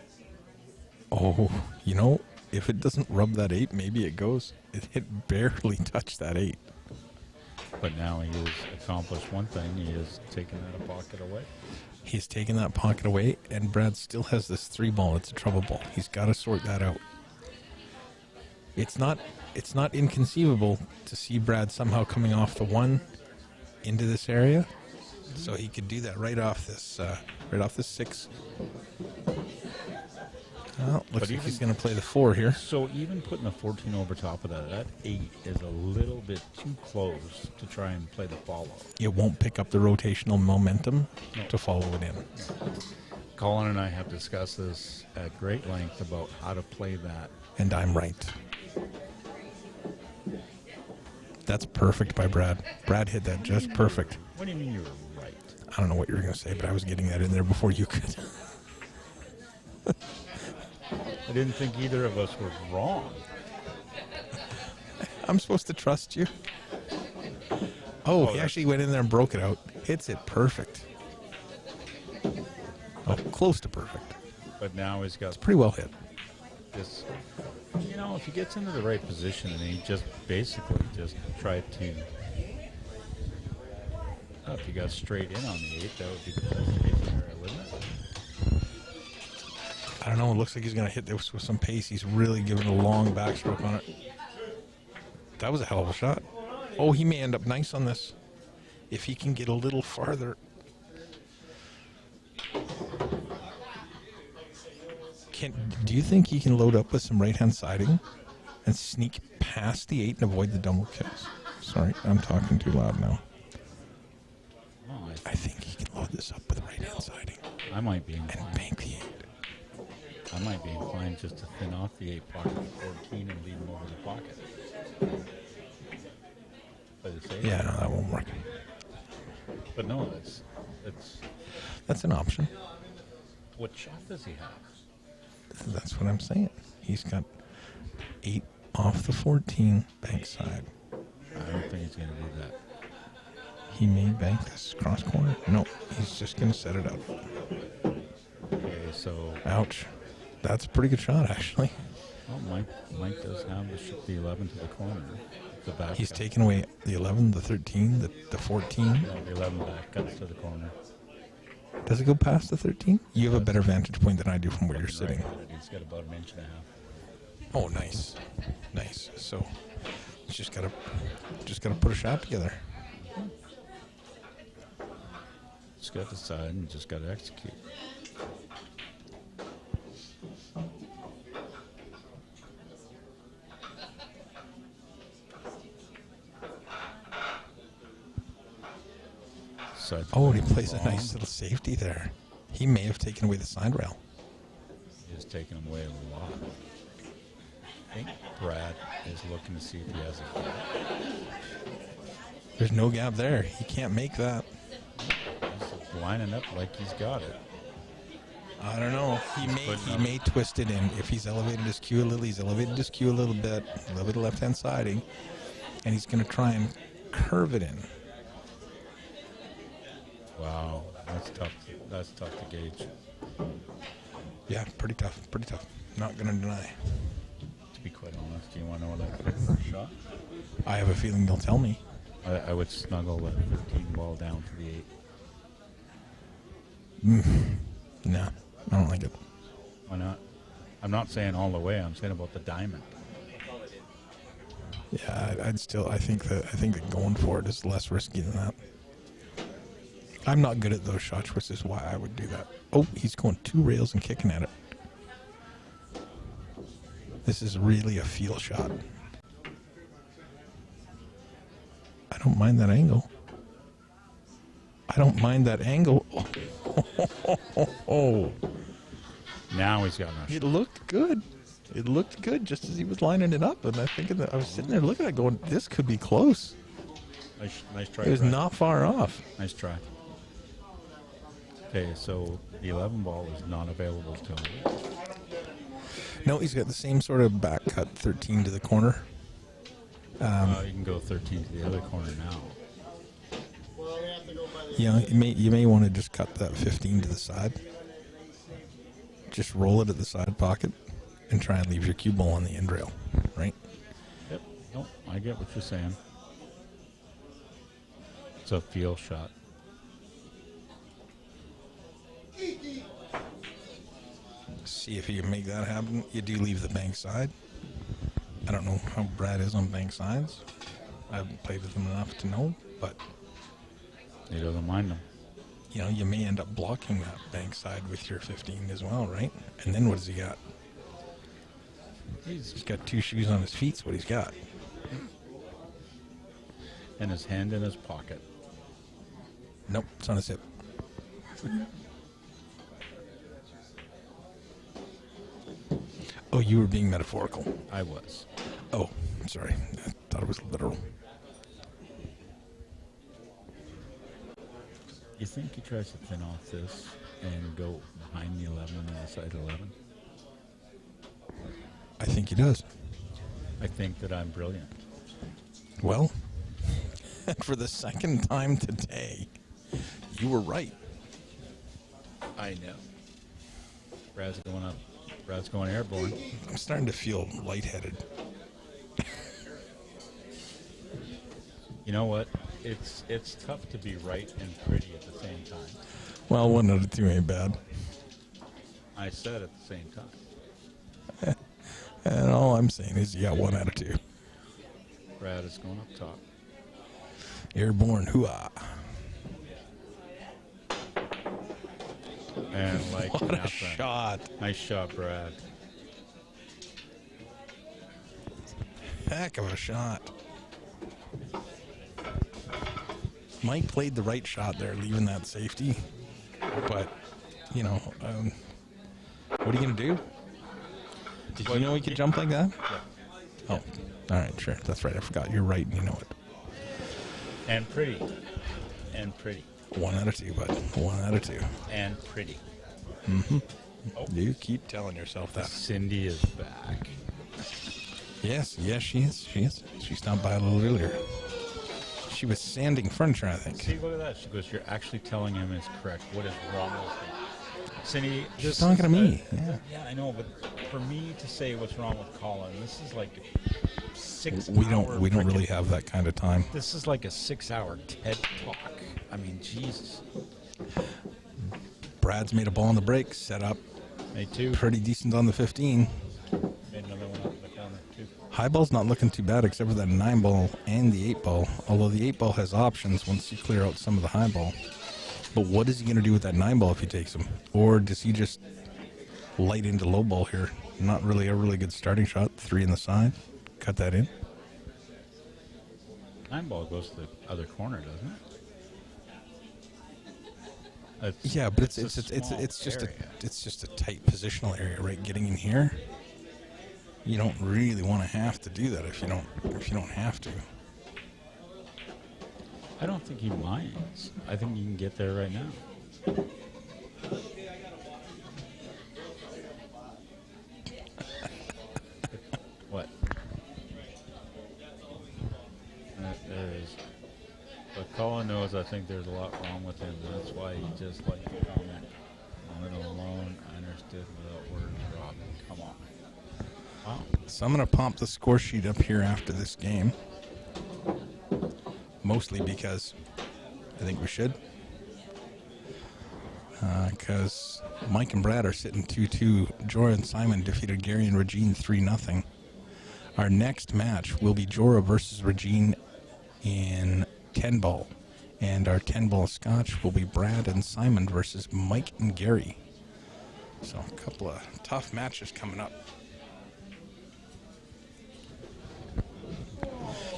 A: Oh, you know, if it doesn't rub that 8, maybe it goes. It barely touched that 8.
B: But now he has accomplished one thing. He has taken that pocket away.
A: He's taken that pocket away, and Brad still has this 3 ball. It's a trouble ball. He's got to sort that out. It's not inconceivable to see Brad somehow coming off the 1 into this area. So he could do that right off this 6. Well, looks like he's going to play the 4 here.
B: So even putting a 14 over top of that 8 is a little bit too close to try and play the follow.
A: It won't pick up the rotational momentum to follow it in.
B: Colin and I have discussed this at great length about how to play that.
A: And I'm right. That's perfect by Brad. Brad hit that just perfect.
B: What do you mean you were right?
A: I don't know what you were going to say, but I was getting that in there before you could.
B: I didn't think either of us were wrong.
A: I'm supposed to trust you. Oh, he actually went in there and broke it out. Hits it perfect. Oh, close to perfect.
B: But now he's got...
A: It's pretty well hit.
B: This, you know, if he gets into the right position and he just basically just tried to... if he got straight in on the 8, that would be the best case scenario, wouldn't it?
A: I don't know. It looks like he's going to hit this with some pace. He's really giving a long backstroke on it. That was a hell of a shot. Oh, he may end up nice on this if he can get a little farther. Do you think he can load up with some right-hand siding and sneak past the 8 and avoid the double kills? Sorry, I'm talking too loud now.
B: Oh,
A: I think he can load this up with right-hand siding.
B: I might be inclined.
A: And bank the 8.
B: I might be inclined just to thin off the 8 pocket to 14 and leave him over the pocket.
A: Yeah, no, that won't work.
B: But no,
A: that's an option.
B: What shot does he have?
A: That's what I'm saying. He's got 8 off the 14 bank side.
B: I don't think he's going to do that.
A: He may bank this cross corner. No, he's just going to set it up.
B: Okay, so...
A: Ouch. That's a pretty good shot, actually.
B: Well, Mike does have the 11 to the corner. The back
A: He's
B: cut.
A: taken away the 11, the 13, the 14.
B: No, the 11 back cuts to the corner.
A: Does it go past the 13? You have a better vantage point than I do from where you're sitting.
B: He's got about an inch and a half.
A: Oh, nice. Nice. So, just gotta put a shot together.
B: Just got to decide and just got to execute.
A: Oh, and he plays a nice little safety there. He may have taken away the side rail.
B: He has taken away a lot. I think Brad is looking to see if he has a gap.
A: There's no gap there. He can't make that.
B: He's lining up like he's got it.
A: I don't know. He may twist it in. If he's elevated his cue a little, he's elevated his cue a little bit of left-hand siding, and he's going to try and curve it in.
B: Wow, that's tough. That's tough to gauge.
A: Yeah, pretty tough. Pretty tough. Not going to deny.
B: To be quite honest, do you want to know what I picked for a shot?
A: I have a feeling they'll tell me.
B: I would snuggle the 13 ball down to the 8.
A: No, I don't like it.
B: Why not? I'm not saying all the way. I'm saying about the diamond.
A: Yeah, I think that going for it is less risky than that. I'm not good at those shots, which is why I would do that. Oh, he's going 2 rails and kicking at it. This is really a feel shot. I don't mind that angle. I don't mind that angle. Oh.
B: Now he's got enough.
A: It looked good. It looked good just as he was lining it up, and I was sitting there looking at it going, this could be close.
B: Nice try.
A: It was
B: Brad.
A: not far off.
B: Nice try. Okay, so the 11 ball is not available to him.
A: No, he's got the same sort of back cut, 13 to the corner.
B: You can go 13 to the other corner now.
A: Yeah, you may want to just cut that 15 to the side. Just roll it at the side pocket and try and leave your cue ball on the end rail, right?
B: Yep. Nope. I get what you're saying. It's a feel shot.
A: See if you can make that happen. You do leave the bank side. I don't know how Brad is on bank sides. I haven't played with him enough to know, but
B: He doesn't mind them.
A: you know, you may end up blocking that bank side with your 15 as well, right? And then what has he got? He's got 2 shoes on his feet. That's what he's got.
B: And his hand in his pocket.
A: Nope, it's on his hip. Oh, you were being metaphorical.
B: I was.
A: Oh, sorry. I thought it was literal.
B: You think he tries to thin off this and go behind the 11 and inside 11?
A: I think he does.
B: I think that I'm brilliant.
A: Well, for the second time today, you were right.
B: I know. Brad's going up. Brad's going airborne.
A: I'm starting to feel lightheaded.
B: You know what? It's tough to be right and pretty at the same time.
A: Well, 1 out of 2 ain't bad.
B: I said at the same time.
A: And all I'm saying is you got 1 out of 2.
B: Brad is going up top.
A: Airborne, hoo-ah.
B: And like
A: What a
B: nothing.
A: shot.
B: Nice shot, Brad.
A: Heck of a shot. Mike played the right shot there, leaving that safety. But, you know, what are you going to do? Did you know he could jump like that?
B: Yeah.
A: Oh, all right, sure. That's right. I forgot. You're right, and you know it.
B: And pretty. And pretty.
A: 1 out of 2, bud. 1 out of 2.
B: And pretty.
A: Mm-hmm.
B: Oh.
A: You keep telling yourself that.
B: Cindy is back.
A: Yes, she is. She stopped by a little earlier. She was sanding furniture, I think.
B: See, look at that. She goes, you're actually telling him is correct. What is wrong with him? Cindy,
A: She's talking to me. Yeah.
B: Yeah, I know, but for me to say what's wrong with Colin, this is like 6
A: We
B: hour
A: don't really have that kind of time.
B: This is like a 6-hour TED talk. I mean, Jesus.
A: Brad's made a ball on the break, set up
B: Made 2.
A: pretty decent on the 15.
B: Made another one up in the corner, too.
A: High ball's not looking too bad except for that 9 ball and the 8 ball. Although the 8 ball has options once you clear out some of the high ball. But what is he going to do with that 9 ball if he takes him? Or does he just light into low ball here? Not really a really good starting shot. 3 in the side. Cut that in.
B: 9 ball goes to the other corner, doesn't it?
A: Yeah, but it's
B: small
A: just a tight positional area, right? Getting in here, you don't really want to have to do that if you don't have to.
B: I don't think he minds. I think you can get there right now. What? There is. But Colin knows I think there's a lot wrong with him. That's why he just like to comment on it alone. I understood without words, Rob. Come on. Wow.
A: So I'm going to pop the score sheet up here after this game. Mostly because I think we should. Because Mike and Brad are sitting 2-2. Jorah and Simon defeated Gary and Regine 3-0. Our next match will be Jorah versus Regine in 10 ball. And our 10 ball scotch will be Brad and Simon versus Mike and Gary. So a couple of tough matches coming up.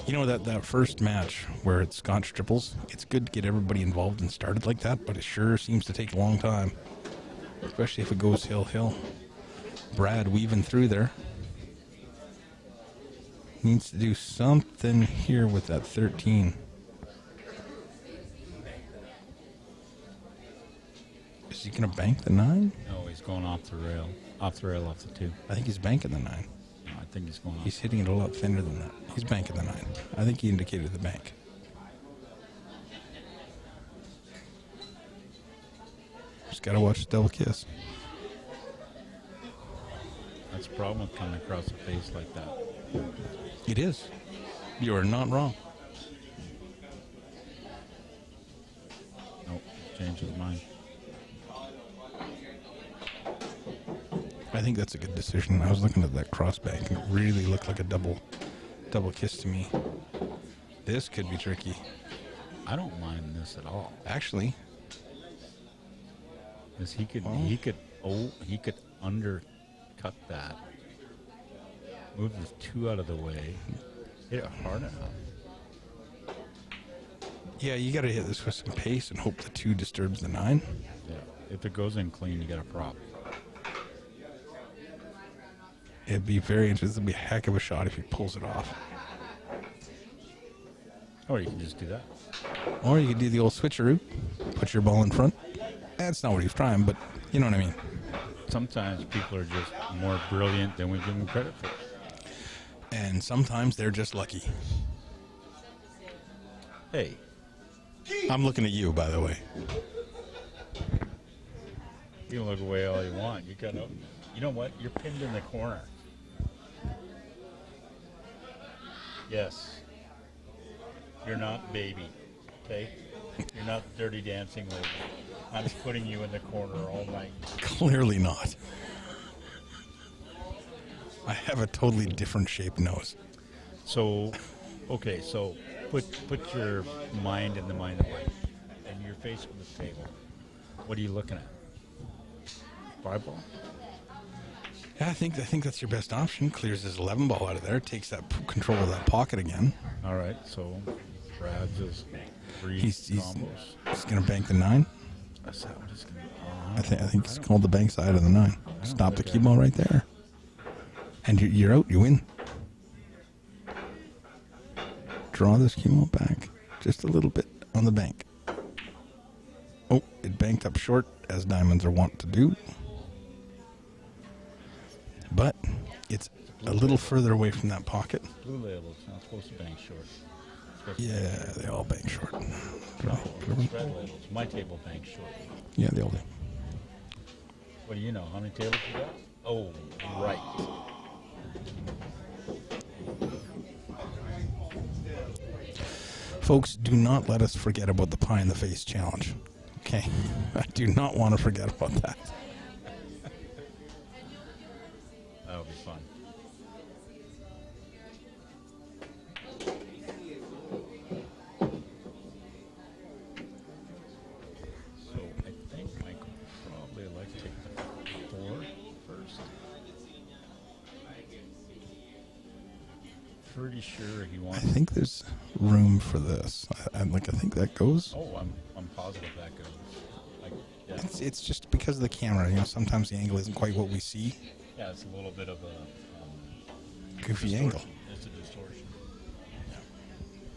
A: You know, that first match where it's scotch triples, it's good to get everybody involved and started like that, but it sure seems to take a long time. Especially if it goes hill. Brad weaving through there. Needs to do something here with that 13. Is he going to bank the 9?
B: No, he's going off the rail. Off the 2.
A: I think he's banking the 9.
B: No, I think he's going off.
A: He's hitting it a lot thinner than that. He's banking the 9. I think he indicated the bank. Just got to watch the double kiss.
B: That's the problem with coming across the face like that.
A: It is. You are not wrong.
B: Nope, changed his mind.
A: I think that's a good decision. I was looking at that cross bank and it really looked like a double kiss to me. This could be tricky.
B: I don't mind this at all.
A: Actually,
B: Because he could undercut that. Move this 2 out of the way. Hit it hard enough.
A: yeah, you got to hit this with some pace and hope the 2 disturbs the 9.
B: Yeah. If it goes in clean, you got a prop.
A: It'd be very interesting. It'd be a heck of a shot if he pulls it off.
B: Or you can just do that.
A: Or you could do the old switcheroo, put your ball in front. That's not what he's trying, but you know what I mean.
B: Sometimes people are just more brilliant than we give them credit for.
A: And sometimes they're just lucky.
B: Hey,
A: I'm looking at you, by the way.
B: you can look away all you want. You know what? You're pinned in the corner. Yes. You're not baby, okay? You're not dirty dancing lady. I'm putting you in the corner all night.
A: Clearly not. I have a totally different shaped nose.
B: So, okay, so put your mind in the mind of life, and you're facing the table. What are you looking at? 5 ball?
A: Yeah, I think that's your best option. Clears his 11 ball out of there, takes that control of that pocket again.
B: All right, so Brad just three
A: He's
B: combos.
A: going to bank the 9.
B: That's how it is gonna be.
A: I think it's called the bank side of the 9. Stop the key ball right there. And you're out. You win. Draw this key ball back just a little bit on the bank. Oh, it banked up short, as diamonds are wont to do. But it's a little further away from that pocket.
B: Blue label's not supposed to bank short.
A: Yeah, they all bank short.
B: Red labels. My table banks short.
A: Yeah, they all do.
B: What do you know? How many tables you got? Oh, right.
A: Folks, do not let us forget about the pie in the face challenge. Okay? I do not want to forget about that.
B: That'll be fun. So I think Mike would probably like to take the 4 first. Pretty sure he
A: I
B: wants.
A: think there's room for this. I think that goes.
B: Oh, I'm positive that goes. Like, yeah.
A: It's just because of the camera. You know, sometimes the angle isn't quite what we see.
B: Yeah, it's a little bit of a
A: Goofy
B: distortion.
A: angle.
B: It's a distortion.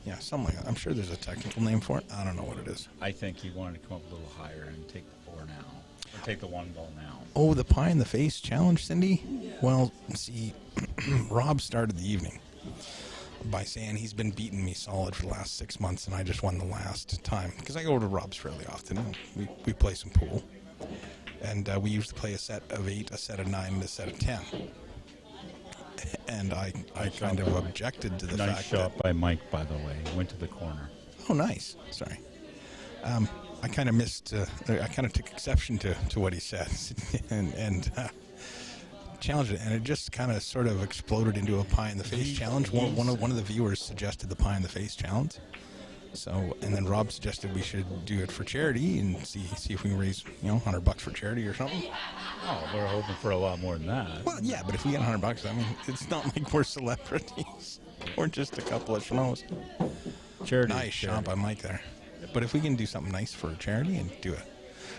A: Yeah, something like that. I'm sure there's a technical name for it. I don't know what it is.
B: I think he wanted to come up a little higher and take the 4 now. Or take the 1 ball now.
A: Oh, the pie in the face challenge, Cindy? Well, see, Rob started the evening by saying he's been beating me solid for the last 6 months, and I just won the last time. Because I go to Rob's fairly often. We play some pool. And we usually play a set of 8, a set of 9, and a set of 10. And I kind of objected to the
B: Nice
A: fact
B: shot by Mike, by the way. Went to the corner.
A: Oh, nice. Sorry. I kind of missed, I kind of took exception to what he said and challenged it, and it just kind of sort of exploded into a pie in the face challenge. One of the viewers suggested the pie in the face challenge. So, and then Rob suggested we should do it for charity and see if we can raise, $100 for charity or something.
B: Oh, we're hoping for a lot more than that.
A: Well, yeah, but if we get $100, I mean, it's not like we're celebrities. We're just a couple of schmoes.
B: Charity.
A: Nice shot by Mike there. But if we can do something nice for charity and do it,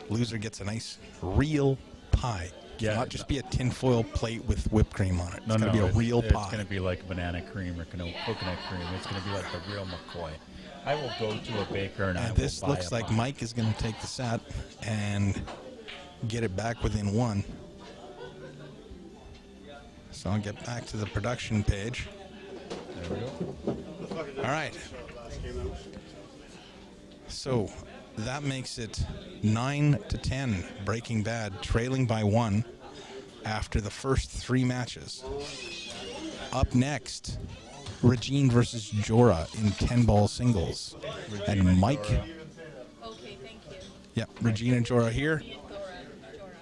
A: loser gets a nice real pie.
B: Yeah.
A: Not just be a tinfoil plate with whipped cream on it. It's
B: No,
A: going to be a real pie.
B: It's going to be like banana cream or coconut cream. It's going to be like the real McCoy. I will go to a baker and I will
A: this
B: buy
A: looks
B: a
A: like
B: pie.
A: Mike is going to take the set and get it back within one. So I'll get back to the production page.
B: There we go.
A: All right. So that makes it 9-10. Breaking Bad trailing by 1 after the first 3 matches. Up next, Regine versus Jorah in 10-ball singles. And Mike.
G: Okay, thank you.
A: Yep, Regine and Jorah here.
G: Dora.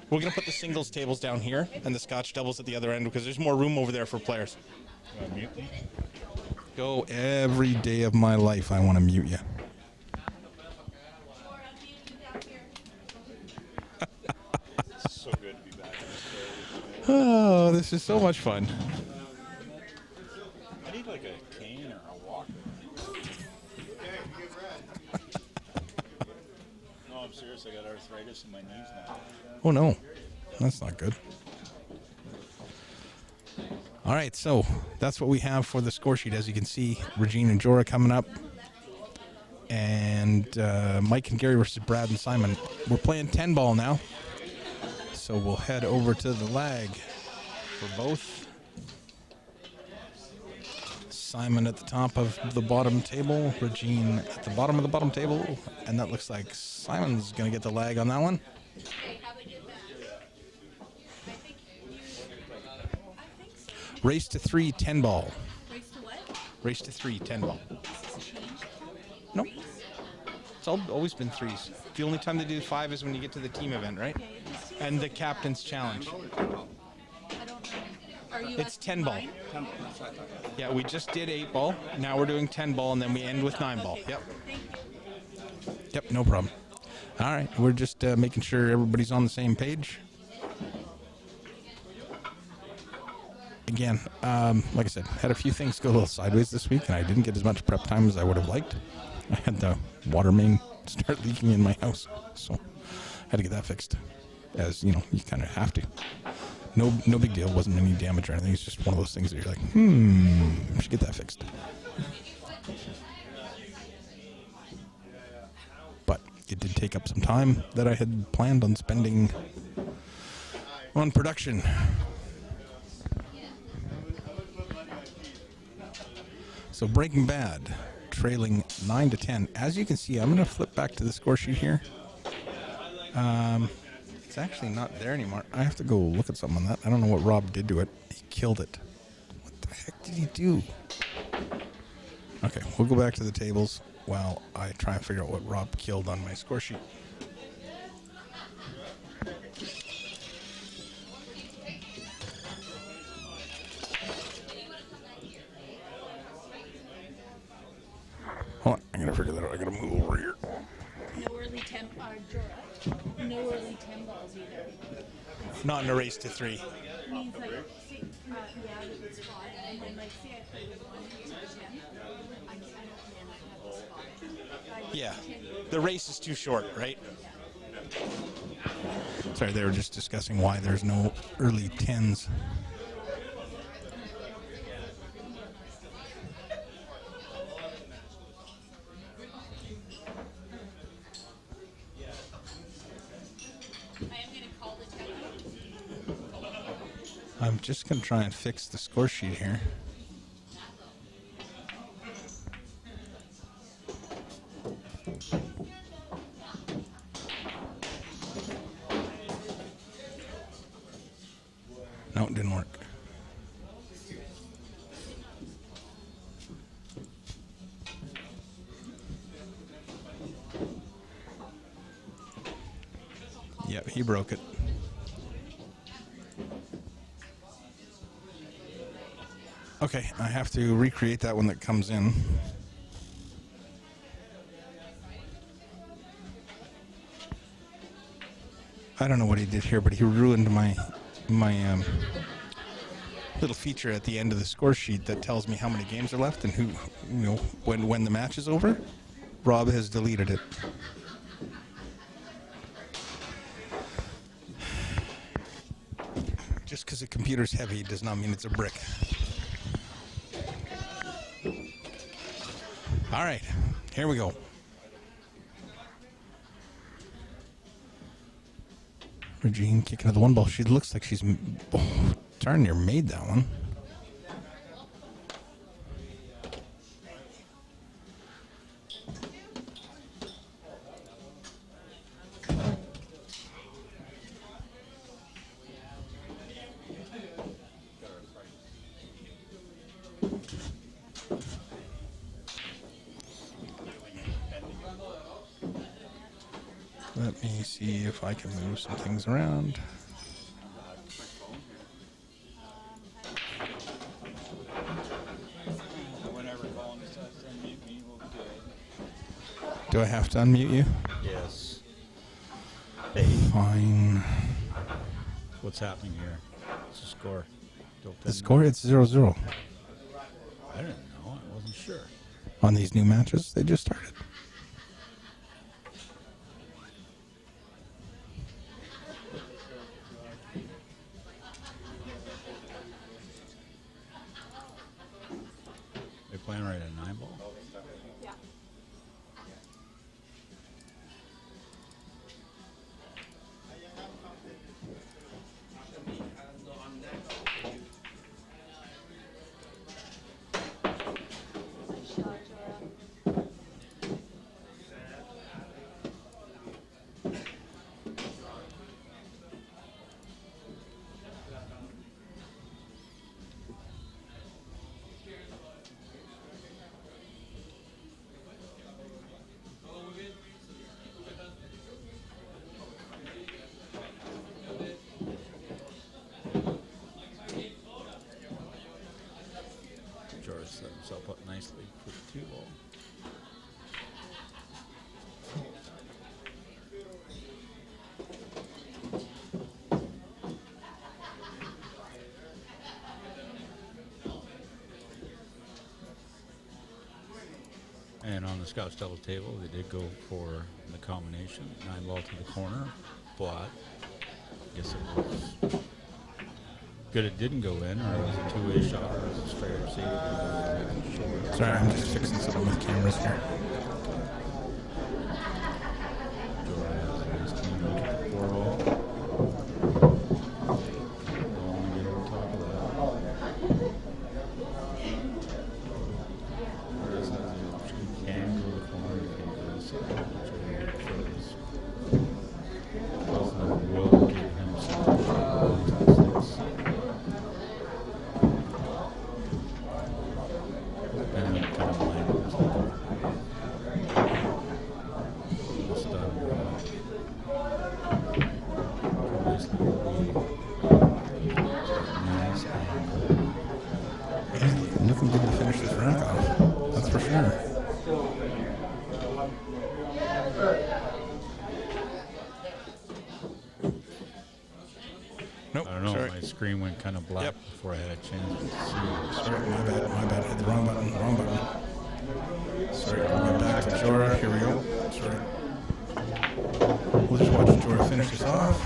A: We're going to put the singles tables down here and the scotch doubles at the other end because there's more room over there for players.
B: Mute me?
A: Go every day of my life. I want to mute you.
D: So good to be back.
A: Oh, this is so much fun.
D: I need like a cane or a walker. No, I'm serious. I got arthritis in my knees now.
A: Oh, no. That's not good. All right, so that's what we have for the score sheet. As you can see, Regine and Jorah coming up. And Mike and Gary versus Brad and Simon. We're playing 10-ball now. So we'll head over to the lag for both. Simon at the top of the bottom table. Regine at the bottom of the bottom table. And that looks like Simon's going to get the lag on that one. Race to 3, 10-ball.
G: Race to what?
A: Race to 3, 10-ball. Nope. It's always been 3s. The only time they do 5 is when you get to the team event, right?
G: Okay, it just seems
A: And the captain's challenge.
G: I don't know. Are you
A: It's
G: asking
A: 10-ball.
G: mine?
A: Yeah, we just did 8-ball. Now we're doing 10-ball, and then we end with 9-ball.
G: Okay,
A: Yep.
G: thank you.
A: Yep, no problem. All right, we're just making sure everybody's on the same page. Again, like I said, had a few things go a little sideways this week, and I didn't get as much prep time as I would have liked. I had the water main start leaking in my house, so I had to get that fixed. As you know, you kind of have to. No big deal. Wasn't any damage or anything. It's just one of those things that you're like, I should get that fixed. But it did take up some time that I had planned on spending on production. So Breaking Bad, trailing 9-10. As you can see, I'm going to flip back to the score sheet here. It's actually not there anymore. I have to go look at something on that. I don't know what Rob did to it. He killed it. What the heck did he do? Okay, we'll go back to the tables while I try and figure out what Rob killed on my score sheet. Hold on, I'm gonna figure that out. I gotta move over here.
G: No early Jorah. No early 10 balls either.
A: Not in a race to 3.
G: It means like, see, yeah, the spot, and then like, see, I play with 1 to 10. I don't have the spot.
A: Yeah, the race is too short, right? Sorry, they were just discussing why there's no early 10s. I'm just going to try and fix the score sheet here. No, it didn't work. Yep, he broke it. Okay, I have to recreate that one that comes in. I don't know what he did here, but he ruined my little feature at the end of the score sheet that tells me how many games are left and who, when the match is over. Rob has deleted it. Just because the computer's heavy does not mean it's a brick. All right, here we go. Regine kicking to the one ball. She looks like she's darn near made that one. Let me see if I can move some things around.
B: Whenever Colin decides to unmute me, we'll do it.
A: Do I have to unmute you?
B: Yes.
A: Fine.
B: What's happening here? What's the score?
A: The score, it's 0-0.
B: I didn't know. I wasn't sure.
A: On these new matches, they just started.
B: They're playing right at 9 ball?
G: Yeah.
B: George set himself up nicely for the 2 ball. And on the Scotch double table, they did go for the combination. 9 ball to the corner, flat. Guess it was good it didn't go in, or it was a two-way shot, or it was a straight receive.
A: Sorry, I'm just fixing something with cameras here.
B: Jordan has a nice clean look at the 4 ball. Don't want to get over top of that. Whereas you can go to the corner, you can go to the side. Jordan throws. Will give him some sticks. And then kind of blind goes like this done. Nicely nice angle.
A: Looking good to finish this round off. That's for sure. Nope.
B: I don't know,
A: Sorry.
B: my screen went kind of black
A: Yep.
B: before I had a chance to see.
A: Sorry, my bad. Hit the wrong button. Sorry, we'll get back to Jorah. Here we go. Sorry. We'll just watch Jorah finish this off.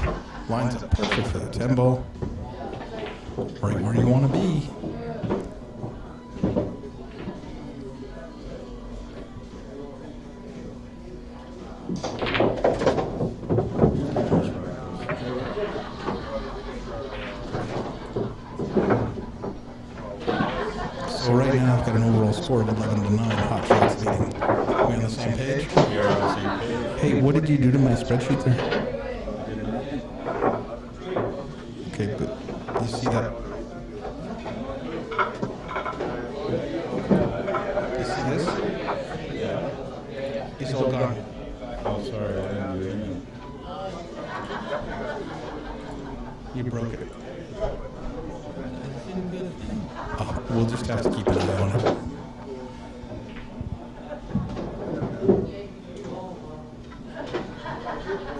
A: Lines up perfect for the 10 ball. Right where you want to be. So right now I've got an overall score of 11-9. Hot Shots leading. We on the same page?
B: We are on the same page.
A: Hey, what did you do to my spreadsheet there? Okay, but you see that? You see this?
B: Yeah.
A: It's all gone.
B: Oh, sorry, I didn't do anything.
A: You broke it. Oh, well, we'll just have to keep an eye on it.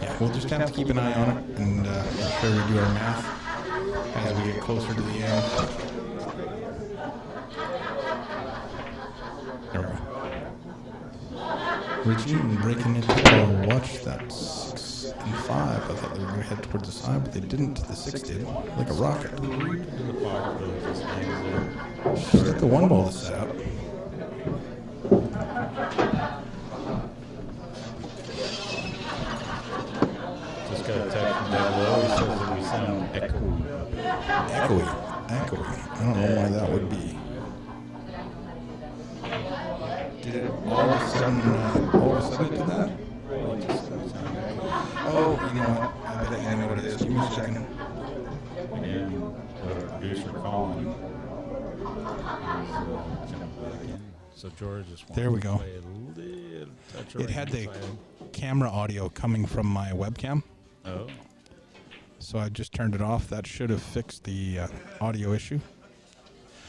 A: Yeah, we'll just have to keep an eye on it and make sure we do our math as we get closer to the end. There we go. Regine breaking it down. Watch that 6 and 5. I thought they were going to head towards the side, but they didn't. The 6 did, like a rocket. She's got the 1 ball to set up.
B: Just got a text from down below. He says that we sound echoey.
A: Echoey. I don't know why that would be. Did it all of a sudden do that? Oh, you know what? I bet I know what it is. Give me a second.
B: And the producer Colin. So George just wanted
A: There we
B: to
A: go.
B: play a little touch
A: It had the
B: around.
A: camera audio coming from my webcam,
B: Oh,
A: so I just turned it off. That should have fixed the audio issue.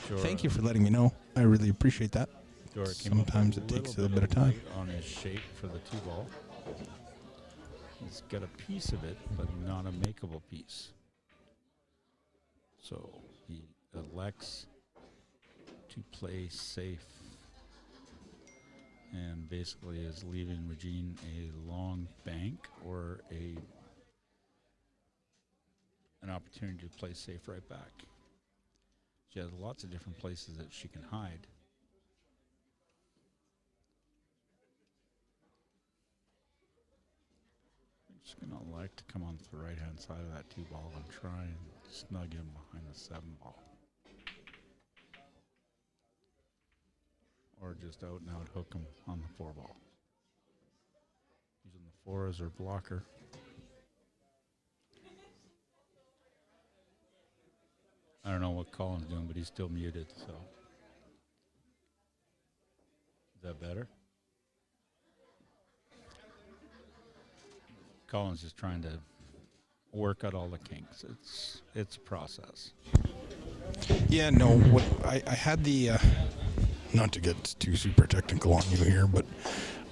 B: sure.
A: Thank you for letting me know. I really appreciate that.
B: George came
A: Sometimes
B: up with
A: it takes a
B: little
A: bit of time.
B: light on his shape for the 2 ball. He's got a piece of it, but not a makeable piece. So he elects to play safe and basically is leaving Regine a long bank or an opportunity to play safe right back. She has lots of different places that she can hide. Just gonna like to come on to the right hand side of that 2 ball and try and snug him behind the 7 ball. Or just out and out hook him on the 4 ball. Using the 4 as her blocker. I don't know what Colin's doing, but he's still muted, so. Is that better? Colin's just trying to work out all the kinks. It's a process.
A: Yeah, no, what I had the, not to get too super technical on you here, but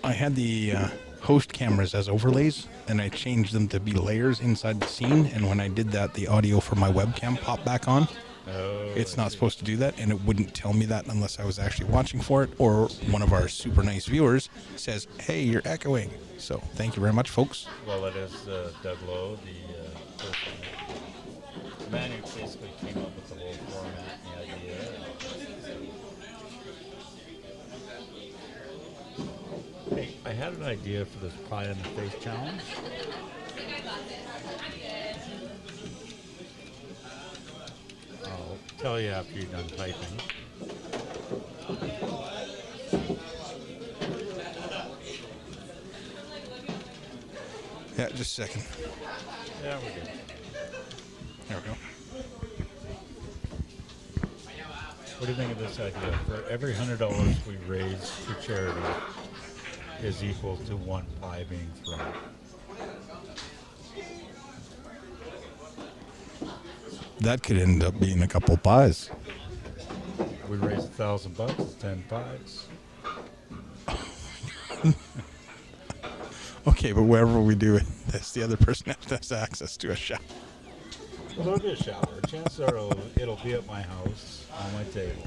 A: I had the host cameras as overlays, and I changed them to be layers inside the scene, and when I did that, the audio for my webcam popped back on.
B: Oh,
A: It's not supposed to do that, and it wouldn't tell me that unless I was actually watching for it, or one of our super nice viewers says, hey, you're echoing. So thank you very much, folks.
B: well, it is Doug Lowe, the person, the man who basically came up with the whole format and the idea. Hey, I had an idea for this pie in the face challenge. I'll tell you after you're done typing.
A: Yeah, just a second.
B: Yeah, we're good.
A: There we go.
B: What do you think of this idea? For every $100 we raise to charity is equal to 1 pie being thrown.
A: That could end up being a couple pies.
B: We raise $1,000, 10 pies.
A: Okay, but wherever we do it, that's the other person has access to a shower.
B: Well, there'll be a shower. Chances are it'll be at my house on my table,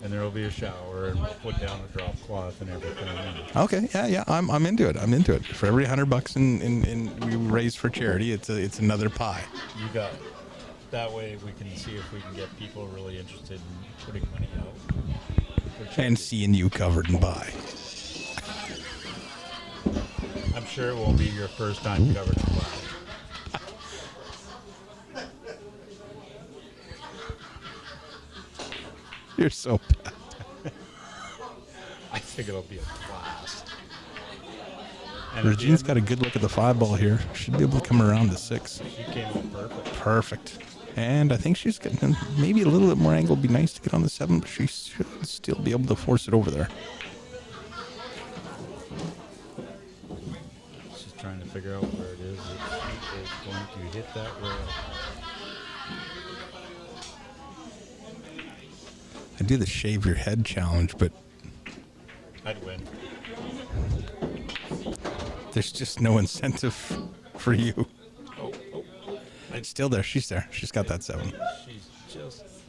B: and there'll be a shower, and we'll put down a drop cloth and everything.
A: Okay, yeah, I'm into it. I'm into it. For every $100 in we raise for charity, it's another pie.
B: You got it. That way we can see if we can get people really interested in putting money out. for charity.
A: And seeing you covered in pie.
B: I'm sure it won't be your first time covered in pie.
A: You're so bad.
B: I think it'll be a blast. And
A: Regine's got a good look at the 5 ball here. Should be able to come around the 6.
B: She came out perfect.
A: Perfect. And I think she's getting maybe a little bit more angle. Would be nice to get on the 7, but she should still be able to force it over there.
B: She's trying to figure out where it is that she is going to hit that rail.
A: I do the shave your head challenge, but
B: I'd win.
A: there's just no incentive for you.
B: Oh,
A: It's still there. She's there. She's got that 7.
B: she's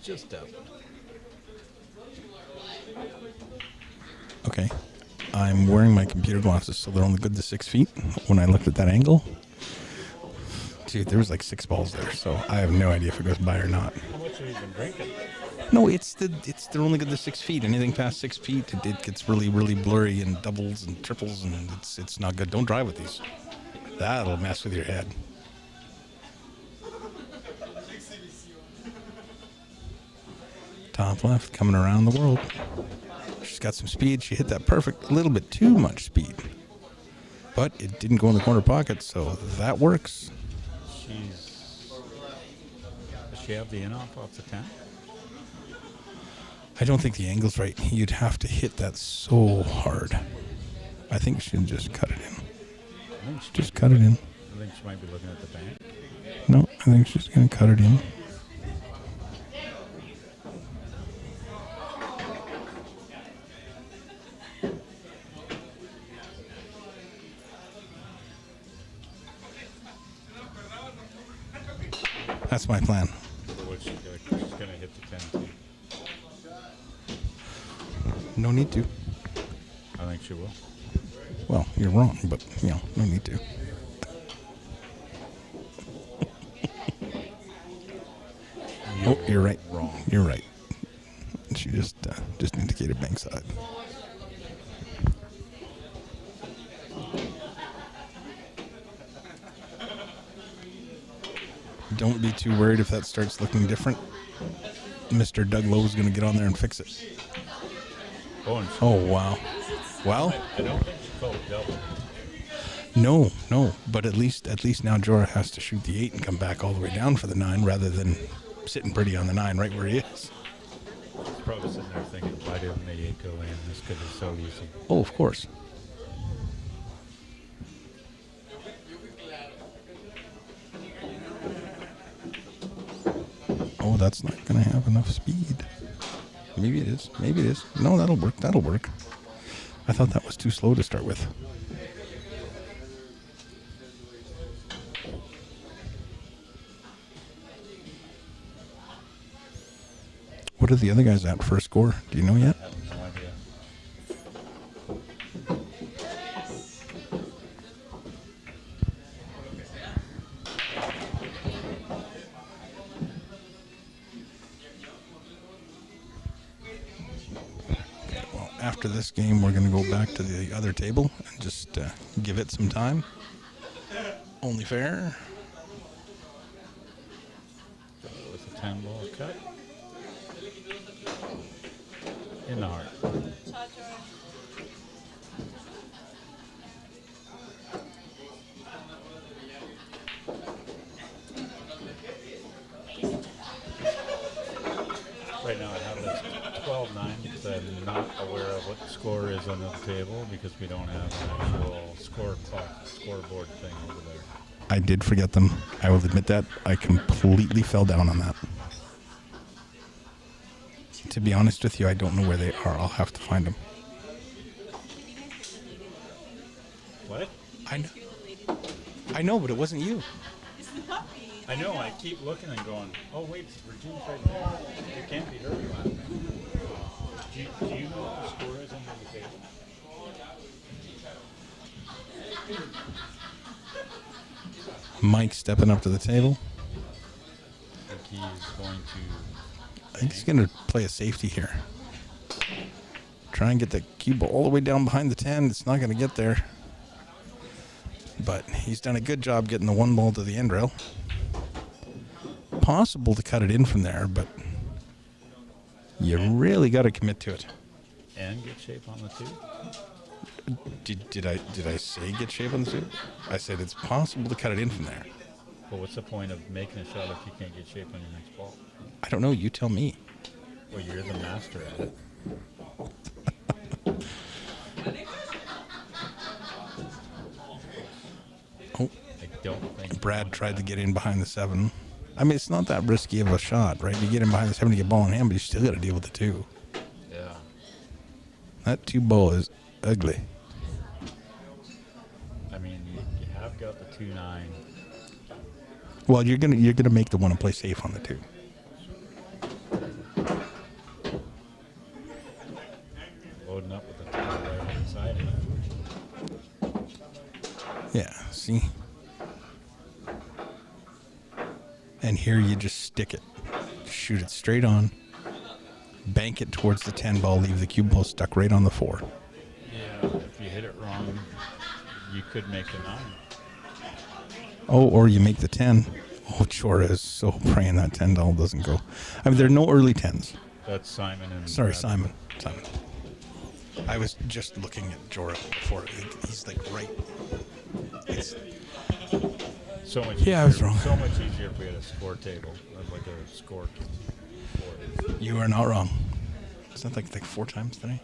B: just out.
A: Okay. I'm wearing my computer glasses, so they're only good to 6 feet. When I looked at that angle, dude, there was like 6 balls there, so I have no idea if it goes by or not.
B: How much have you been drinking?
A: No, they're only good to 6 feet. Anything past 6 feet, it gets really, really blurry and doubles and triples, and it's not good. Don't drive with these. That'll mess with your head. Top left, coming around the world. She's got some speed. She hit that perfect. A little bit too much speed, but it didn't go in the corner pocket, so that works.
B: Does she have the in off the 10?
A: I don't think the angle's right. You'd have to hit that so hard. I think she'll just cut it in. Just cut it in.
B: I think she might be looking at the bank.
A: No, I think she's going to cut it in. That's my plan.
B: She's going to hit the 10 too.
A: No need to.
B: I think she will.
A: Well, you're wrong, but, no need to. Oh, you're right.
B: Wrong.
A: You're right. She just indicated bankside. Don't be too worried if that starts looking different. Mr. Doug Lowe is going to get on there and fix it. Oh, wow. Well,
B: I don't think she called it double.
A: No, but at least now Jorah has to shoot the 8 and come back all the way down for the 9 rather than sitting pretty on the 9 right where he is.
B: She's probably sitting there thinking, why didn't the 8 go in? This could be so easy.
A: Oh, of course. Oh, that's not going to have enough speed. Maybe it is. Maybe it is. No, that'll work. That'll work. I thought that was too slow to start with. What are the other guys at for a score? Do you know yet?
B: I have no idea.
A: Well, after this game, we're going to go back to the other table and just give it some time. Only fair.
B: With a 10 ball cut. In the heart. Right now I have this 12-9 because I'm not aware of what the score is on the table because we don't have an actual score clock, scoreboard thing over there.
A: I did forget them. I will admit that. I completely fell down on that. To be honest with you, I don't know where they are. I'll have to find them.
B: What?
A: I know, but it wasn't you.
B: I know, I keep looking and going, oh wait, Virginia's right there. It can't be her laughing. Do you know what the score is under the table?
A: Mike stepping up to the table.
B: I think he's going to...
A: I think he's going to play a safety here. Try and get the cue ball all the way down behind the 10. It's not going to get there. But he's done a good job getting the 1 ball to the end rail. Possible to cut it in from there, but you really got to commit to it.
B: And get shape on the 2?
A: Did I say get shape on the 2? I said it's possible to cut it in from there.
B: Well, what's the point of making a shot if you can't get shape on your next ball?
A: I don't know. You tell me.
B: Well, you're the master at it.
A: Oh,
B: I don't think
A: Brad tried to get in behind the 7. I mean, it's not that risky of a shot, right? You get in behind the 7, you get ball in hand, but you still got to deal with the 2. That 2 ball is ugly.
B: I mean, you have got the 2-9.
A: Well, you're gonna make the one and play safe on the 2.
B: Loading up with the 2 right inside it.
A: Yeah, see? And here you just stick it. Shoot it straight on. Bank it towards the 10 ball. Leave the cue ball stuck right on the 4.
B: Yeah, if you hit it wrong, you could make the 9.
A: Oh, or you make the 10. Oh, Chora is so praying that 10 ball doesn't go. I mean, there are no early 10s.
B: That's Simon and...
A: Sorry, Simon. I was just looking at Jorah before. He's like right. It's
B: So much
A: Yeah, I was
B: easier-
A: wrong.
B: So much easier if we had a score table, like a score board.
A: You are not wrong. Is that like 4 times today?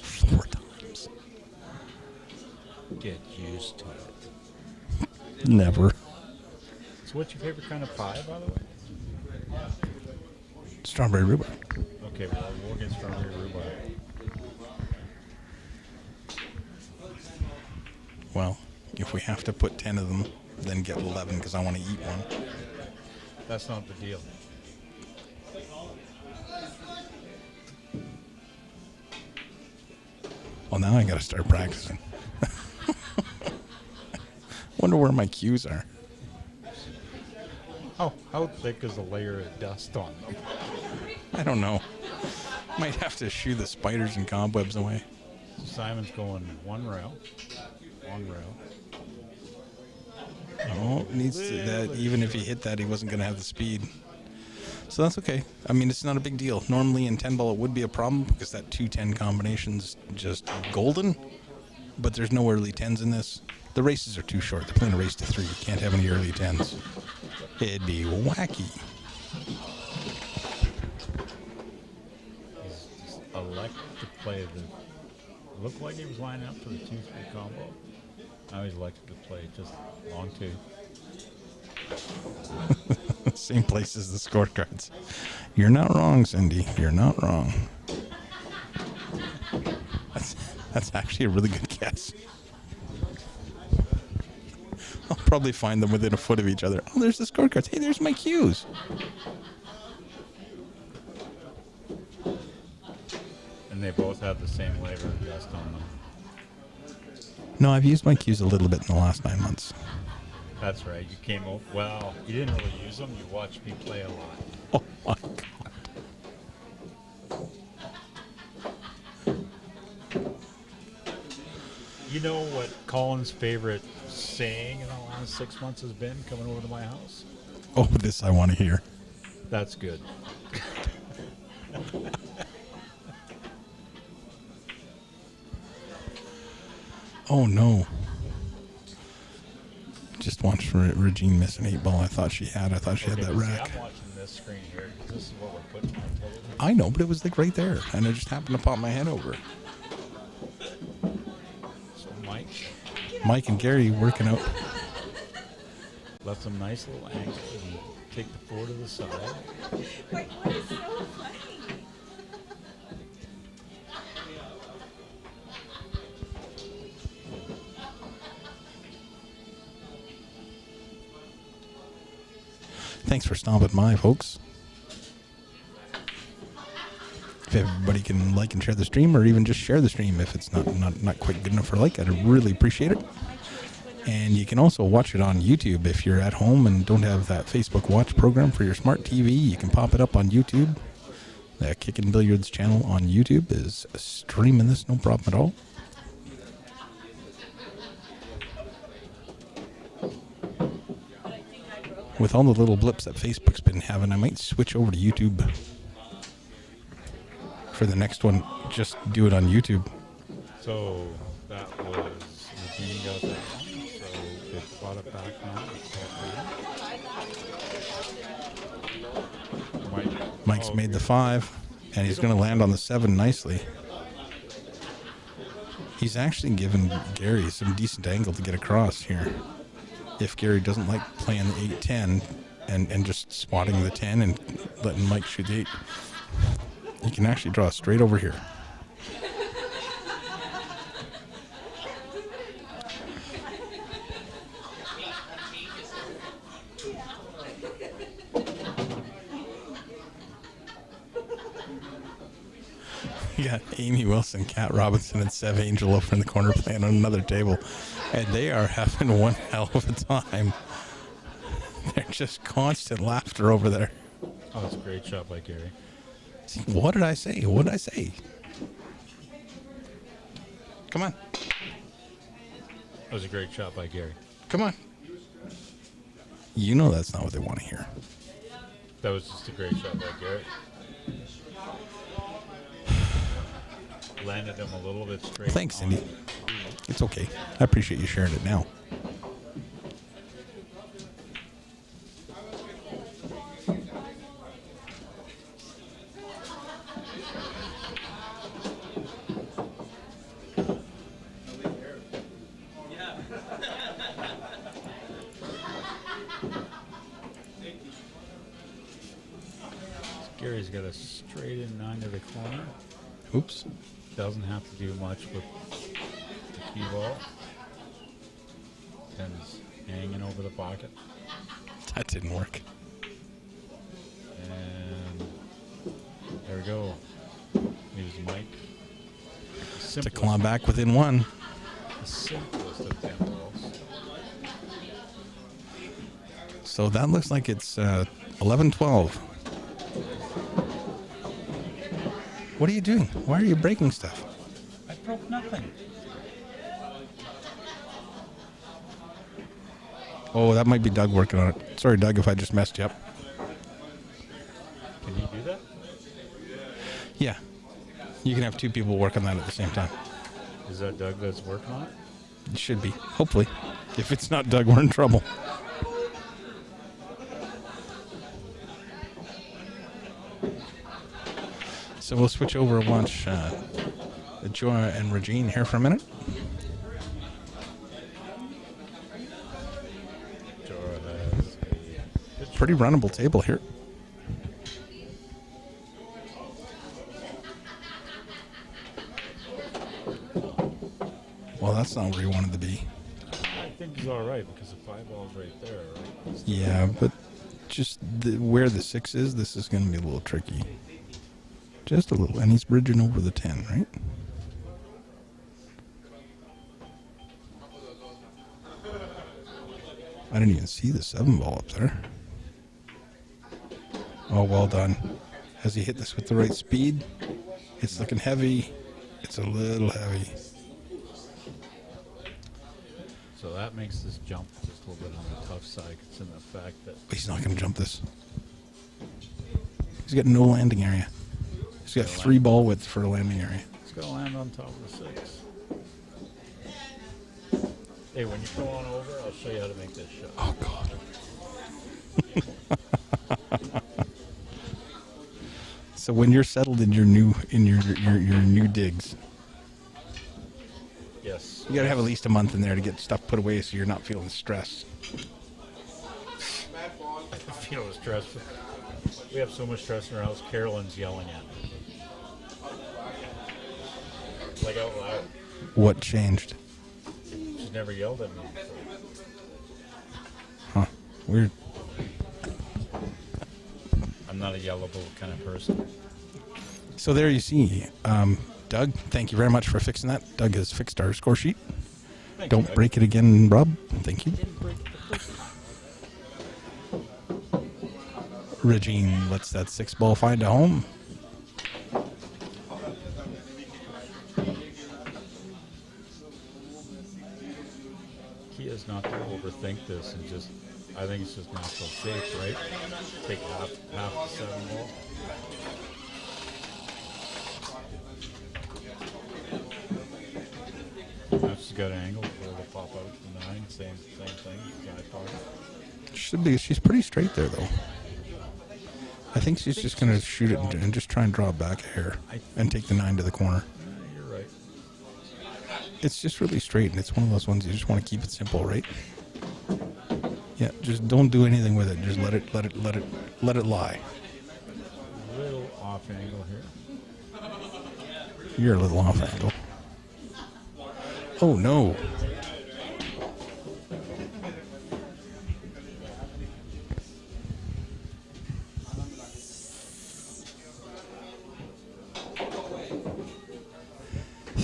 A: 4 times.
B: Get used to it.
A: Never.
B: So what's your favorite kind of pie, by the way?
A: Strawberry rhubarb.
B: Okay, well, we'll get strawberry rhubarb.
A: Well, if we have to put 10 of them, then get 11 because I want to eat one.
B: That's not the deal.
A: Well, now I got to start practicing. Wonder where my cues are.
B: How thick is a layer of dust on them?
A: I don't know. Might have to shoo the spiders and cobwebs away.
B: Simon's going 1 rail. 1 rail.
A: Oh, needs to, that. Even if he hit that, he wasn't going to have the speed. So that's okay. I mean, it's not a big deal. Normally in 10 ball it would be a problem because that 2-10 combination's just golden. But there's no early 10s in this. The races are too short. They're playing a race to 3. You can't have any early 10s. It'd be wacky.
B: He's elected to play the... Looked like he was lining up for the 2-3 combo. Now he's elected to play just long 2.
A: Same place as the scorecards. You're not wrong, Cindy. You're not wrong. That's actually a really good guess. I'll probably find them within a foot of each other. Oh, there's the scorecards. Hey, there's my cues.
B: And they both have the same labor of dust on them.
A: No, I've used my cues a little bit in the last 9 months.
B: That's right. You came over... Well, you didn't really use them. You watched me play a lot.
A: Oh, my God.
B: You know what Colin's favorite saying in the last 6 months has been coming over to my house?
A: Oh, this I want to hear.
B: That's good.
A: Oh, no. Just watched Regine miss an 8 ball. I thought she had that
B: Okay,
A: rack.
B: see, I'm watching this screen here because this is what we're putting on television.
A: I know, but it was like right there. And I just happened to pop my head over.
B: So
A: Mike and Gary working out.
B: left some nice little angles and take the 4 to the side.
G: Wait, what is so funny?
A: Thanks for stopping by, folks. If everybody can like and share the stream, or even just share the stream if it's not quite good enough for like, I'd really appreciate it. And you can also watch it on YouTube if you're at home and don't have that Facebook Watch program for your smart TV. You can pop it up on YouTube. The Kickin' Billiards channel on YouTube is streaming this, no problem at all. With all the little blips that Facebook's been having, I might switch over to YouTube for the next one. Just do it on YouTube.
B: So that was Regine got that one, so they brought it back now.
A: Mike's made the 5, and he's going to land on the 7 nicely. He's actually given Gary some decent angle to get across here. If Gary doesn't like playing the 8-10 and just spotting the 10 and letting Mike shoot the 8, he can actually draw straight over here. You got Amy Wilson, Kat Robinson, and Sev Angel over in the corner playing on another table. And they are having one hell of a time. They're just constant laughter over there.
B: Oh, it's a great shot by Gary.
A: See, what did I say? What did I say? Come on.
B: That was a great shot by Gary.
A: Come on. You know that's not what they want to hear.
B: That was just a great shot by Gary. Landed him a little bit straight.
A: Thanks, Cindy. It's okay. I appreciate you sharing it now.
B: Gary's got a straight in 9 to the corner.
A: Oops.
B: Doesn't have to do much with the key ball. And is hanging over the pocket.
A: That didn't work.
B: And there we go. Here's Mike.
A: To claw back within one.
B: The simplest of 10 balls.
A: So that looks like it's 11-12. What are you doing? Why are you breaking stuff?
B: I broke nothing.
A: Oh, that might be Doug working on it. Sorry, Doug, if I just messed you up.
B: Can you do that?
A: Yeah. You can have two people work on that at the same time.
B: Is that Doug that's working on it?
A: It should be. Hopefully. If it's not Doug, we're in trouble. So we'll switch over and watch Joa and Regine here for a minute.
B: Jora has a
A: Pretty runnable table here. Well, that's not where he wanted to be.
B: I think he's all right because the 5 ball's right there, right?
A: Yeah, but just where the 6 is, this is going to be a little tricky. Just a little. And he's bridging over the 10, right? I didn't even see the 7 ball up there. Oh, well done. Has he hit this with the right speed? It's looking heavy. It's a little heavy.
B: So that makes this jump just a little bit on the tough side. It's in the fact that
A: He's not going to jump this. He's got no landing area. He's got 3 ball width for a landing area.
B: it's going to land on top of the 6. Hey, when you go on over, I'll show you how to make this shot.
A: Oh, God. So when you're settled in your new new digs,
B: Yes.
A: you gotta have at least a month in there to get stuff put away, so you're not feeling stressed.
B: I feel stressed. We have so much stress in our house. Carolyn's yelling at me. Like out loud.
A: What changed?
B: She's never yelled at me before.
A: Huh? Weird.
B: I'm not a yellable kind of person.
A: So there you see, Doug. Thank you very much for fixing that. Doug has fixed our score sheet.
B: Thank you,
A: Don't
B: Doug.
A: break it again, Rob. Thank you. Regine lets that 6 ball find a home.
B: Key is not to overthink this and just, I think it's just natural shape, right? Take half the 7 ball. Now she's got an angle where it'll pop out to the 9, same thing, side part.
A: Should be. She's pretty straight there, though. I think she's just going to shoot it and just try and draw it back a hair and take the 9 to the corner.
B: You're right.
A: It's just really straight, and it's one of those ones you just want to keep it simple, right? Yeah, just don't do anything with it. Just let it lie.
B: A little off angle here.
A: You're a little off angle. Oh no.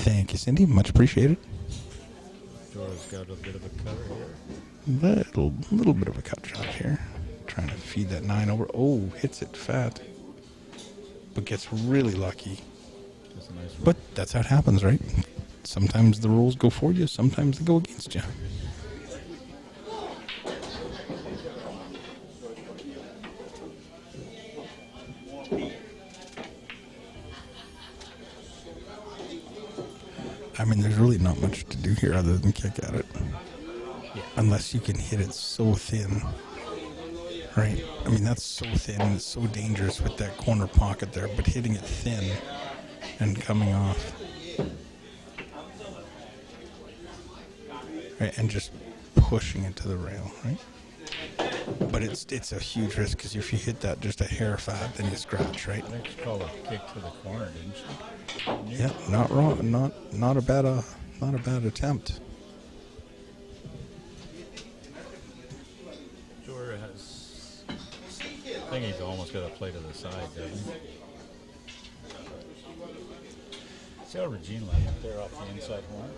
A: Thank you, Cindy. Much appreciated.
B: Dora's got a bit of a cutter here.
A: Little bit of a cut shot here. Trying to feed that 9 over. Oh, hits it fat. But gets really lucky.
B: That's a nice roll.
A: But that's how it happens, right? Sometimes the rules go for you, sometimes they go against you. I mean, there's really not much to do here other than kick at it.
B: Yeah.
A: Unless you can hit it so thin. Right? I mean, that's so thin. It's so dangerous with that corner pocket there. But hitting it thin and coming off. Right? And just pushing it to the rail, right? But it's a huge risk because if you hit that just a hair fat, then you scratch, right?
B: I think she called a kick to the corner, didn't she?
A: Yeah, not wrong. Not a bad attempt.
B: Dora has. I think he's almost got to play to the side, doesn't he? See how Regina lay up there off the inside horn?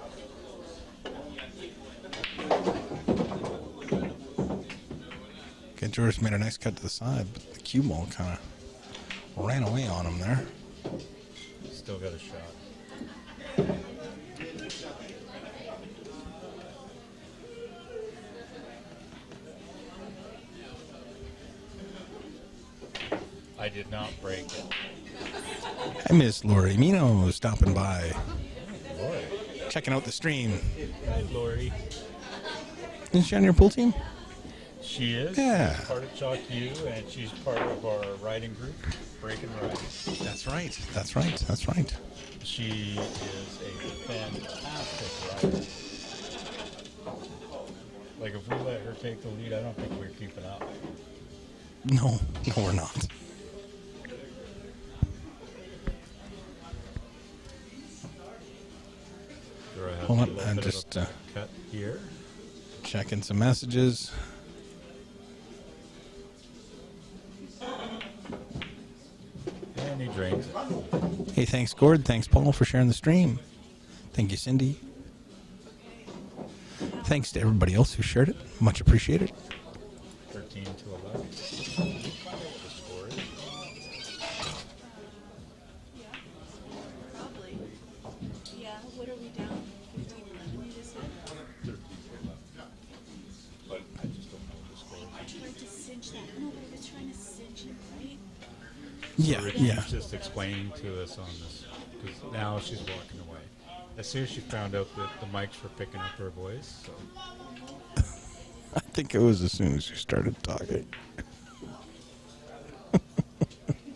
A: Okay, George made a nice cut to the side, but the cue ball kind of ran away on him there.
B: Still got a shot. I did not break it.
A: I miss Lori Mino stopping by,
B: Lori.
A: checking out the stream.
B: Hi, Lori.
A: Isn't she on your pool team?
B: She is.
A: Yeah.
B: She's part of Chalk U, and she's part of our riding group, Break and Ride.
A: That's right. That's right. That's right.
B: She is a fantastic rider. Like, if we let her take the lead, I don't think we're keeping up.
A: No, we're not.
B: Dora has
A: Hold
B: a
A: on,
B: little
A: I'm
B: bit of
A: just
B: a cut here.
A: checking some messages.
B: And he drains it.
A: Hey, thanks, Gord. Thanks, Paul, for sharing the stream. Thank you, Cindy. Thanks to everybody else who shared it. Much appreciated.
B: 13 to 11. Find out what the score is.
G: Probably. Yeah, what are we down? 15, 11, you just said?
B: But I just don't know the score.
G: I tried to cinch that. No, but I was trying to cinch it, right?
A: Yeah, yeah.
B: She's just explaining to us on this, because now she's walking away. As soon as she found out that the mics were picking up her voice, so.
A: I think it was as soon as you started talking.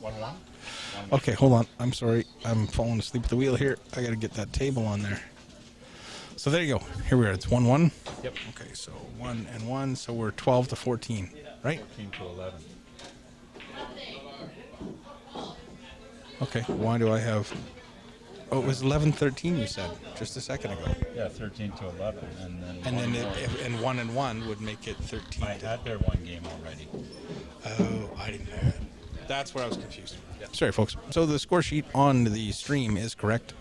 B: 1-1?
A: Okay, hold on. I'm sorry. I'm falling asleep at the wheel here. I got to get that table on there. So there you go. Here we are. It's 1-1.
B: Yep.
A: Okay, so 1 and 1. So we're 12 to 14, right?
B: 14 to 11.
A: Okay. Why do I have... Oh, it was 11-13 you said just a second ago.
B: Yeah, 13 to 11.
A: And then and 1 and 1 would make it 13.
B: I had their one game already.
A: Oh, I didn't know that. That's where I was confused. Yep. Sorry, folks. So the score sheet on the stream is correct.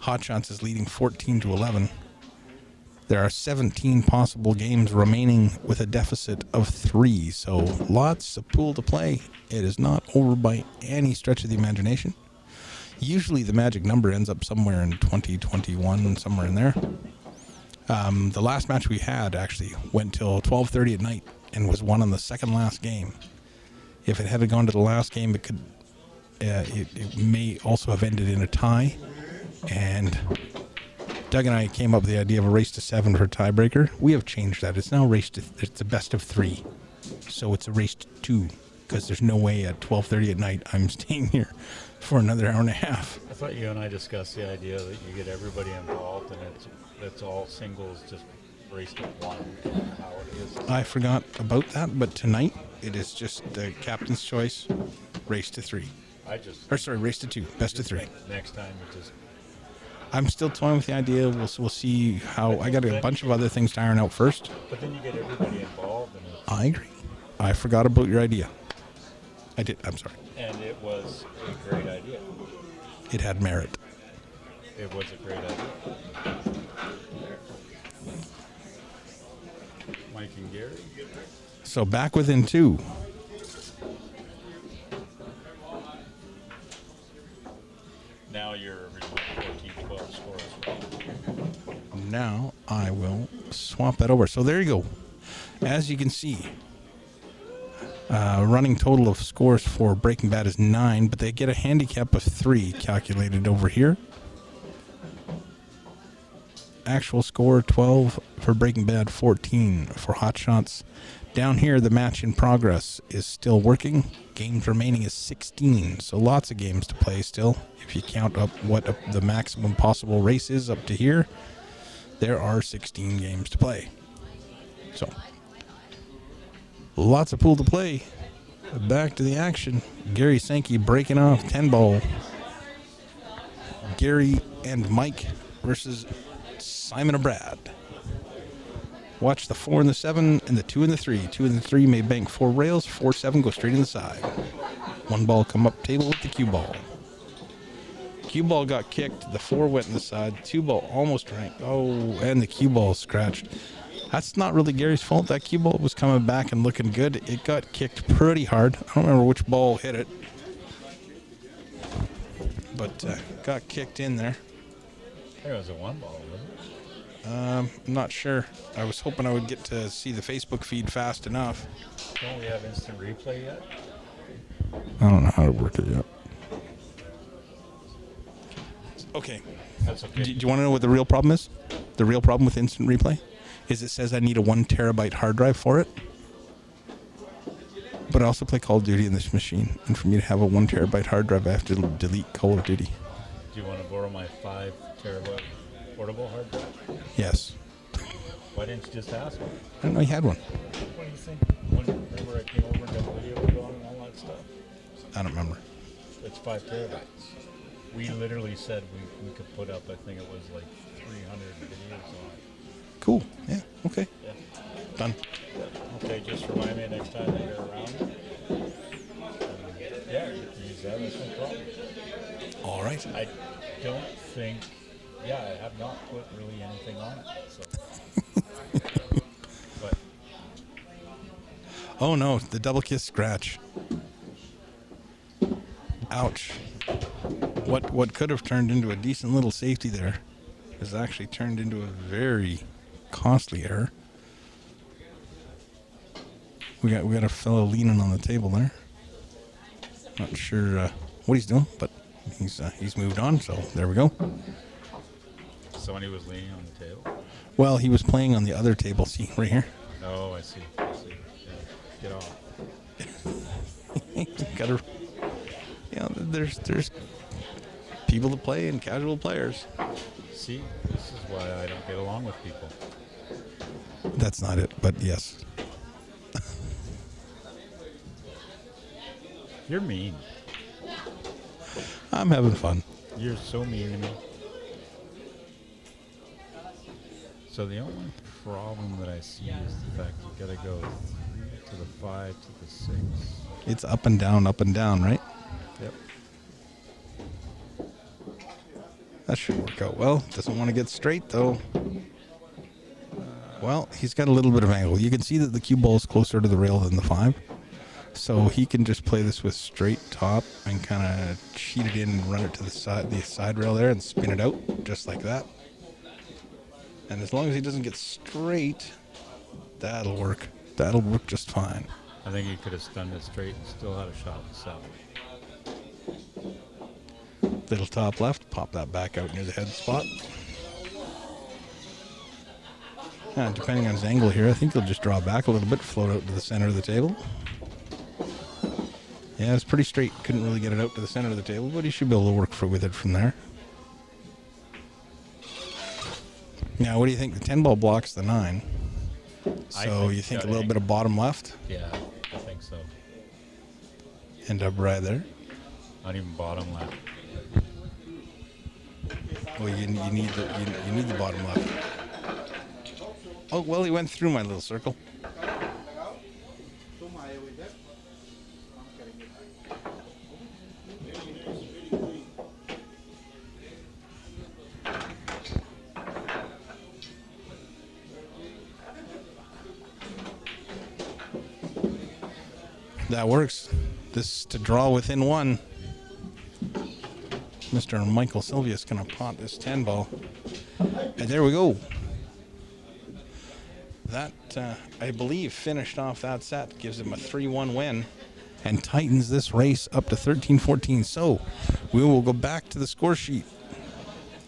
A: Hot Shots is leading 14 to 11. There are 17 possible games remaining with a deficit of 3. So lots of pool to play. It is not over by any stretch of the imagination. Usually the magic number ends up somewhere in 20, 21, somewhere in there. The last match we had actually went till 12:30 at night and was won on the second last game. If it had gone to the last game, it could. It may also have ended in a tie. And Doug and I came up with the idea of a race to 7 for a tiebreaker. We have changed that. It's now it's a best of 3. So it's a race to 2 because there's no way at 12:30 at night I'm staying here for another hour and a half.
B: I thought you and I discussed the idea that you get everybody involved and it's all singles, just race to 1, how it is.
A: I forgot about that, but tonight it is just the captain's choice, race to 3. Race to 2, best of 3.
B: Next time it just...
A: I'm still toying with the idea. We'll see how. I got a bunch of other things to iron out first.
B: But then you get everybody involved. And
A: I agree. I forgot about your idea. I did. I'm sorry.
B: And it was a great idea.
A: It had merit.
B: It was a great idea. Mike and Gary.
A: So back within 2.
B: Now your original 14-12 score is right.
A: Now I will swap that over. So there you go. As you can see, running total of scores for Breaking Bad is 9, but they get a handicap of 3 calculated over here. Actual score 12 for Breaking Bad, 14 for Hot Shots. Down here, the match in progress is still working. Games remaining is 16, so lots of games to play still. If you count up what the maximum possible race is up to here, there are 16 games to play. So, lots of pool to play. Back to the action. Gary Sankey breaking off 10 ball. Gary and Mike versus Simon and Brad. Watch the 4 and the 7 and the 2 and the 3. 2 and the 3 may bank 4 rails. 4-7 go straight in the side. 1 ball come up table with the cue ball. Cue ball got kicked. The 4 went in the side. 2 ball almost drank. Oh, and the cue ball scratched. That's not really Gary's fault. That cue ball was coming back and looking good. It got kicked pretty hard. I don't remember which ball hit it, but got kicked in there.
B: I think it was a 1 ball, wasn't it?
A: I'm not sure. I was hoping I would get to see the Facebook feed fast enough.
B: Don't we have instant replay yet?
A: I don't know how to work it yet. Okay.
B: That's okay.
A: Do you want to know what the real problem is? The real problem with instant replay is it says I need a 1 terabyte hard drive for it. But I also play Call of Duty in this machine. And for me to have a 1 terabyte hard drive, I have to delete Call of Duty.
B: Do you want to borrow my 5 terabyte portable hard drive?
A: Yes.
B: Why didn't you just ask me?
A: I didn't know you had one.
B: What do you think? Remember I came over and got the video going and all that stuff?
A: I don't remember.
B: It's 5 terabytes. We literally said we could put up, I think it was like 300 videos on it.
A: Cool. Yeah. Okay.
B: Yeah.
A: Done.
B: Okay, just remind me next time that you're around. Yeah, you can use that. That's no problem.
A: All right.
B: I don't think, I have not put really anything on it. So. But
A: Oh no, the double kiss scratch. Ouch. What could have turned into a decent little safety there has actually turned into a very costly error. We got a fellow leaning on the table there. Not sure what he's doing, but he's moved on, so there we go.
B: somebody was leaning on the table.
A: Well, he was playing on the other table. See, right here.
B: Oh, I see. I see. Yeah. Get off.
A: Gotta, there's people to play and casual players.
B: See, this is why I don't get along with people.
A: That's not it, but yes.
B: You're mean.
A: I'm having fun.
B: You're so mean to me. So the only problem that I see is the fact you gotta go 3 to the 5 to the 6.
A: It's up and down, right?
B: Yep.
A: That should work out well. Doesn't want to get straight, though. Well, he's got a little bit of angle. You can see that the cue ball is closer to the rail than the 5. So he can just play this with straight top and kind of cheat it in and run it to the side rail there and spin it out just like that. And as long as he doesn't get straight, that'll work. That'll work just fine.
B: I think he could have stunned it straight and still had a shot at the 7.
A: Little top left, pop that back out near the head spot. Depending on his angle here, I think he'll just draw back a little bit, float out to the center of the table. Yeah, it's pretty straight. Couldn't really get it out to the center of the table, but he should be able to work with it from there. Now, what do you think? The 10 ball blocks the 9. So you think a little bit of bottom left?
B: Yeah, I think so.
A: End up right there.
B: Not even bottom left.
A: Well, you need the bottom left. Oh, well, he went through my little circle. That works. This to draw within one. Mr. Michael Sylvia's going to pot this 10 ball. And there we go. That, I believe, finished off that set. Gives him a 3-1 win. And tightens this race up to 13-14. So, we will go back to the score sheet.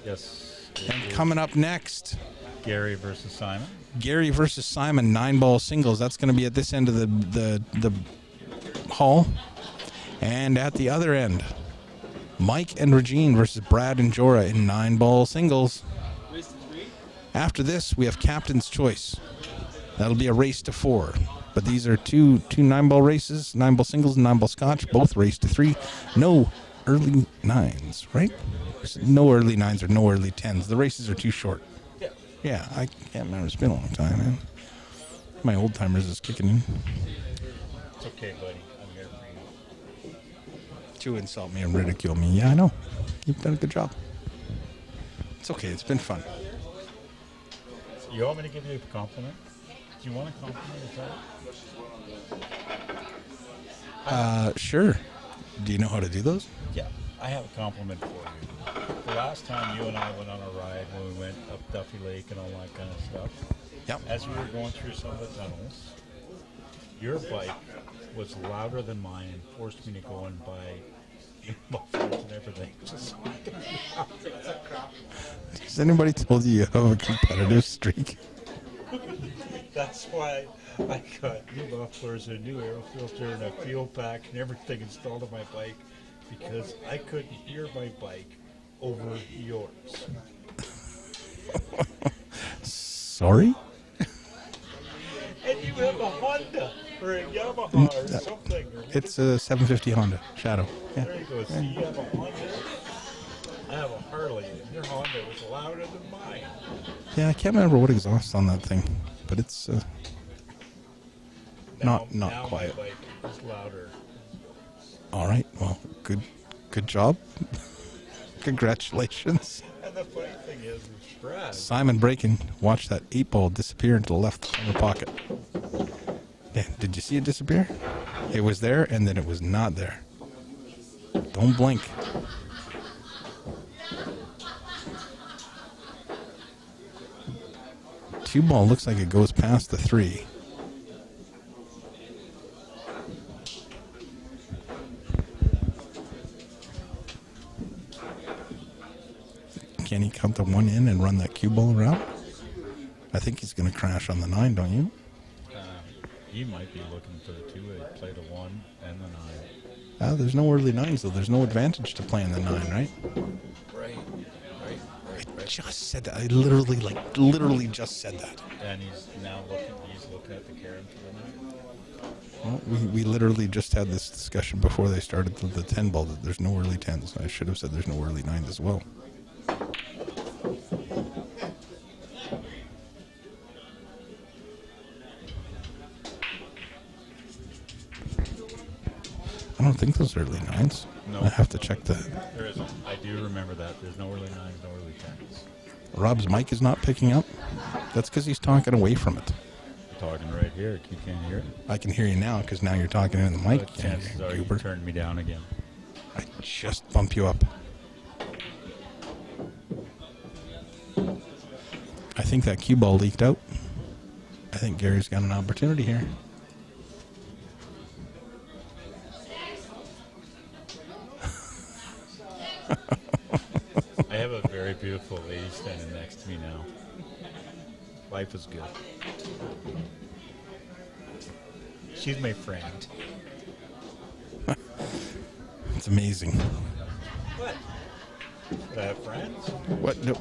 B: Yes.
A: And coming up next,
B: Gary versus Simon.
A: Gary versus Simon, 9-ball singles. That's going to be at this end of the hall. And at the other end, Mike and Regine versus Brad and Jorah in 9-ball singles. After this, we have Captain's Choice. That'll be a race to 4. But these are two 9-ball races, 9-ball singles and 9-ball scotch, both race to 3. No early 9s, right? No early 9s or no early 10s. The races are too short. Yeah, I can't remember. It's been a long time, man. My old timers is kicking in.
B: It's okay, buddy. I'm here for you.
A: To insult me and ridicule me. Yeah, I know. You've done a good job. It's okay. It's been fun.
B: You want me to give you a compliment? Do you want a compliment at all?
A: Sure. Do you know how to do those?
B: Yeah, I have a compliment for you. The last time you and I went on a ride when we went up Duffy Lake and all that kind of stuff,
A: Yep.
B: as we were going through some of the tunnels, your bike was louder than mine and forced me to go and buy mufflers and everything.
A: Has anybody told you you have a competitive streak?
B: That's why I got new mufflers, a new air filter, and a fuel pack and everything installed on my bike because I couldn't hear my bike over yours.
A: Sorry?
B: And you have a Honda or a Yamaha or something.
A: It's a 750 Honda Shadow. Yeah.
B: There you go. See, you have a Honda. I have a Harley, and your Honda was louder than mine.
A: Yeah, I can't remember what exhaust's on that thing, but it's not
B: now
A: quiet.
B: My bike is louder.
A: All right. Well, good job. Congratulations.
B: And the funny thing is Brad.
A: Simon Braken, watch that 8-ball disappear into the left corner pocket. Yeah, did you see it disappear? It was there, and then it was not there. Don't blink. Two ball looks like it goes past the 3. Can he count the 1 in and run that cue ball around? I think he's going to crash on the 9, don't you?
B: He might be looking for the 2-way, play the 1 and the 9.
A: There's no early 9s, though. There's no advantage to playing the 9, right?
B: Right.
A: I just said that. I literally just said that.
B: And he's now looking at the Karen for the 9.
A: Well, we literally just had this discussion before they started the 10 ball that there's no early 10s. I should have said there's no early 9s as well. I don't think those are early 9s.
B: No.
A: I have to check that.
B: There isn't. I do remember that. There's no early 9s, no early 10s.
A: Rob's mic is not picking up. That's because he's talking away from it.
B: I'm talking right here. You can't hear it.
A: I can hear you now because now you're talking in the mic.
B: But chances are you turned me down again.
A: I just bump you up. I think that cue ball leaked out. I think Gary's got an opportunity here.
B: I have a very beautiful lady standing next to me now. Life is good. She's my friend.
A: It's amazing.
B: What? Do I have friends?
A: What? No,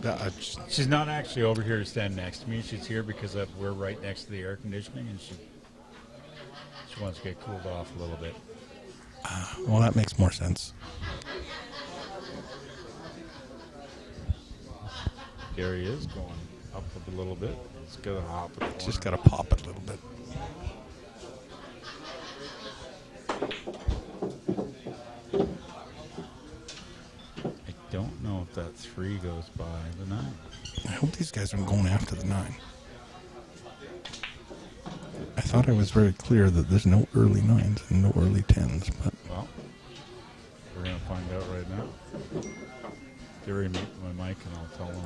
B: She's not actually over here to stand next to me. She's here because we're right next to the air conditioning, and she wants to get cooled off a little bit.
A: well, that makes more sense.
B: Gary is going up a little bit. It's got to hop.
A: Just got to pop it a little bit.
B: I don't know if that 3 goes by the 9.
A: I hope these guys aren't going after the 9. I thought I was very clear that there's no early 9s and no early 10s, but
B: Well, we're going to find out right now. Gary, mute my mic and I'll tell him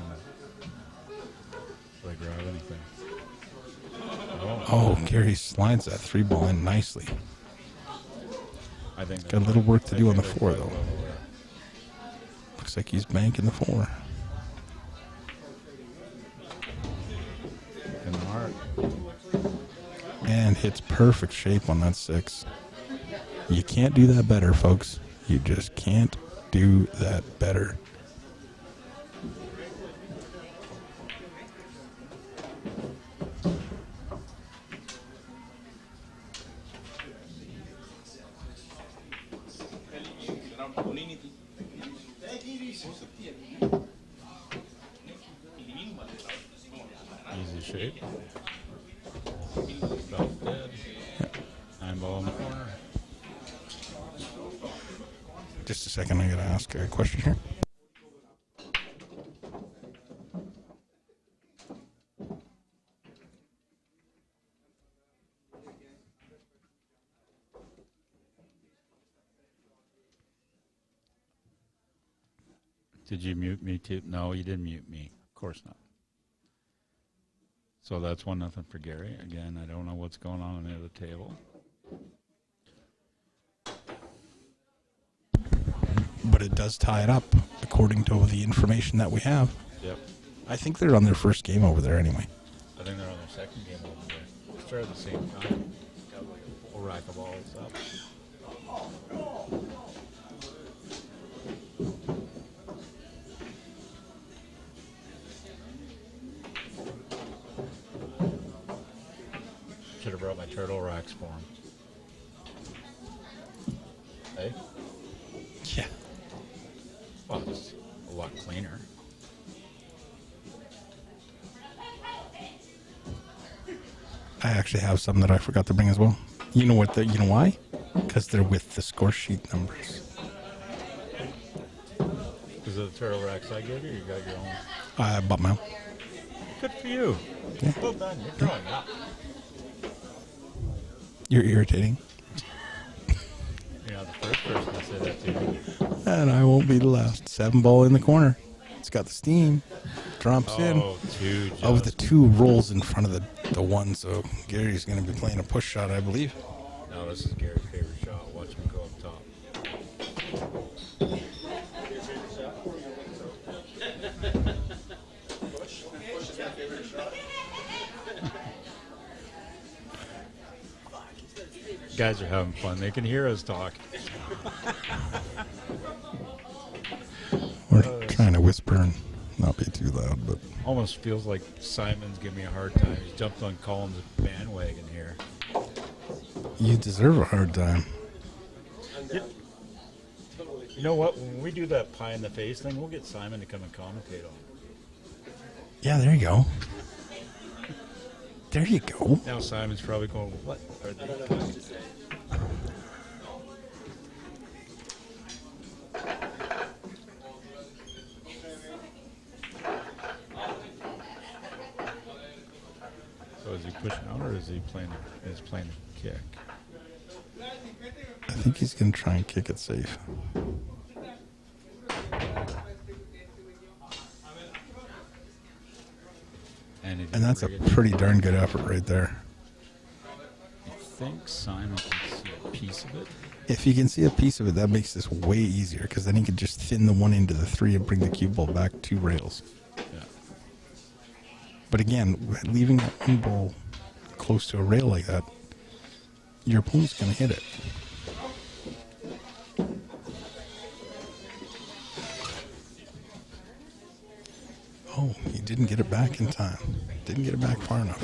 B: if I grab anything.
A: oh, Gary slides that 3-ball in nicely.
B: I think
A: Got a little work to do on the
B: they're
A: 4,
B: quite
A: though.
B: well aware.
A: Looks like he's banking the 4.
B: And Mark.
A: And hits perfect shape on that 6. You can't do that better, folks. You just can't do that better.
B: Easy shape. Felt dead. 9-ball in the corner.
A: Just a second, I gotta ask a question here.
B: Did you mute me too? No, you didn't mute me. Of course not. So that's 1-0 for Gary. Again, I don't know what's going on the other table.
A: But it does tie it up, according to the information that we have.
B: Yep.
A: I think they're on their first game over there anyway.
B: I think they're on their second game over there. They started at the same time. Got like a full rack of balls up. Should have brought my turtle racks for him. Hey?
A: Yeah.
B: Well, it's a lot cleaner.
A: I actually have some that I forgot to bring as well. You know what? You know why? Because they're with the score sheet numbers.
B: Because of the turtle racks I gave you, you got your own.
A: I bought my own.
B: Good for you.
A: Yeah.
B: Well done. You're growing up.
A: You're irritating.
B: You're not the first person to say that to you.
A: And I won't be the last. 7-ball in the corner. It's got the steam. Drops in.
B: Oh, 2 just.
A: Oh, the 2 rolls in front of the 1, so Gary's going to be playing a push shot, I believe.
B: No, this is Gary's favorite shot. Watch him go up top. Guys are having fun. They can hear us talk.
A: We're trying to whisper and not be too loud, but
B: Almost feels like Simon's giving me a hard time. He's jumped on Collins' bandwagon here.
A: you deserve a hard time.
B: You know what? When we do that pie in the face thing, we'll get Simon to come and commentate on it.
A: Yeah, there you go. There you go.
B: Now Simon's probably going, what are they doing? So is he pushing out or is he playing the kick?
A: I think he's going to try and kick it safe. And that's a pretty darn good effort right there.
B: I think Simon can see a piece of it.
A: If he can see a piece of it, that makes this way easier, because then he can just thin the 1 into the 3 and bring the cue ball back 2 rails.
B: Yeah.
A: But again, leaving that 1 ball close to a rail like that, your opponent's going to hit it. Oh, he didn't get it back in time. Didn't get it back far enough.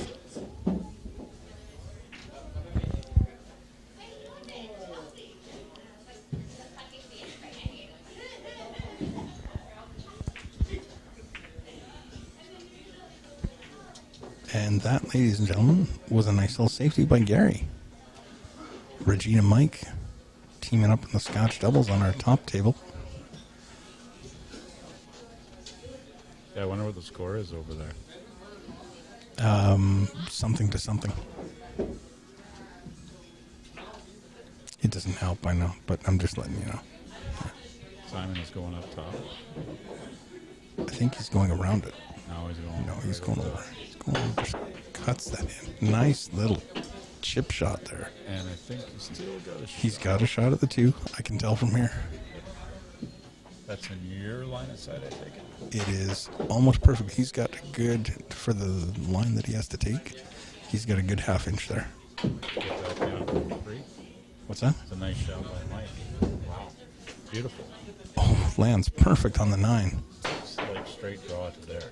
A: And that, ladies and gentlemen, was a nice little safety by Gary. Regina Mike teaming up in the Scotch doubles on our top table.
B: Yeah, I wonder what the score is over
A: Something to something. It doesn't help, I know, but I'm just letting you know.
B: Simon is going up top.
A: I think he's going around it.
B: Now he's going.
A: No, he's going over. He's going over. Just cuts that in. Nice little chip shot there.
B: And I think he's still got a shot.
A: He's got a shot at the 2. I can tell from here.
B: That's in your line of sight, I take it.
A: It is almost perfect. He's got a good, for the line that he has to take, he's got a good half inch there.
B: Get that down for free.
A: What's that?
B: It's a nice shot by Mike. Wow. Beautiful.
A: Oh, lands perfect on the 9.
B: It's like straight draw to there.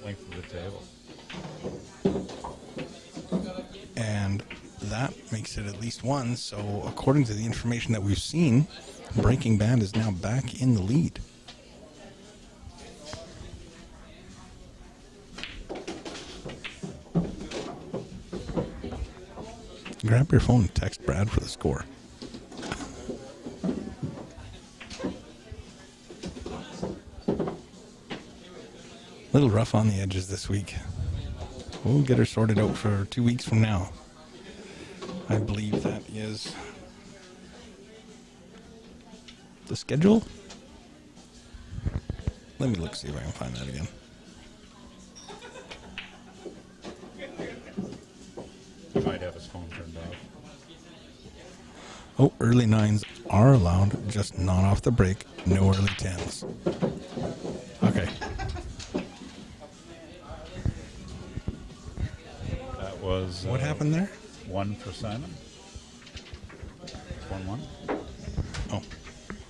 B: Length of the table.
A: And that makes it at least 1. So according to the information that we've seen, Breaking Bad is now back in the lead. Grab your phone and text Brad for the score. Little rough on the edges this week. We'll get her sorted out for 2 weeks from now. I believe that is the schedule. Let me look, see if I can find that again.
B: He might have his phone turned off.
A: Oh, early 9s are allowed, just not off the break. No early 10s. Okay.
B: That was...
A: What happened there?
B: 1 for Simon. 1-1.
A: Oh,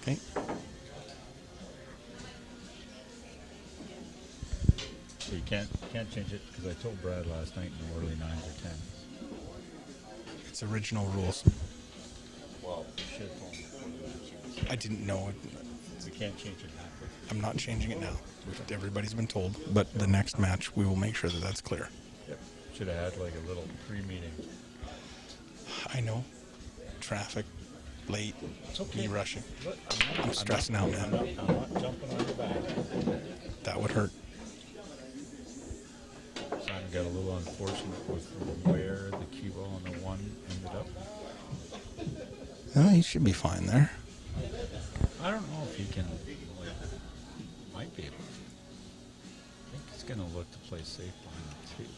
A: okay.
B: So you can't change it because I told Brad last night no early 9s or 10s.
A: It's original rules.
B: Well, you should have told me before the match.
A: I didn't know it.
B: You can't change it now.
A: I'm not changing it now. Everybody's been told. But the next match, we will make sure that that's clear.
B: Yep. Should have had like a little pre-meeting.
A: I know. Traffic. Late.
B: It's okay.
A: Me rushing.
B: Look,
A: I'm stressing out, man.
B: I'm not jumping on your back.
A: That would hurt.
B: Simon got a little unfortunate with where the cue ball on the 1 ended up.
A: Oh, he should be fine there.
B: I don't know if he can. Might be able. I think he's going to look to play safe behind the 2.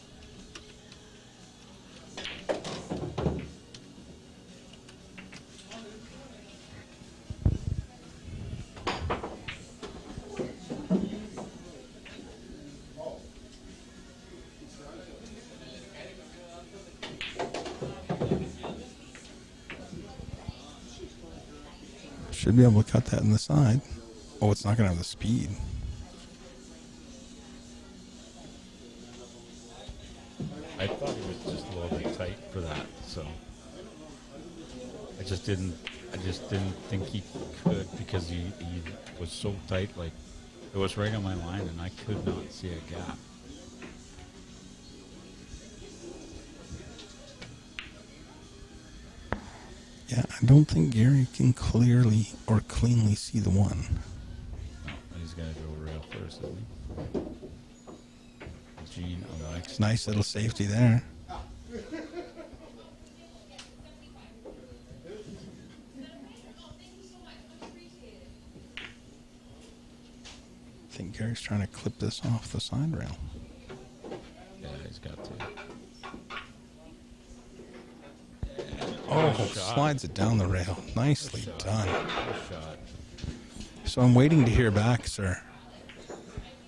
A: Should be able to cut that in the side. Oh, it's not going to have the speed.
B: I thought he was just a little bit tight for that, so I just didn't think he could because he was so tight. Like it was right on my line, and I could not see a gap.
A: Yeah, I don't think Gary can clearly or cleanly see the 1.
B: No, he's gonna go rail first, isn't he? Gene on the next.
A: Nice little safety there. I think Gary's trying to clip this off the side rail.
B: Yeah, he's got to.
A: Oh,
B: Shot.
A: slides it down the rail. Nicely
B: Shot.
A: done.
B: Shot.
A: So I'm waiting to hear back, sir.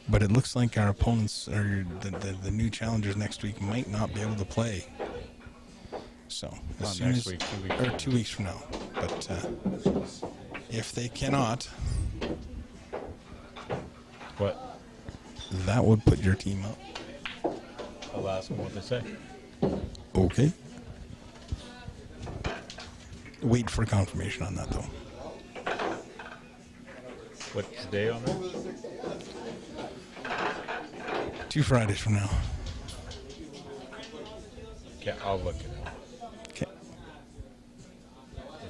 A: But it looks like our opponents, or the new challengers next week, might not be able to play. So, as
B: Not
A: soon
B: next
A: as,
B: week, 2 weeks.
A: or 2 weeks from now. But if they cannot,
B: What?
A: that would put your team up.
B: I'll ask him what they say.
A: Okay. Wait for confirmation on that, though.
B: What's the day on that?
A: 2 Fridays from now.
B: Okay, I'll look it up.
A: Okay.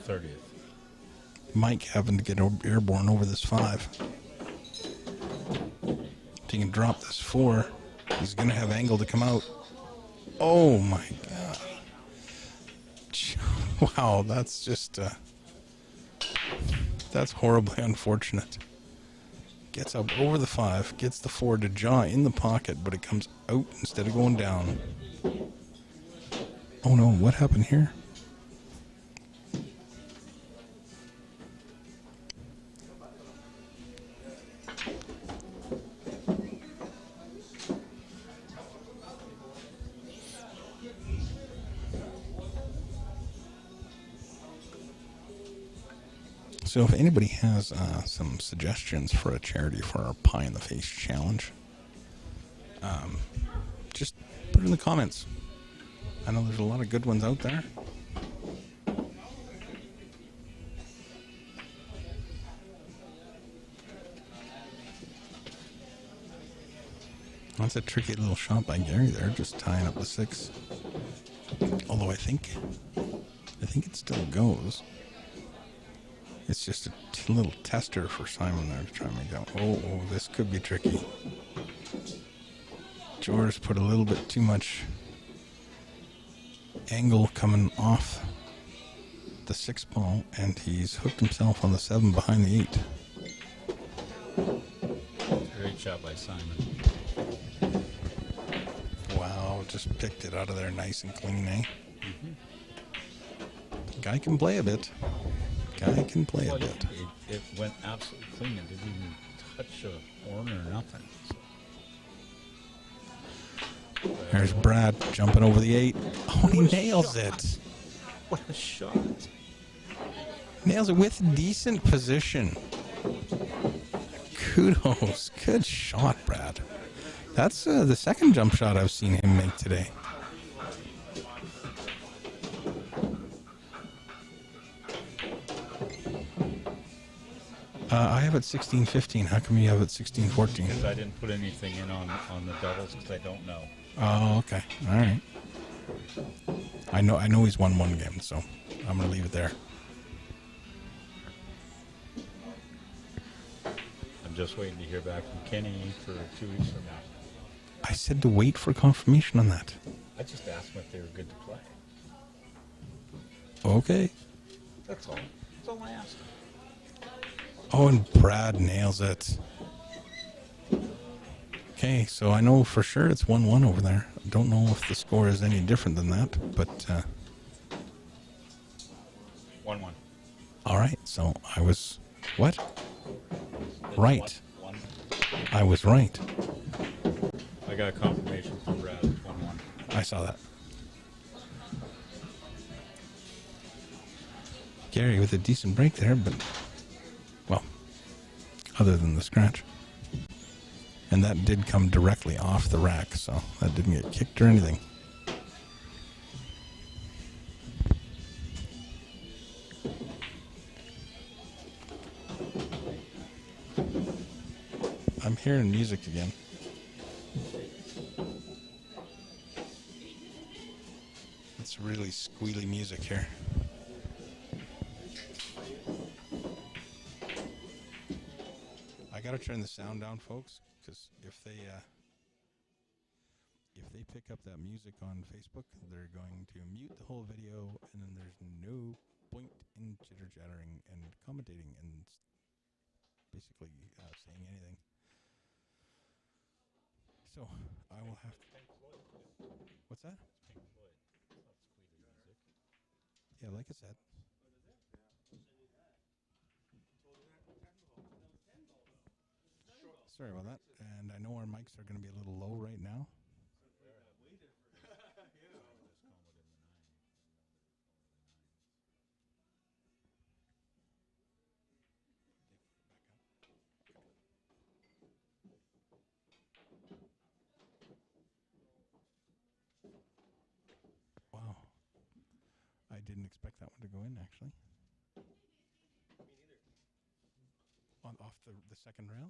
B: The 30th.
A: Mike happened to get airborne over this 5. If he can drop this 4, He's going to have angle to come out. Oh, my God. Wow, that's just... that's horribly unfortunate. Gets up over the 5, gets the 4 to jaw in the pocket, but it comes out instead of going down. Oh no, what happened here? So if anybody has some suggestions for a charity for our Pie in the Face challenge, just put it in the comments. I know there's a lot of good ones out there. That's a tricky little shot by Gary there, just tying up the 6. Although I think it still goes. It's just a little tester for Simon there to try and make that. Oh, this could be tricky. George put a little bit too much angle coming off the 6 ball, and he's hooked himself on the 7 behind the 8.
B: Great shot by Simon.
A: Wow, just picked it out of there nice and clean, eh? Guy can play a bit. Guy can play a bit.
B: It went absolutely clean. It didn't even touch a horn or nothing. So.
A: There's Brad jumping over the 8. Oh, he nails it.
B: What a shot.
A: Nails it with decent position. Kudos. Good shot, Brad. That's the second jump shot I've seen him make today. I have it 16-15. How come you have it 16-14?
B: Because I didn't put anything in on the doubles because I don't know.
A: Oh, okay. All right. I know he's won one game, so I'm going to leave it there.
B: I'm just waiting to hear back from Kenny for 2 weeks from now.
A: I said to wait for confirmation on that.
B: I just asked them if they were good to play.
A: Okay.
B: That's all. That's all I asked.
A: Oh, and Brad nails it. Okay, so I know for sure it's 1-1 over there. I don't know if the score is any different than that, but...
B: 1-1.
A: All right, so I was... What? Right.
B: 1-1.
A: I was right.
B: I got confirmation from Brad. 1-1.
A: I saw that. Gary with a decent break there, but... Well, other than the scratch. And that did come directly off the rack, so that didn't get kicked or anything. I'm hearing music again. It's really squealy music here. I gotta turn the sound down, folks, because if they pick up that music on Facebook, they're going to mute the whole video, and then there's no point in chitter-chattering and commentating and basically saying anything. So I will have to... What's that? Yeah, like I said. Sorry about that. And I know our mics are going to be a little low right now. Wow. I didn't expect that one to go in, actually. Off the second rail?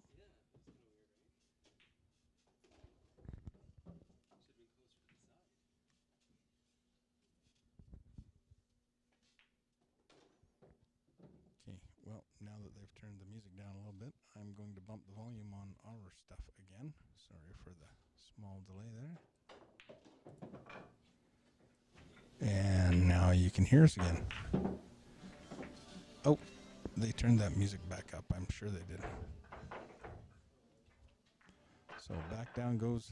A: Okay, well, now that they've turned the music down a little bit, I'm going to bump the volume on our stuff again. Sorry for the small delay. And now you can hear us again. Oh, they turned that music back up. I'm sure they did. So back down goes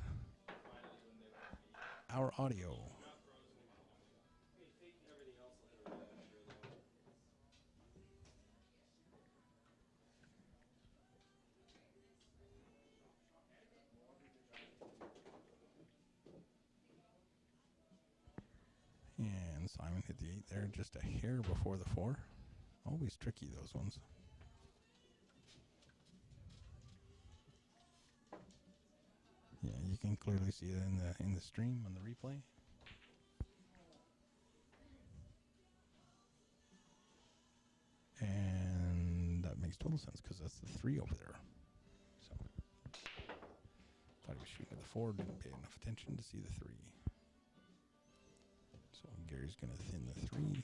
A: our audio. And Simon hit the 8 there, just a hair before the 4. Always tricky, those ones. Yeah, you can clearly see it in the stream on the replay. And that makes total sense because that's the 3 over there. So thought he was shooting at the 4, didn't pay enough attention to see the 3. So Gary's going to thin the 3,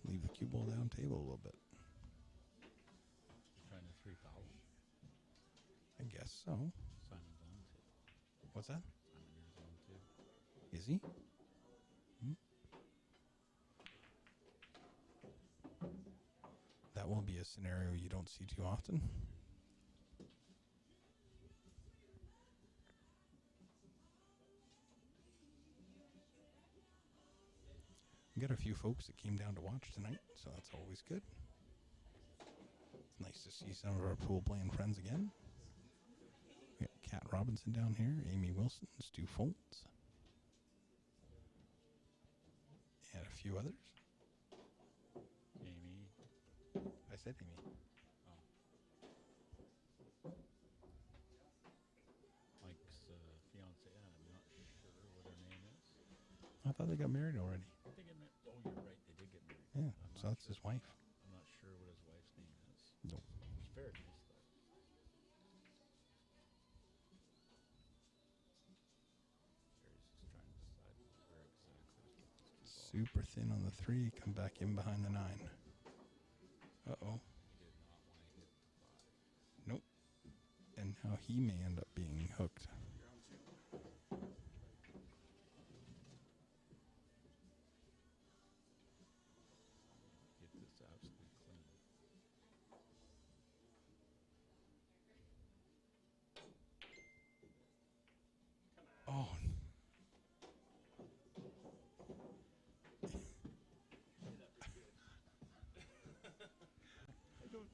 A: leave the cue ball down table a little bit.
B: Trying to 3 foul.
A: I guess so.
B: Simon's on 2.
A: What's that?
B: Simon is on 2.
A: Is he? That will be a scenario you don't see too often. We got a few folks that came down to watch tonight, so that's always good. It's nice to see some of our pool playing friends again. We got Kat Robinson down here, Amy Wilson, Stu Foltz, and a few others.
B: Amy.
A: I said Amy.
B: Oh. Mike's fiance. I'm not sure what her name is.
A: I thought they got married already.
B: Did they get married? Oh, you're right. They did get married.
A: Yeah,
B: I'm
A: so
B: not
A: that's his wife.
B: I'm not sure what his wife's name is.
A: Nope.
B: She's very nice, though. Gary's just trying to decide where exactly.
A: Super thin on the 3, come back in behind the 9. Uh-oh.
B: He did not want to hit the 5.
A: Nope. And now he may end up being hooked.
B: Get this absolutely clean.
A: Oh.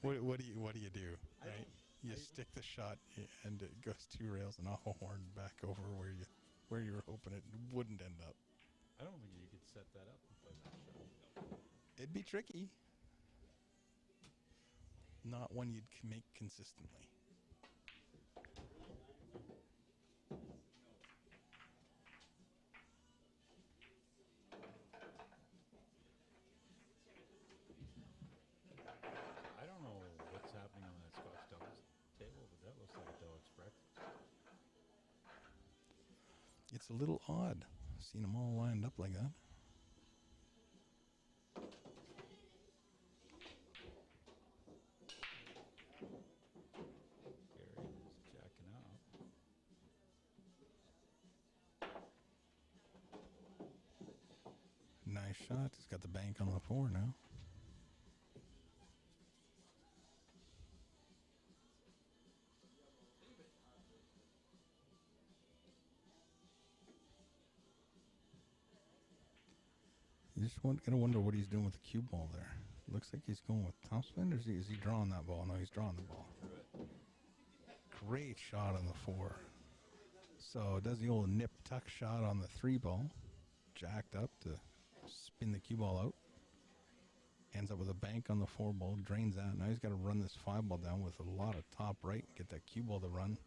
A: What do you do? Right? You stick the shot and it goes 2 rails and off a horn back over where you were hoping it wouldn't end up.
B: I don't think you could set that up and play that shot.
A: It'd be tricky. Not one you'd make consistently.
B: I don't know what's happening on that Scotch Dog's table, but that looks like a dog's breakfast.
A: It's a little odd seeing them all lined up like that.
B: Gary is jacking up.
A: Nice shot. He's got the bank on the 4 now. You just gotta wonder what he's doing with the cue ball there. Looks like he's going with topspin, or is he drawing that ball? No, he's drawing the ball. Great shot on the 4. So does the old nip tuck shot on the 3 ball. Jacked up to spin the cue ball out. Ends up with a bank on the 4 ball, drains that. Now he's got to run this 5 ball down with a lot of top right and get that cue ball to run.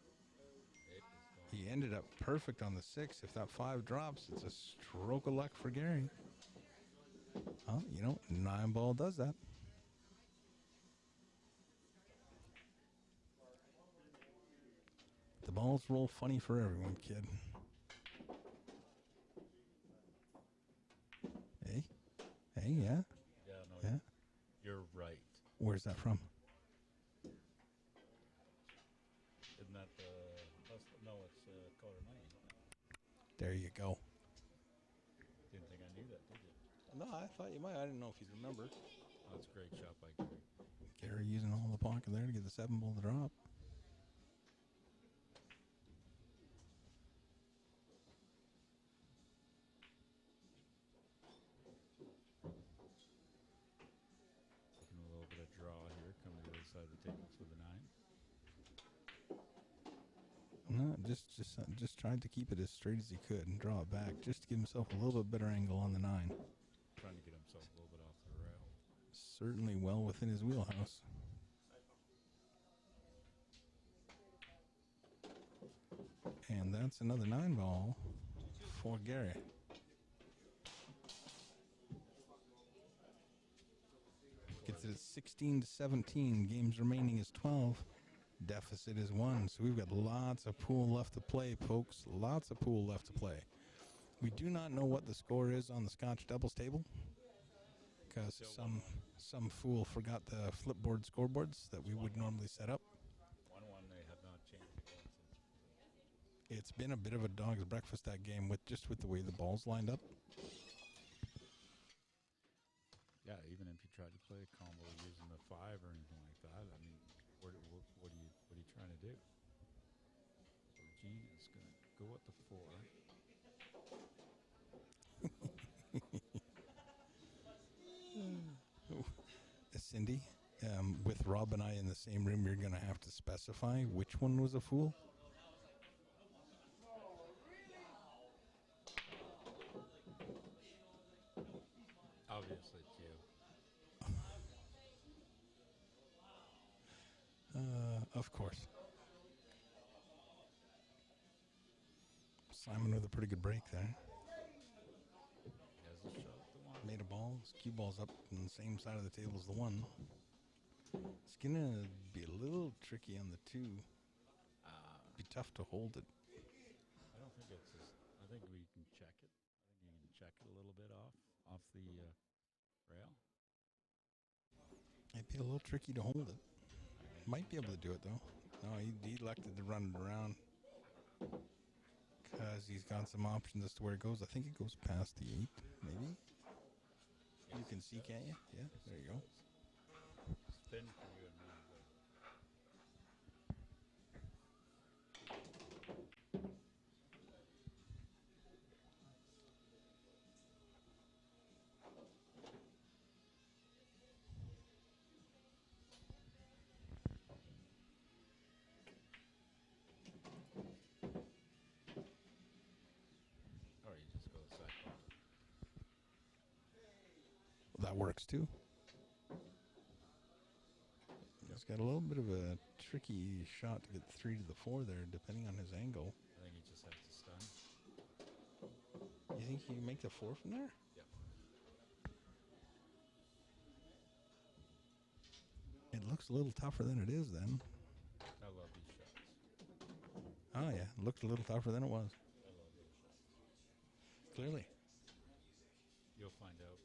A: He ended up perfect on the 6. If that 5 drops, it's a stroke of luck for Gary. Oh, 9 ball does that. The balls roll funny for everyone, kid. Hey? Hey, yeah?
B: Yeah, no, you're right.
A: Where's that from?
B: Isn't that no, it's color 9.
A: There you go.
B: Didn't think I knew that, did you?
A: No, I thought you might. I didn't know if you'd remember.
B: Oh, that's a great shot by Gary.
A: Gary using all the pocket there to get the 7-ball to drop.
B: Taking a little bit of draw here, coming to the other side of the tables with a 9.
A: No, just tried to keep it as straight as he could and draw it back, just to give himself a little bit better angle on the 9.
B: Trying to get himself a little bit off the rail.
A: Certainly well within his wheelhouse. And that's another 9-ball for Gary. Gets it at 16-17. Games remaining is 12. Deficit is 1. So we've got lots of pool left to play, folks. Lots of pool left to play. We do not know what the score is on the Scotch doubles table, because some fool forgot the flipboard scoreboards that we would normally set up.
B: 1-1, they have not changed it since.
A: It's been a bit of a dog's breakfast, that game, with the way the balls lined up.
B: Yeah, even if you tried to play a combo using the 5 or anything like that, I mean, what are you trying to do? So Gene is going to go at the 4.
A: Cindy, with Rob and I in the same room, you're going to have to specify which one was a fool.
B: Obviously, it's you.
A: Of course. Simon with a pretty good break there.
B: He has a shot at the 1.
A: Made a ball. His cue ball's up on the same side of the table as the 1. It's going to be a little tricky on the 2. Be tough to hold it.
B: I don't think it's I think we can check it. I think you can check it a little bit off the rail.
A: Might be a little tricky to hold it. Might be able to do it, though. No, he elected to run it around because he's got some options as to where it goes. I think it goes past the 8, maybe. You can see, can't you? Yeah, there you go.
B: It's thin for you and me. Or you just go side.
A: That works, too. He's got a little bit of a tricky shot to get 3 to the 4 there, depending on his angle.
B: I think he just has to stun.
A: You think he can make the 4 from there?
B: Yep.
A: It looks a little tougher than it is, then.
B: I love these shots.
A: Oh, yeah. It looked a little tougher than it was.
B: I love these shots.
A: Clearly.
B: You'll find out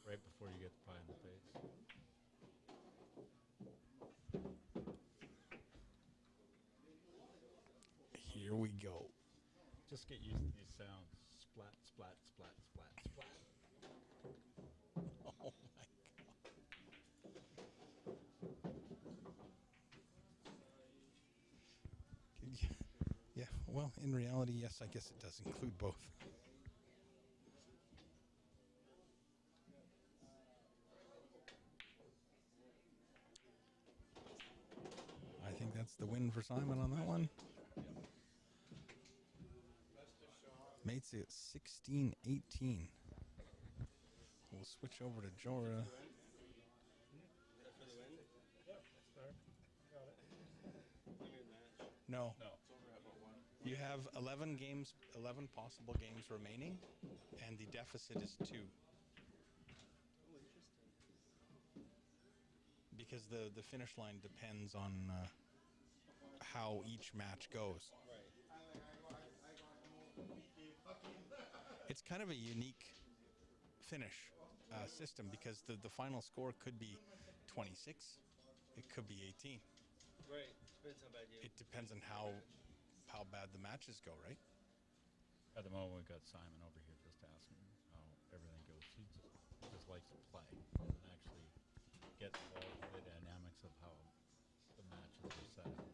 B: right before you get the pie in the face.
A: Here we go.
B: Just get used to these sounds. Splat, splat, splat, splat, splat.
A: Oh, my God. Yeah, well, in reality, yes, I guess it does include both. I think that's the win for Simon on that one. Mates at 16-18. We'll switch over to Jorah. No. You have 11 games, 11 possible games remaining, and the deficit is 2. Because the finish line depends on how each match goes. It's kind of a unique finish system because the final score could be 26, it could be 18.
F: Right. Depends how bad you.
A: It depends on how bad the matches go, right?
B: At the moment, we've got Simon over here just asking everything goes. He just likes to play and actually get involved in the dynamics of how the matches are set up.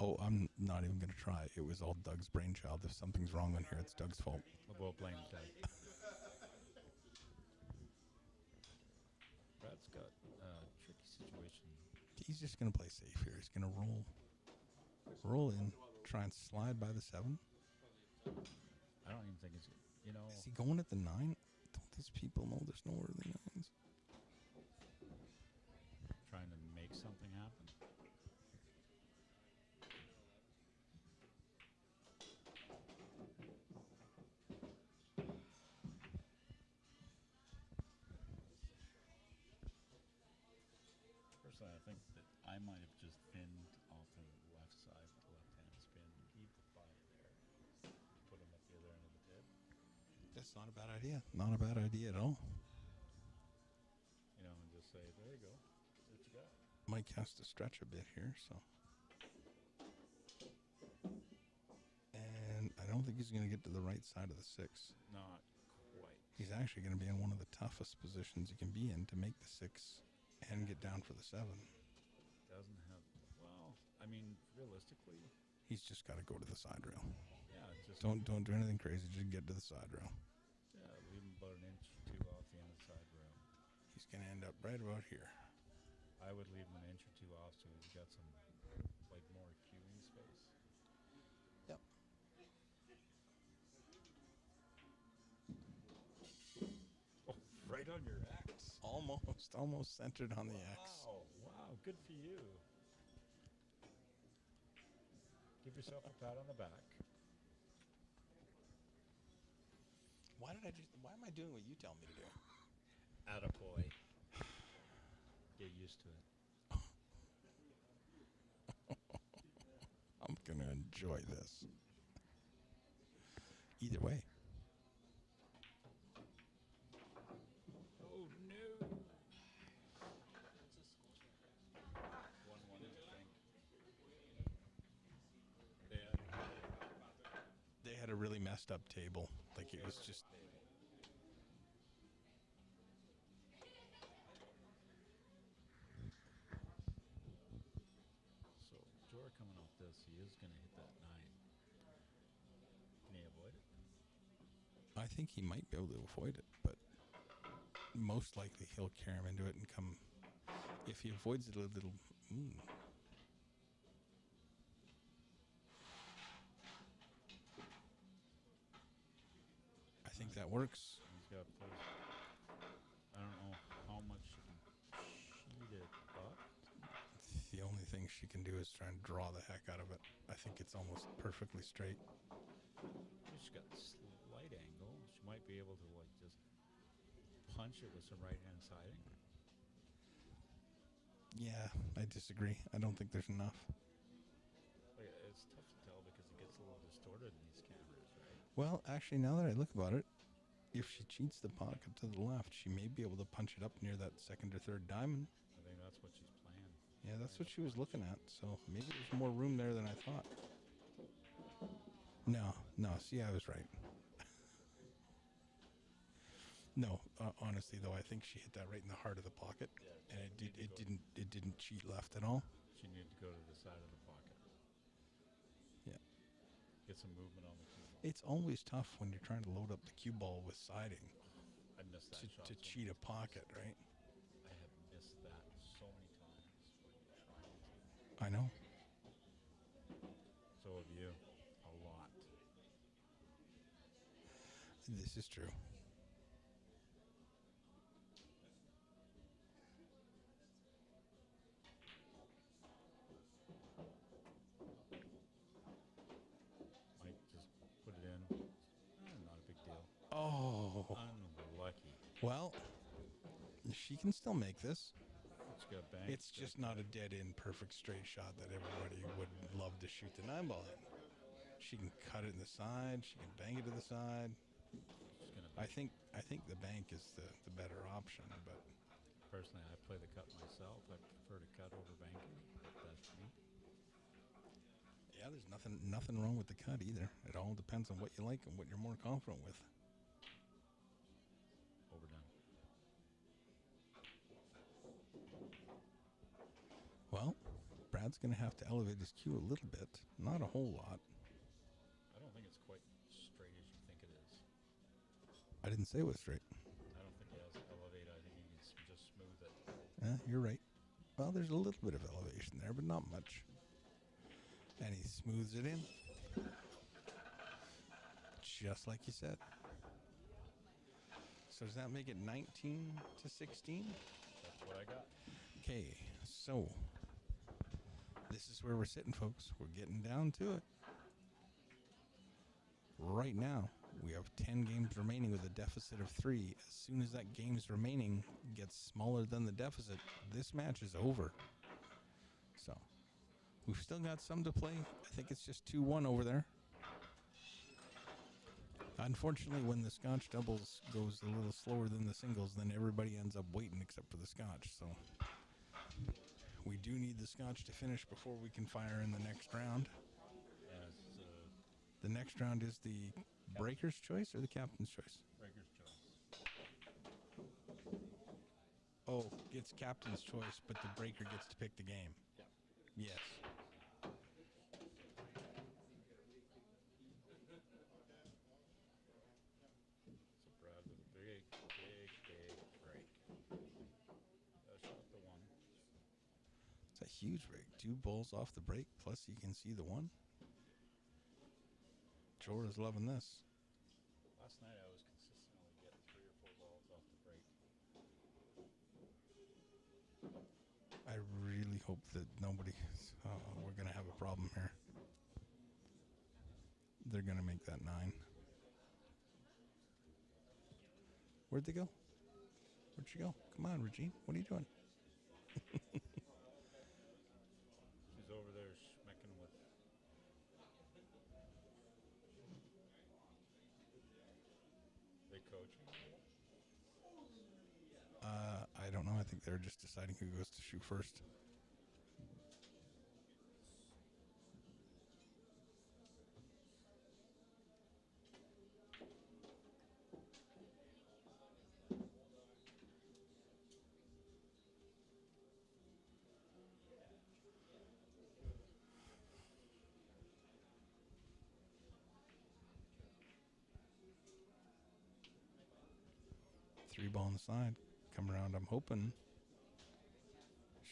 A: Oh, I'm not even going to try. It was all Doug's brainchild. If something's wrong on here, it's Doug's fault.
B: We'll blame Doug. Brad's got a tricky situation.
A: He's just going to play safe here. He's going to roll in, try and slide by the 7.
B: I don't even think it's, you know.
A: Is he going at the 9? Don't these people know there's no early 9s?
B: Trying to make something happen. Personally, I think that I might have just thinned off the left side with the left-hand spin. Keep the 5 there. Put him at the other end of the tip.
A: That's not a bad idea. Not a bad idea at all.
B: You know, and just say, there you go. What you got?
A: Mike has to stretch a bit here, so. And I don't think he's going to get to the right side of the 6.
B: Not quite.
A: He's actually going to be in one of the toughest positions he can be in to make the 6 and get down for the 7.
B: Doesn't have, well, I mean, realistically.
A: He's just got to go to the side rail.
B: Yeah, just.
A: Don't do anything crazy. Just get to the side rail.
B: Yeah, leave him about an inch or 2 off the end of the side rail.
A: He's going to end up right about here.
B: I would leave him an inch or 2 off so he's got some, like, more cueing space.
A: Yep.
B: Oh, right on your X.
A: Almost centered on the X.
B: Wow, good for you. Give yourself a pat on the back.
A: Why am I doing what you tell me to do?
B: Attaboy. Get used to it.
A: I'm going to enjoy this. Either way.
B: Oh, no. 1-1, I think.
A: They had a really messed up table. Like it was just.
B: So, Jor coming off this, he is going to hit that 9. Can he avoid it?
A: I think he might be able to avoid it, but most likely he'll carry him into it and come. If he avoids it a little. I think that works.
B: He's got to play. I don't know how much she can cheat it up.
A: The only thing she can do is try and draw the heck out of it. I think it's almost perfectly straight.
B: She's got a slight angle. She might be able to, like, just punch it with some right-hand siding.
A: Yeah, I disagree. I don't think there's enough.
B: Like, it's tough to tell because it gets a little distorted in these cameras, right?
A: Well, actually, now that I look about it, if she cheats the pocket to the left, she may be able to punch it up near that 2nd or 3rd diamond.
B: I think that's what she's playing.
A: Yeah, that's what she was looking at. So maybe there's more room there than I thought. No, see, I was right. No, honestly though, I think she hit that right in the heart of the pocket,
B: Yeah,
A: and it didn't cheat left at all.
B: She needed to go to the side of the pocket.
A: Yeah.
B: Get some movement on the cue ball.
A: It's always tough when you're trying to load up the cue ball with siding
B: I missed that shot.
A: to
B: so
A: cheat a
B: many
A: pocket,
B: times.
A: right?
B: I have missed that so many times when you're trying to.
A: I know.
B: So have you. A lot.
A: This is true.
B: Might just put it in. Not a big deal.
A: Oh,
B: Unlucky.
A: well, she can still make this.
B: It's got bank.
A: It's just not a dead-in perfect straight shot that everybody would love to shoot the 9-ball in. She can cut it in the side. She can bang it to the side.
B: It's gonna
A: I think the bank is the better option, but
B: Personally, I play the cut myself. I prefer to cut over banking. That's me.
A: yeah, there's nothing wrong with the cut either. It all depends on what you like and what you're more confident with. Brad's going to have to elevate his cue a little bit. Not a whole lot.
B: I don't think it's quite straight as you think it is.
A: I didn't say it was straight.
B: I don't think he has to elevate. I think he can just smooth it.
A: You're right. Well, there's a little bit of elevation there, but not much. And he smooths it in. Just like you said. So does that make it 19 to 16?
B: That's what I got.
A: Okay, so this is where we're sitting, folks. We're getting down to it. Right now, we have 10 games remaining with a deficit of 3. As soon as that game's remaining gets smaller than the deficit, this match is over. So, we've still got some to play. I think it's just 2-1 over there. Unfortunately, when the Scotch doubles goes a little slower than the singles, then everybody ends up waiting except for the Scotch. So, we do need the Scotch to finish before we can fire in the next round. The next round is the breaker's choice or the captain's choice?
B: Breaker's choice.
A: Oh, it's captain's choice, but the breaker gets to pick the game.
B: Yeah.
A: Yes.
B: So Brad with a big break. Shot the one.
A: It's a huge break. 2 balls off the break, plus you can see the 1. Jorah's loving this.
B: Last night I was consistently getting 3 or 4 balls off the break.
A: I really hope that nobody... we're going to have a problem here. They're going to make that 9. Where'd they go? Where'd she go? Come on, Regine. What are you doing?
B: She's over there schmecking with... They coaching?
A: I don't know. I think they're just deciding who goes to shoot first. Three ball on the side. Come around. I'm hoping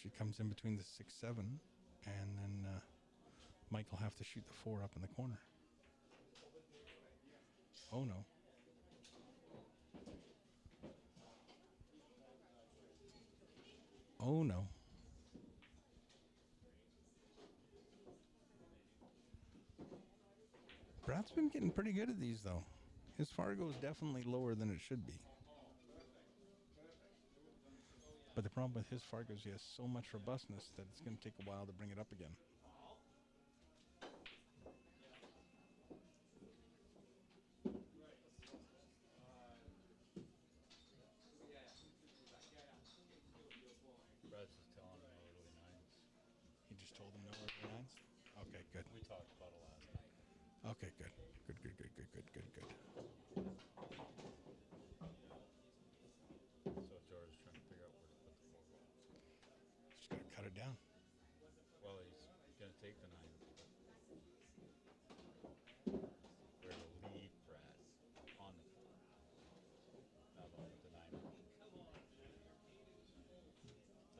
A: she comes in between the 6-7, and then Mike will have to shoot the 4 up in the corner. Oh no. Oh no. Brad's been getting pretty good at these though. His Fargo is definitely lower than it should be. But the problem with his Fargo is he has so much robustness that it's going to take a while to bring it up again.
B: Brad's just telling me early 9s.
A: He just told him no early 9s? Okay, good.
B: We talked about it last night.
A: Okay, good. Good.
B: So George's trying to figure out where to put the 4 ball.
A: Just got to cut it down.
B: Well, he's going to take the 9. We're going to leave Brad on the 4. Now going with the 9.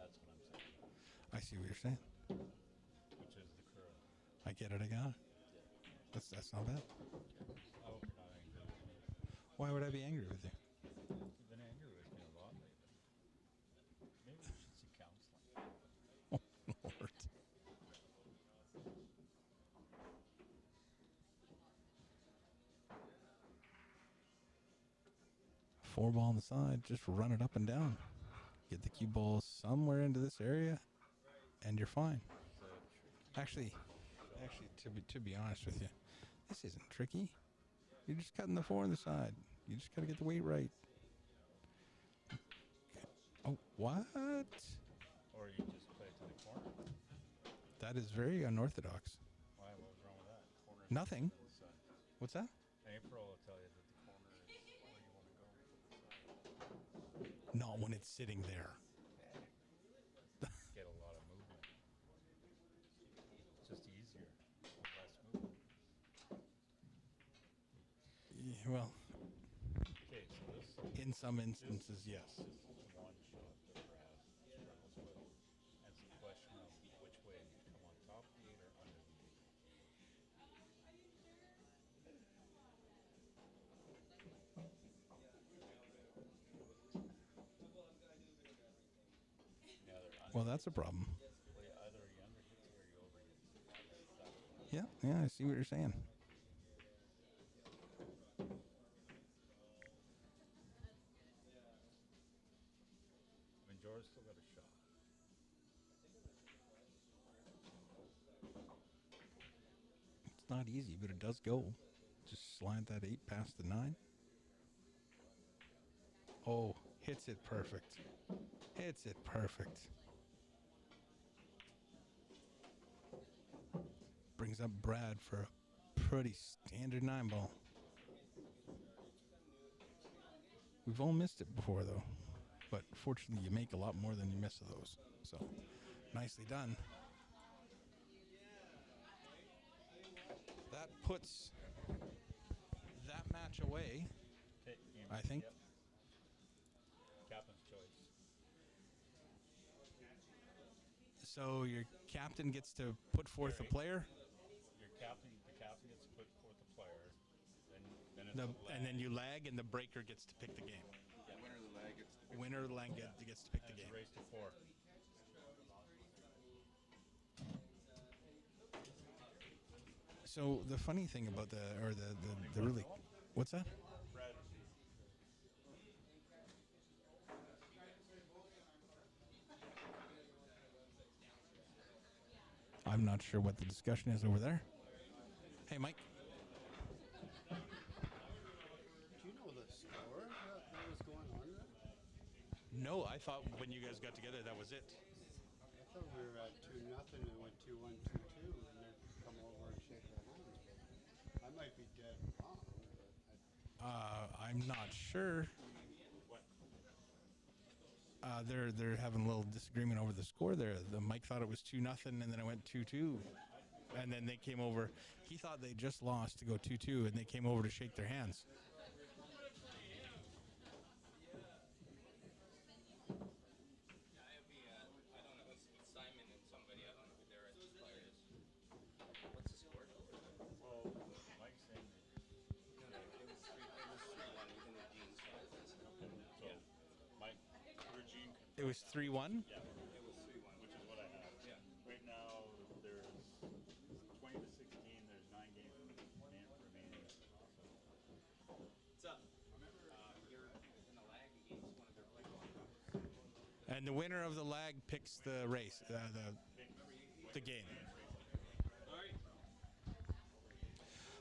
B: That's what I'm saying.
A: I see what you're saying.
B: Which is the curl.
A: I get it, I got it. That's not bad.
B: I hope you're not angry with me.
A: Why would I be angry with you?
B: You've been angry with me a lot lately. Maybe we should see counseling.
A: Oh, Lord. Four ball on the side, just run it up and down. Get the cue ball somewhere into this area, and you're fine. Actually, to be honest with you, this isn't tricky. You're just cutting the 4 on the side. You just got to get the weight right. Oh, what?
B: Or you just play it to the corner.
A: That is very unorthodox.
B: Why? What was wrong with that? Corner
A: Nothing.
B: to the side.
A: What's that?
B: April will tell you that the corner is where you want to go.
A: Not when it's sitting there.
B: Get a lot of movement.
A: Well,
B: Okay, so this
A: in some instances, yes.
B: is one shot that Brad struggles with. And it's a question of which way you come on top of the 8 or under the 8. Yeah, they're under.
A: Well, that's a problem.
B: Well, either you under hits it or you over hits it. That's one.
A: Yeah, yeah, I see what you're saying.
B: I mean, Jorah's still got a shot.
A: It's not easy, but it does go. Just slide that 8 past the 9. Oh, hits it perfect. Hits it perfect. Brings up Brad for a pretty standard 9 ball. We've all missed it before, though. But fortunately, you make a lot more than you miss of those. So, nicely done. That puts that match away,
B: Okay,
A: I think.
B: Yep. Captain's choice.
A: So your captain gets to put forth a player,
B: The captain gets to put forth a player. Then it's
A: and then you lag, and the breaker gets to pick the game.
D: The winner of the lag gets to pick.
A: Winner of the lag gets to pick the
B: It's
A: game.
B: a race to 4.
A: So the funny thing about the really, what's that?
B: Brad.
A: I'm not sure what the discussion is over there. Hey, Mike.
H: Do you know the score that was going on there?
A: No, I thought when you guys got together that was it.
H: I thought we were at 2-0 and went 2-1, 2-2, and then come over and shake our hands. But I might be dead wrong. But
A: I'm not sure. They're having a little disagreement over the score there. The Mike thought it was 2-0, and then it went 2-2, and then they came over. He thought they just lost to go 2-2, and they came over to shake their hands.
F: Simon and somebody, I don't know who their player is. What's the score?
B: Well, Mike's saying that.
F: It was 3-1, even though Dean's side.
B: So, Mike, Eugene.
A: It was 3-1.
B: Yeah,
F: It was 3-1.
B: which is what I have.
F: Yeah.
B: Right now, there's 20 to 16. There's 9 games remaining.
F: What's up? You're in the lag against one of their players.
A: And the winner of the lag picks the race, the game.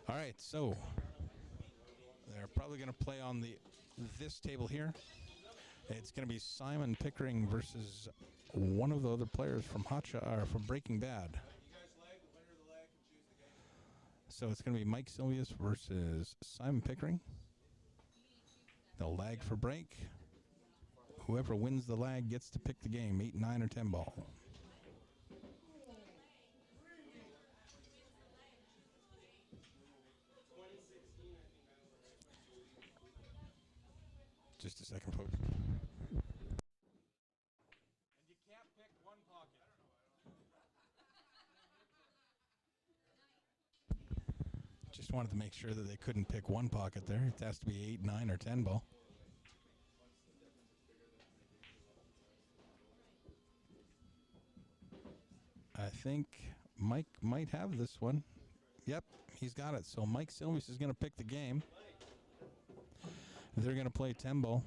A: All right, so they're probably going to play on this table here. It's going to be Simon Pickering versus one of the other players from from Breaking Bad. So it's going to be Mike Silvius versus Simon Pickering. They'll lag for break. Whoever wins the lag gets to pick the game, 8, 9, or 10 ball. Just a second, folks. And you can't pick one pocket. Just wanted to make sure that they couldn't pick one pocket there. It has to be 8, 9, or 10 ball. I think Mike might have this one. Yep, he's got it. So Mike Silvius is going to pick the game. They're going to play 10 ball.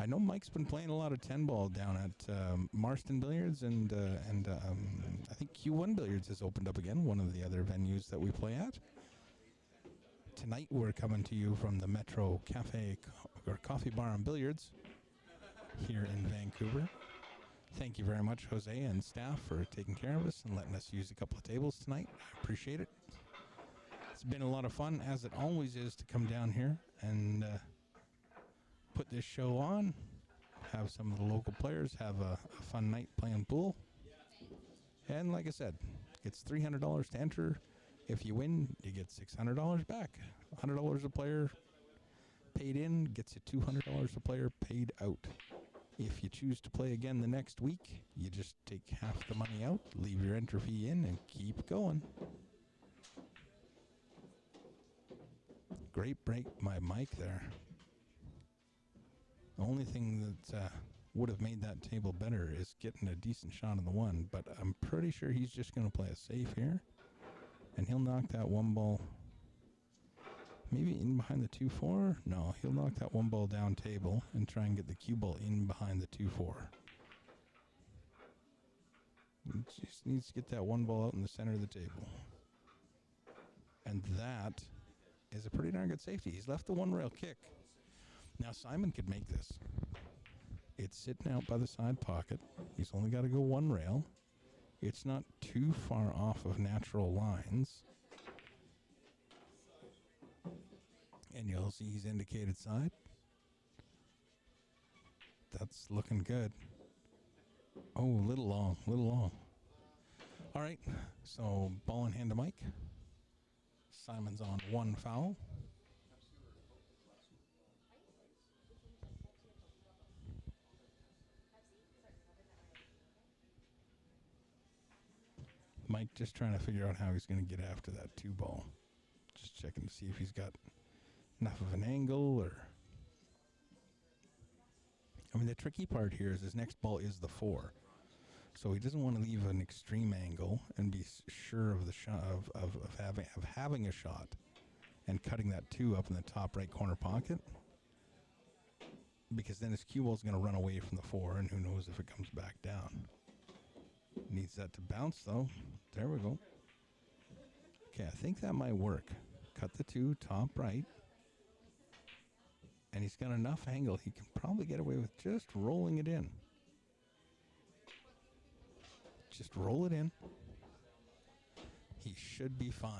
A: I know Mike's been playing a lot of 10 ball down at Marston Billiards, and I think Q1 Billiards has opened up again, one of the other venues that we play at. Tonight we're coming to you from the Metro Cafe or Coffee Bar and Billiards here in Vancouver. Thank you very much, Jose and staff, for taking care of us and letting us use a couple of tables tonight. I appreciate it. It's been a lot of fun, as it always is, to come down here and put this show on, have some of the local players have a fun night playing pool. And like I said, it's $300 to enter. If you win, you get $600 back. $100 a player paid in gets you $200 a player paid out. If you choose to play again the next week, you just take half the money out, leave your entry fee in, and keep going. Great break by Mike there. The only thing that would have made that table better is getting a decent shot on the one, but I'm pretty sure he's just going to play it safe here, and he'll knock that one ball maybe in behind the 2-4. No, he'll knock that one ball down table and try and get the cue ball in behind the 2-4. He just needs to get that one ball out in the center of the table. And that is a pretty darn good safety. He's left the one rail kick. Now Simon could make this. It's sitting out by the side pocket. He's only got to go one rail. It's not too far off of natural lines. And you'll see he's indicated side. That's looking good. Oh, a little long, a little long. All right, so ball in hand to Mike. Simon's on one foul. Mike just trying to figure out how he's going to get after that 2 ball. Just checking to see if he's got enough of an angle or... I mean, the tricky part here is his next ball is the 4. So he doesn't want to leave an extreme angle and be sure of the shot of having a shot and cutting that 2 up in the top right corner pocket, because then his cue ball is going to run away from the 4, and who knows if it comes back down. Needs that to bounce though. There we go. Okay, I think that might work. Cut the 2 top right, and he's got enough angle he can probably get away with just rolling it in. Just roll it in. He should be fine.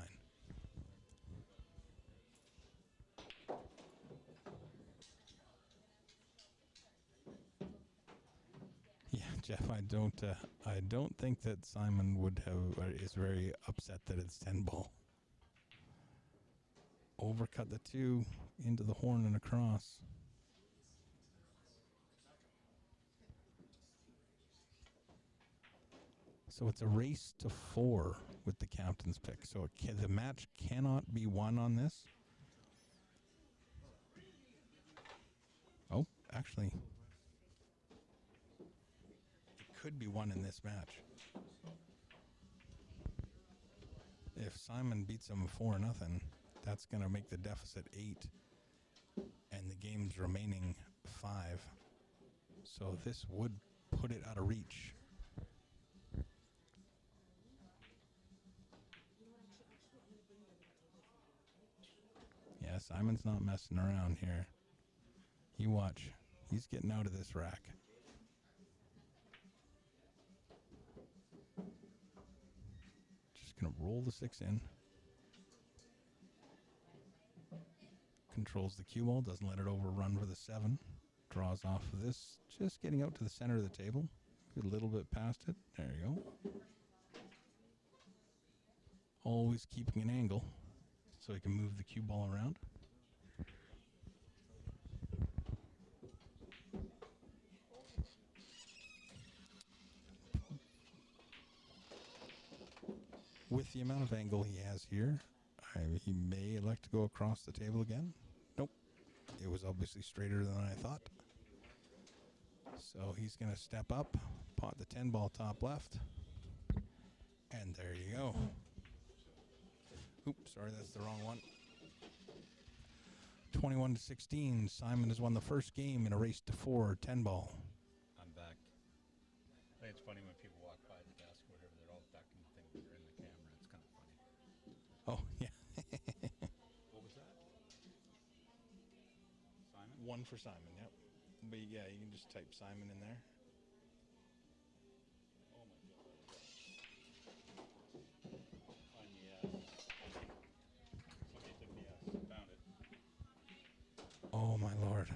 A: Yeah, Jeff, I don't think that Simon would have, or is very upset that it's 10 ball. Overcut the 2 into the horn and across. So it's a race to 4 with the captain's pick. So the match cannot be won on this. Oh, actually, it could be won in this match. If Simon beats him 4-0, that's going to make the deficit 8, and the game's remaining 5. So this would put it out of reach. Yeah, Simon's not messing around here. You watch. He's getting out of this rack. Just going to roll the 6 in. Controls the cue ball, doesn't let it overrun for the 7. Draws off of this, just getting out to the center of the table. A little bit past it. There you go. Always keeping an angle so he can move the cue ball around. With the amount of angle he has here, he may elect to go across the table again. Nope. It was obviously straighter than I thought. So he's going to step up, pot the 10 ball top left, and there you go. Oops, sorry, that's the wrong one. 21-16. Simon has won the first game in a race to 4 10 ball.
B: I'm back. I think it's funny when people walk by the desk or whatever, they're all ducking and think they're in the camera. It's kind of funny.
A: Oh, yeah.
B: What was that? Simon?
A: 1 for Simon, yep. But yeah, you can just type Simon in there.
B: Oh my God. On the somebody took the found it.
A: Oh my Lord.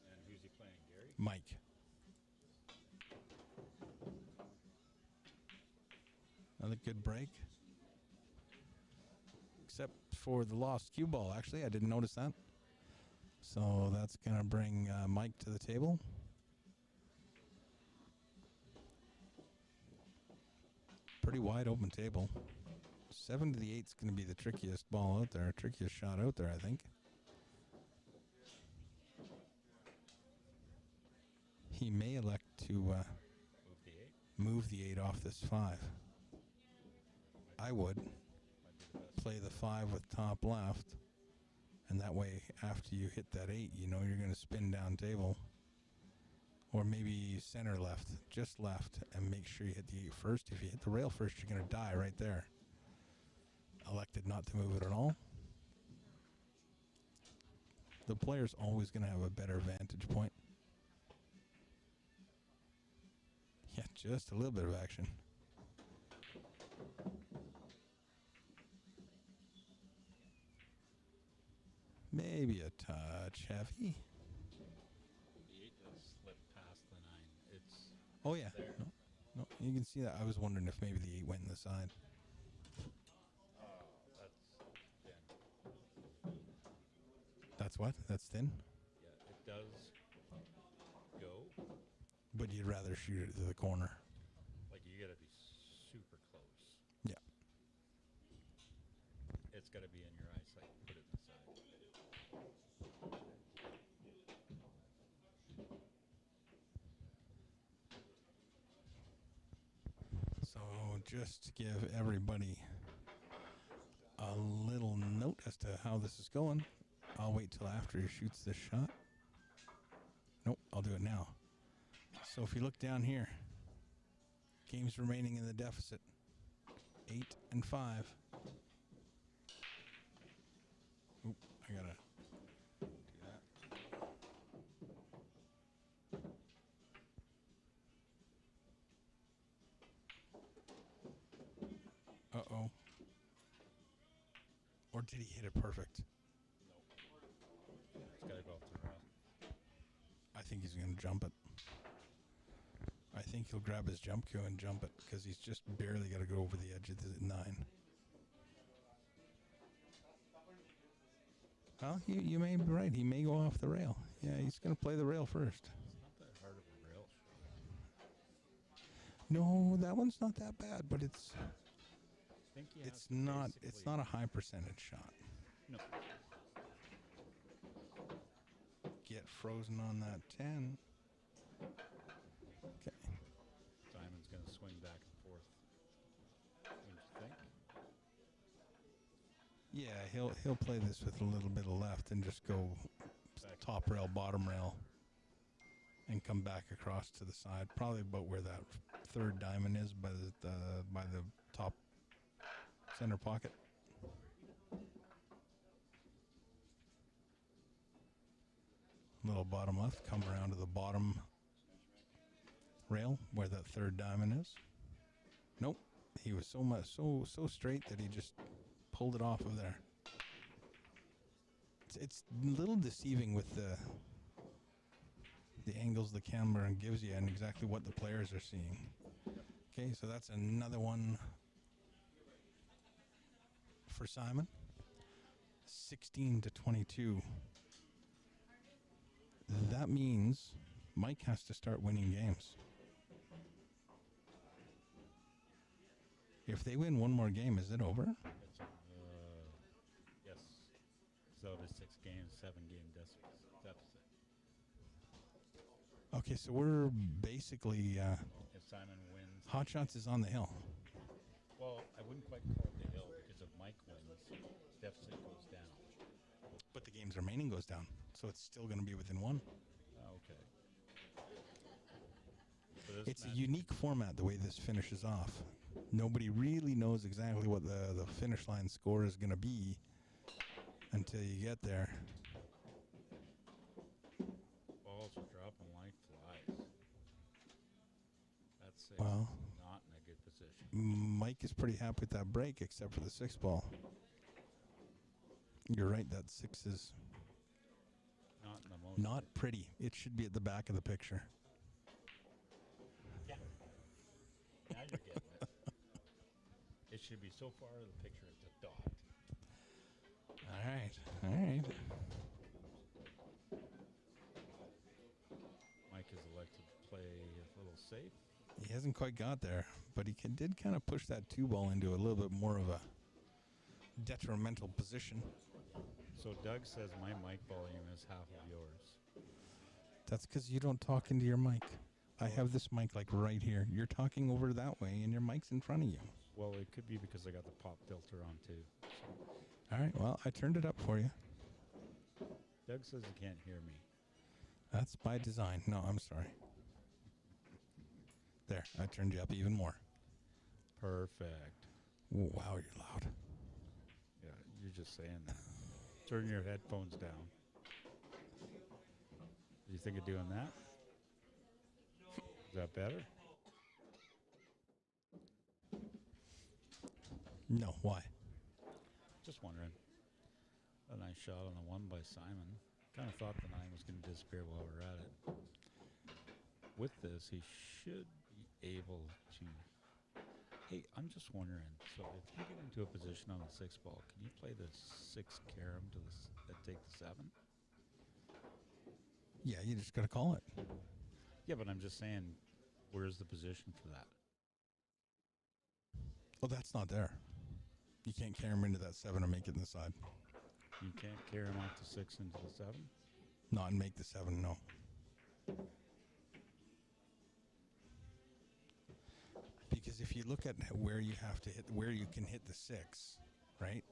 B: And who's he playing, Gary?
A: Mike. Another good break. Except for the lost cue ball. Actually, I didn't notice that. So that's going to bring Mike to the table. Pretty wide open table. 7 to the 8 is going to be the trickiest ball out there, trickiest shot out there, I think. He may elect to move the 8 off this 5. I would play the 5 with top left, and that way after you hit that 8, you know you're going to spin down table. Or maybe center left, just left, and make sure you hit the 8 first. If you hit the rail first, you're going to die right there. Elected not to move it at all. The player's always going to have a better vantage point. Yeah, just a little bit of action. Maybe a touch heavy.
B: The 8 does slip past the 9. It's
A: Oh, yeah.
B: there.
A: No, you can see that. I was wondering if maybe the 8 went in the side.
B: That's thin.
A: That's what? That's thin?
B: Yeah, it does go.
A: But you'd rather shoot it to the corner.
B: Like, you gotta be super close.
A: Yeah.
B: It's gotta be in your eyesight. Put it in the side.
A: So just to give everybody a little note as to how this is going, I'll wait till after he shoots this shot. Nope, I'll do it now. So if you look down here, games remaining in the deficit, 8 and 5. Oop, I gotta do that. Uh-oh. Or did he hit it perfect?
B: It's gotta go off the rail.
A: I think he's going to jump it. I think he'll grab his jump cue and jump it because he's just barely got to go over the edge of the 9. Well, you may be right. He may go off the rail. Yeah, he's going to play the rail first.
B: It's not that hard of a rail shot.
A: No, that one's not that bad, but it's
B: I think you have
A: it's
B: to
A: not
B: basically-
A: a high percentage shot.
B: No.
A: Get frozen on that 10. Okay.
B: Simon's gonna swing back and forth. Wouldn't you think?
A: Yeah, he'll play this with a little bit of left and just go
B: Back.
A: top rail, bottom rail, and come back across to the side. Probably about where that third diamond is by the top center pocket. Little bottom left, come around to the bottom rail where that third diamond is. Nope, he was so straight that he just pulled it off of there. It's a little deceiving with the angles the camera gives you and exactly what the players are seeing. Okay, so that's another one for Simon. 16 to 22. That means Mike has to start winning games. If they win one more game, is it over?
B: It's, yes. So it is 6 games, 7-game deficit.
A: Okay, so we're basically
B: If Simon wins,
A: Hot Shots is on the hill.
B: well, I wouldn't quite call it the hill because if Mike wins, deficit goes down.
A: But the games remaining goes down, so it's still going to be within 1.
B: Okay. So this
A: It's a
B: match-
A: unique format the way this finishes off. Nobody really knows exactly what the finish line score is going to be until you get there.
B: balls are dropping like flies. That's 6.
A: Well.
B: Not in a good position.
A: Mike is pretty happy with that break, except for the 6 ball. You're right, that 6 is
B: Not in the most.
A: not pretty. It should be at the back of the picture.
B: Yeah. Now you're getting it. It should be so far the picture it's a dot.
A: All right. All right.
B: Mike has elected to play a little safe.
A: He hasn't quite got there, but he did kind of push that 2-ball into a little bit more of a detrimental position.
B: So Doug says my mic volume is half of yours.
A: That's because you don't talk into your mic. I have this mic like right here. You're talking over that way, and your mic's in front of you.
B: Well, it could be because I got the pop filter on too.
A: All right, well, I turned it up for you.
B: Doug says he can't hear me.
A: That's by design. No, I'm sorry. There, I turned you up even more.
B: Perfect.
A: Ooh, wow, you're loud.
B: Yeah, you're just saying that. Turn your headphones down. Do you think of doing that? Is that better?
A: No, why?
B: Just wondering. A nice shot on the one by Simon. Kind of thought the 9 was going to disappear while we're at it. With this, he should be able to... Hey, I'm just wondering. So if you get into a position on the 6 ball, can you play the 6 carom to take the 7?
A: Yeah, you just got to call it.
B: Yeah, but I'm just saying, where's the position for that?
A: Well, that's not there. You can't carry him into that 7 and make it in the side.
B: You can't carry him off the 6 into the 7?
A: Not and make the 7, no. Because if you look at where you have to hit, where you can hit the 6, right?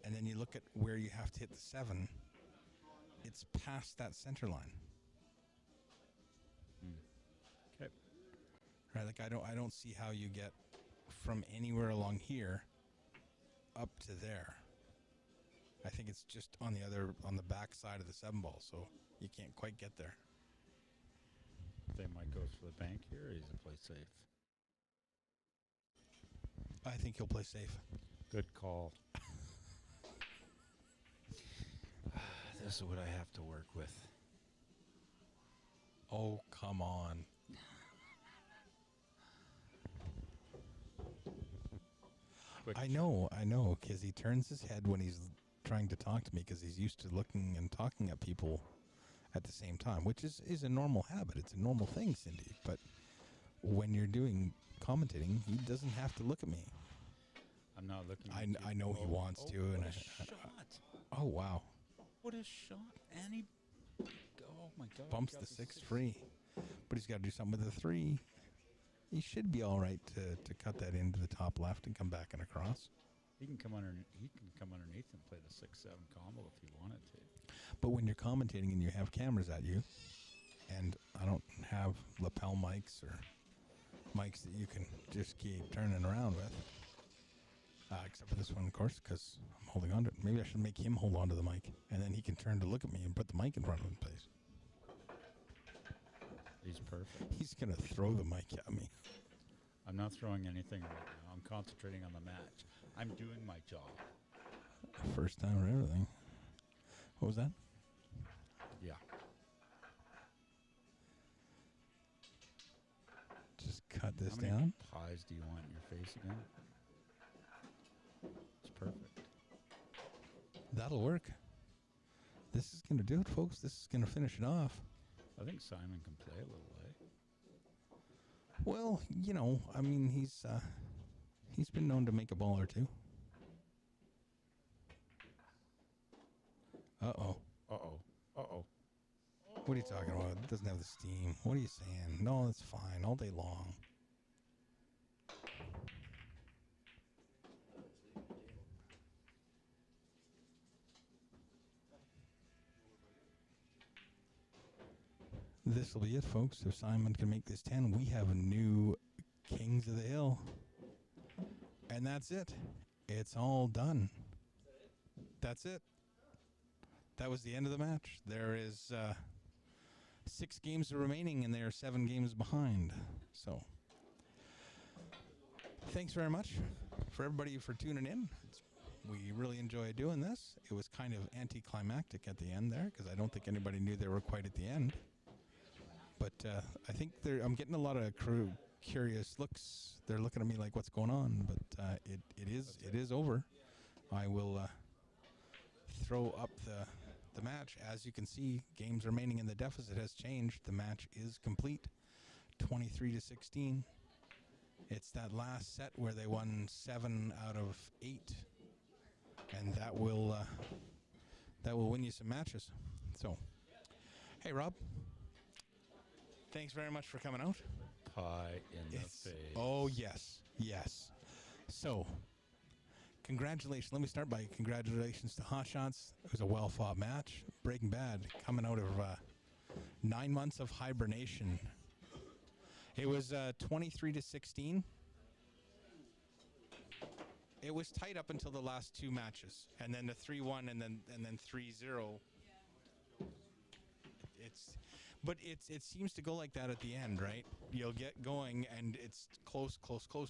A: And then you look at where you have to hit the 7, it's past that center line.
B: Okay.
A: Right, like I don't see how you get from anywhere along here up to there. I think it's just on the back side of the 7 ball, so you can't quite get there.
B: They might go for the bank here, or he's a play safe.
A: I think he'll play safe.
B: Good call. This is what I have to work with.
A: Oh, come on. I know, because he turns his head when he's trying to talk to me because he's used to looking and talking at people at the same time, which is a normal habit. It's a normal thing, Cindy. But when you're doing commentating, he doesn't have to look at me.
B: I'm not looking
A: I
B: at you.
A: know he wants to. And
B: shot.
A: Oh, wow.
B: What a shot. And he... Oh, my God.
A: Bumps the 6 free. But he's got to do something with the 3. He should be all right to cut that into the top left and come back and across.
B: He can come underneath and play the 6-7 combo if he wanted to.
A: But when you're commentating and you have cameras at you, and I don't have lapel mics or mics that you can just keep turning around with, except for this one, of course, because I'm holding on to it. Maybe I should make him hold on to the mic, and then he can turn to look at me and put the mic in front of him, please.
B: He's perfect.
A: He's going to throw the mic at me.
B: I'm not throwing anything right now. I'm concentrating on the match. I'm doing my job.
A: First time or everything. What was that?
B: Yeah.
A: Just cut this
B: How many
A: down.
B: pies do you want in your face again? It's perfect.
A: That'll work. This is going to do it, folks. This is going to finish it off.
B: I think Simon can play a little,
A: Well, you know, I mean, he's been known to make a ball or two. Uh-oh.
B: Uh-oh. Uh-oh.
A: What are you talking about? It doesn't have the steam. What are you saying? No, it's fine all day long. This will be it, folks. If Simon can make this 10, we have a new Kings of the Hill. And that's it. It's all done. That's it. That was the end of the match. There is 6 games remaining, and they are 7 games behind. So, thanks very much for everybody for tuning in. We really enjoy doing this. It was kind of anticlimactic at the end there, because I don't think anybody knew they were quite at the end. But I think I'm getting a lot of curious looks. They're looking at me like, what's going on? But it is over. I will throw up the match. As you can see, games remaining in the deficit has changed. The match is complete, 23-16. It's that last set where they won 7 out of 8, and that will win you some matches. So, hey Rob, thanks very much for coming out.
B: Pie in the face.
A: Oh yes, yes. So, congratulations. Let me start by congratulations to Hot Shots. It was a well-fought match. Breaking Bad coming out of 9 months of hibernation. It was 23-16. It was tight up until the last 2 matches, and then the 3-1, and then 3-0. It seems to go like that at the end, right? You'll get going, and it's close,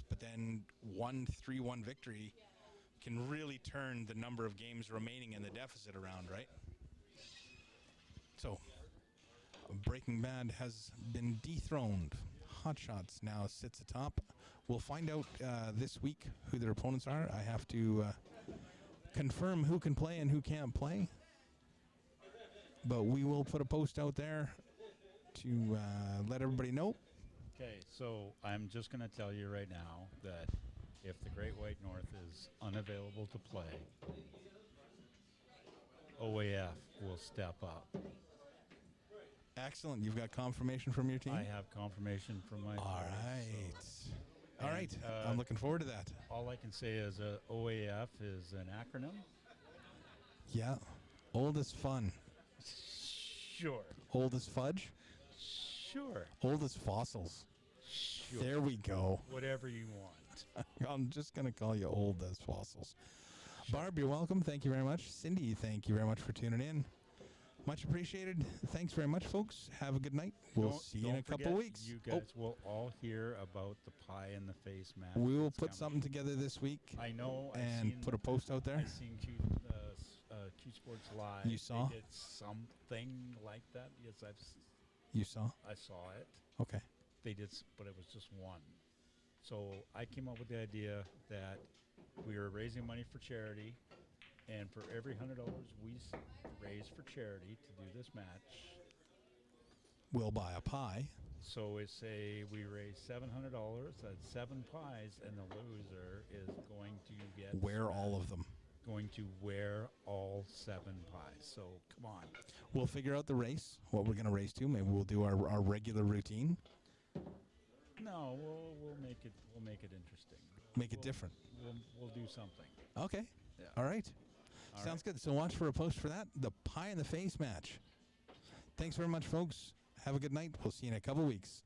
A: but then 3-1 victory can really turn the number of games remaining in the deficit around, right? So, Breaking Bad has been dethroned. Hot Shots now sits atop. We'll find out this week who their opponents are. I have to confirm who can play and who can't play. But we will put a post out there to let everybody know.
B: Okay, so I'm just going to tell you right now that if the Great White North is unavailable to play, OAF will step up.
A: Excellent. You've got confirmation from your team?
B: I have confirmation from my
A: All
B: players,
A: right.
B: so-
A: All right.
B: And,
A: I'm looking forward to that.
B: All I can say is OAF is an acronym.
A: Yeah. Old as fun.
B: Sure.
A: Old as fudge.
B: Sure.
A: Old as fossils.
B: Sure.
A: There we go.
B: Whatever you want.
A: I'm just going to call you old as fossils. Barb, you're welcome. Thank you very much. Cindy, thank you very much for tuning in. Much appreciated. Thanks very much, folks. Have a good night. We'll see you in a couple weeks.
B: You guys will all hear about the pie in the face match.
A: We will
B: that's
A: put
B: coming.
A: something together this week.
B: I know.
A: And put a post out there.
B: I seen Q Sports Live.
A: You saw?
B: They did something like that. Yes,
A: You saw?
B: I saw it.
A: Okay.
B: They did, but it was just one. So I came up with the idea that we were raising money for charity, and for every $100 we raise for charity to do this match,
A: We'll buy a pie.
B: so we raise $700. That's 7 pies, and the loser is going to get
A: Wear all of them.
B: Going to wear all 7 pies. So come on.
A: We'll figure out the race, what we're going to race to. Maybe we'll do our regular routine.
B: No, we'll make it interesting.
A: Make it different.
B: We'll do something.
A: Okay.
B: Yeah.
A: All right.
B: All
A: Sounds good. So watch for a post for that. The pie in the face match. Thanks very much, folks. Have a good night. We'll see you in a couple weeks.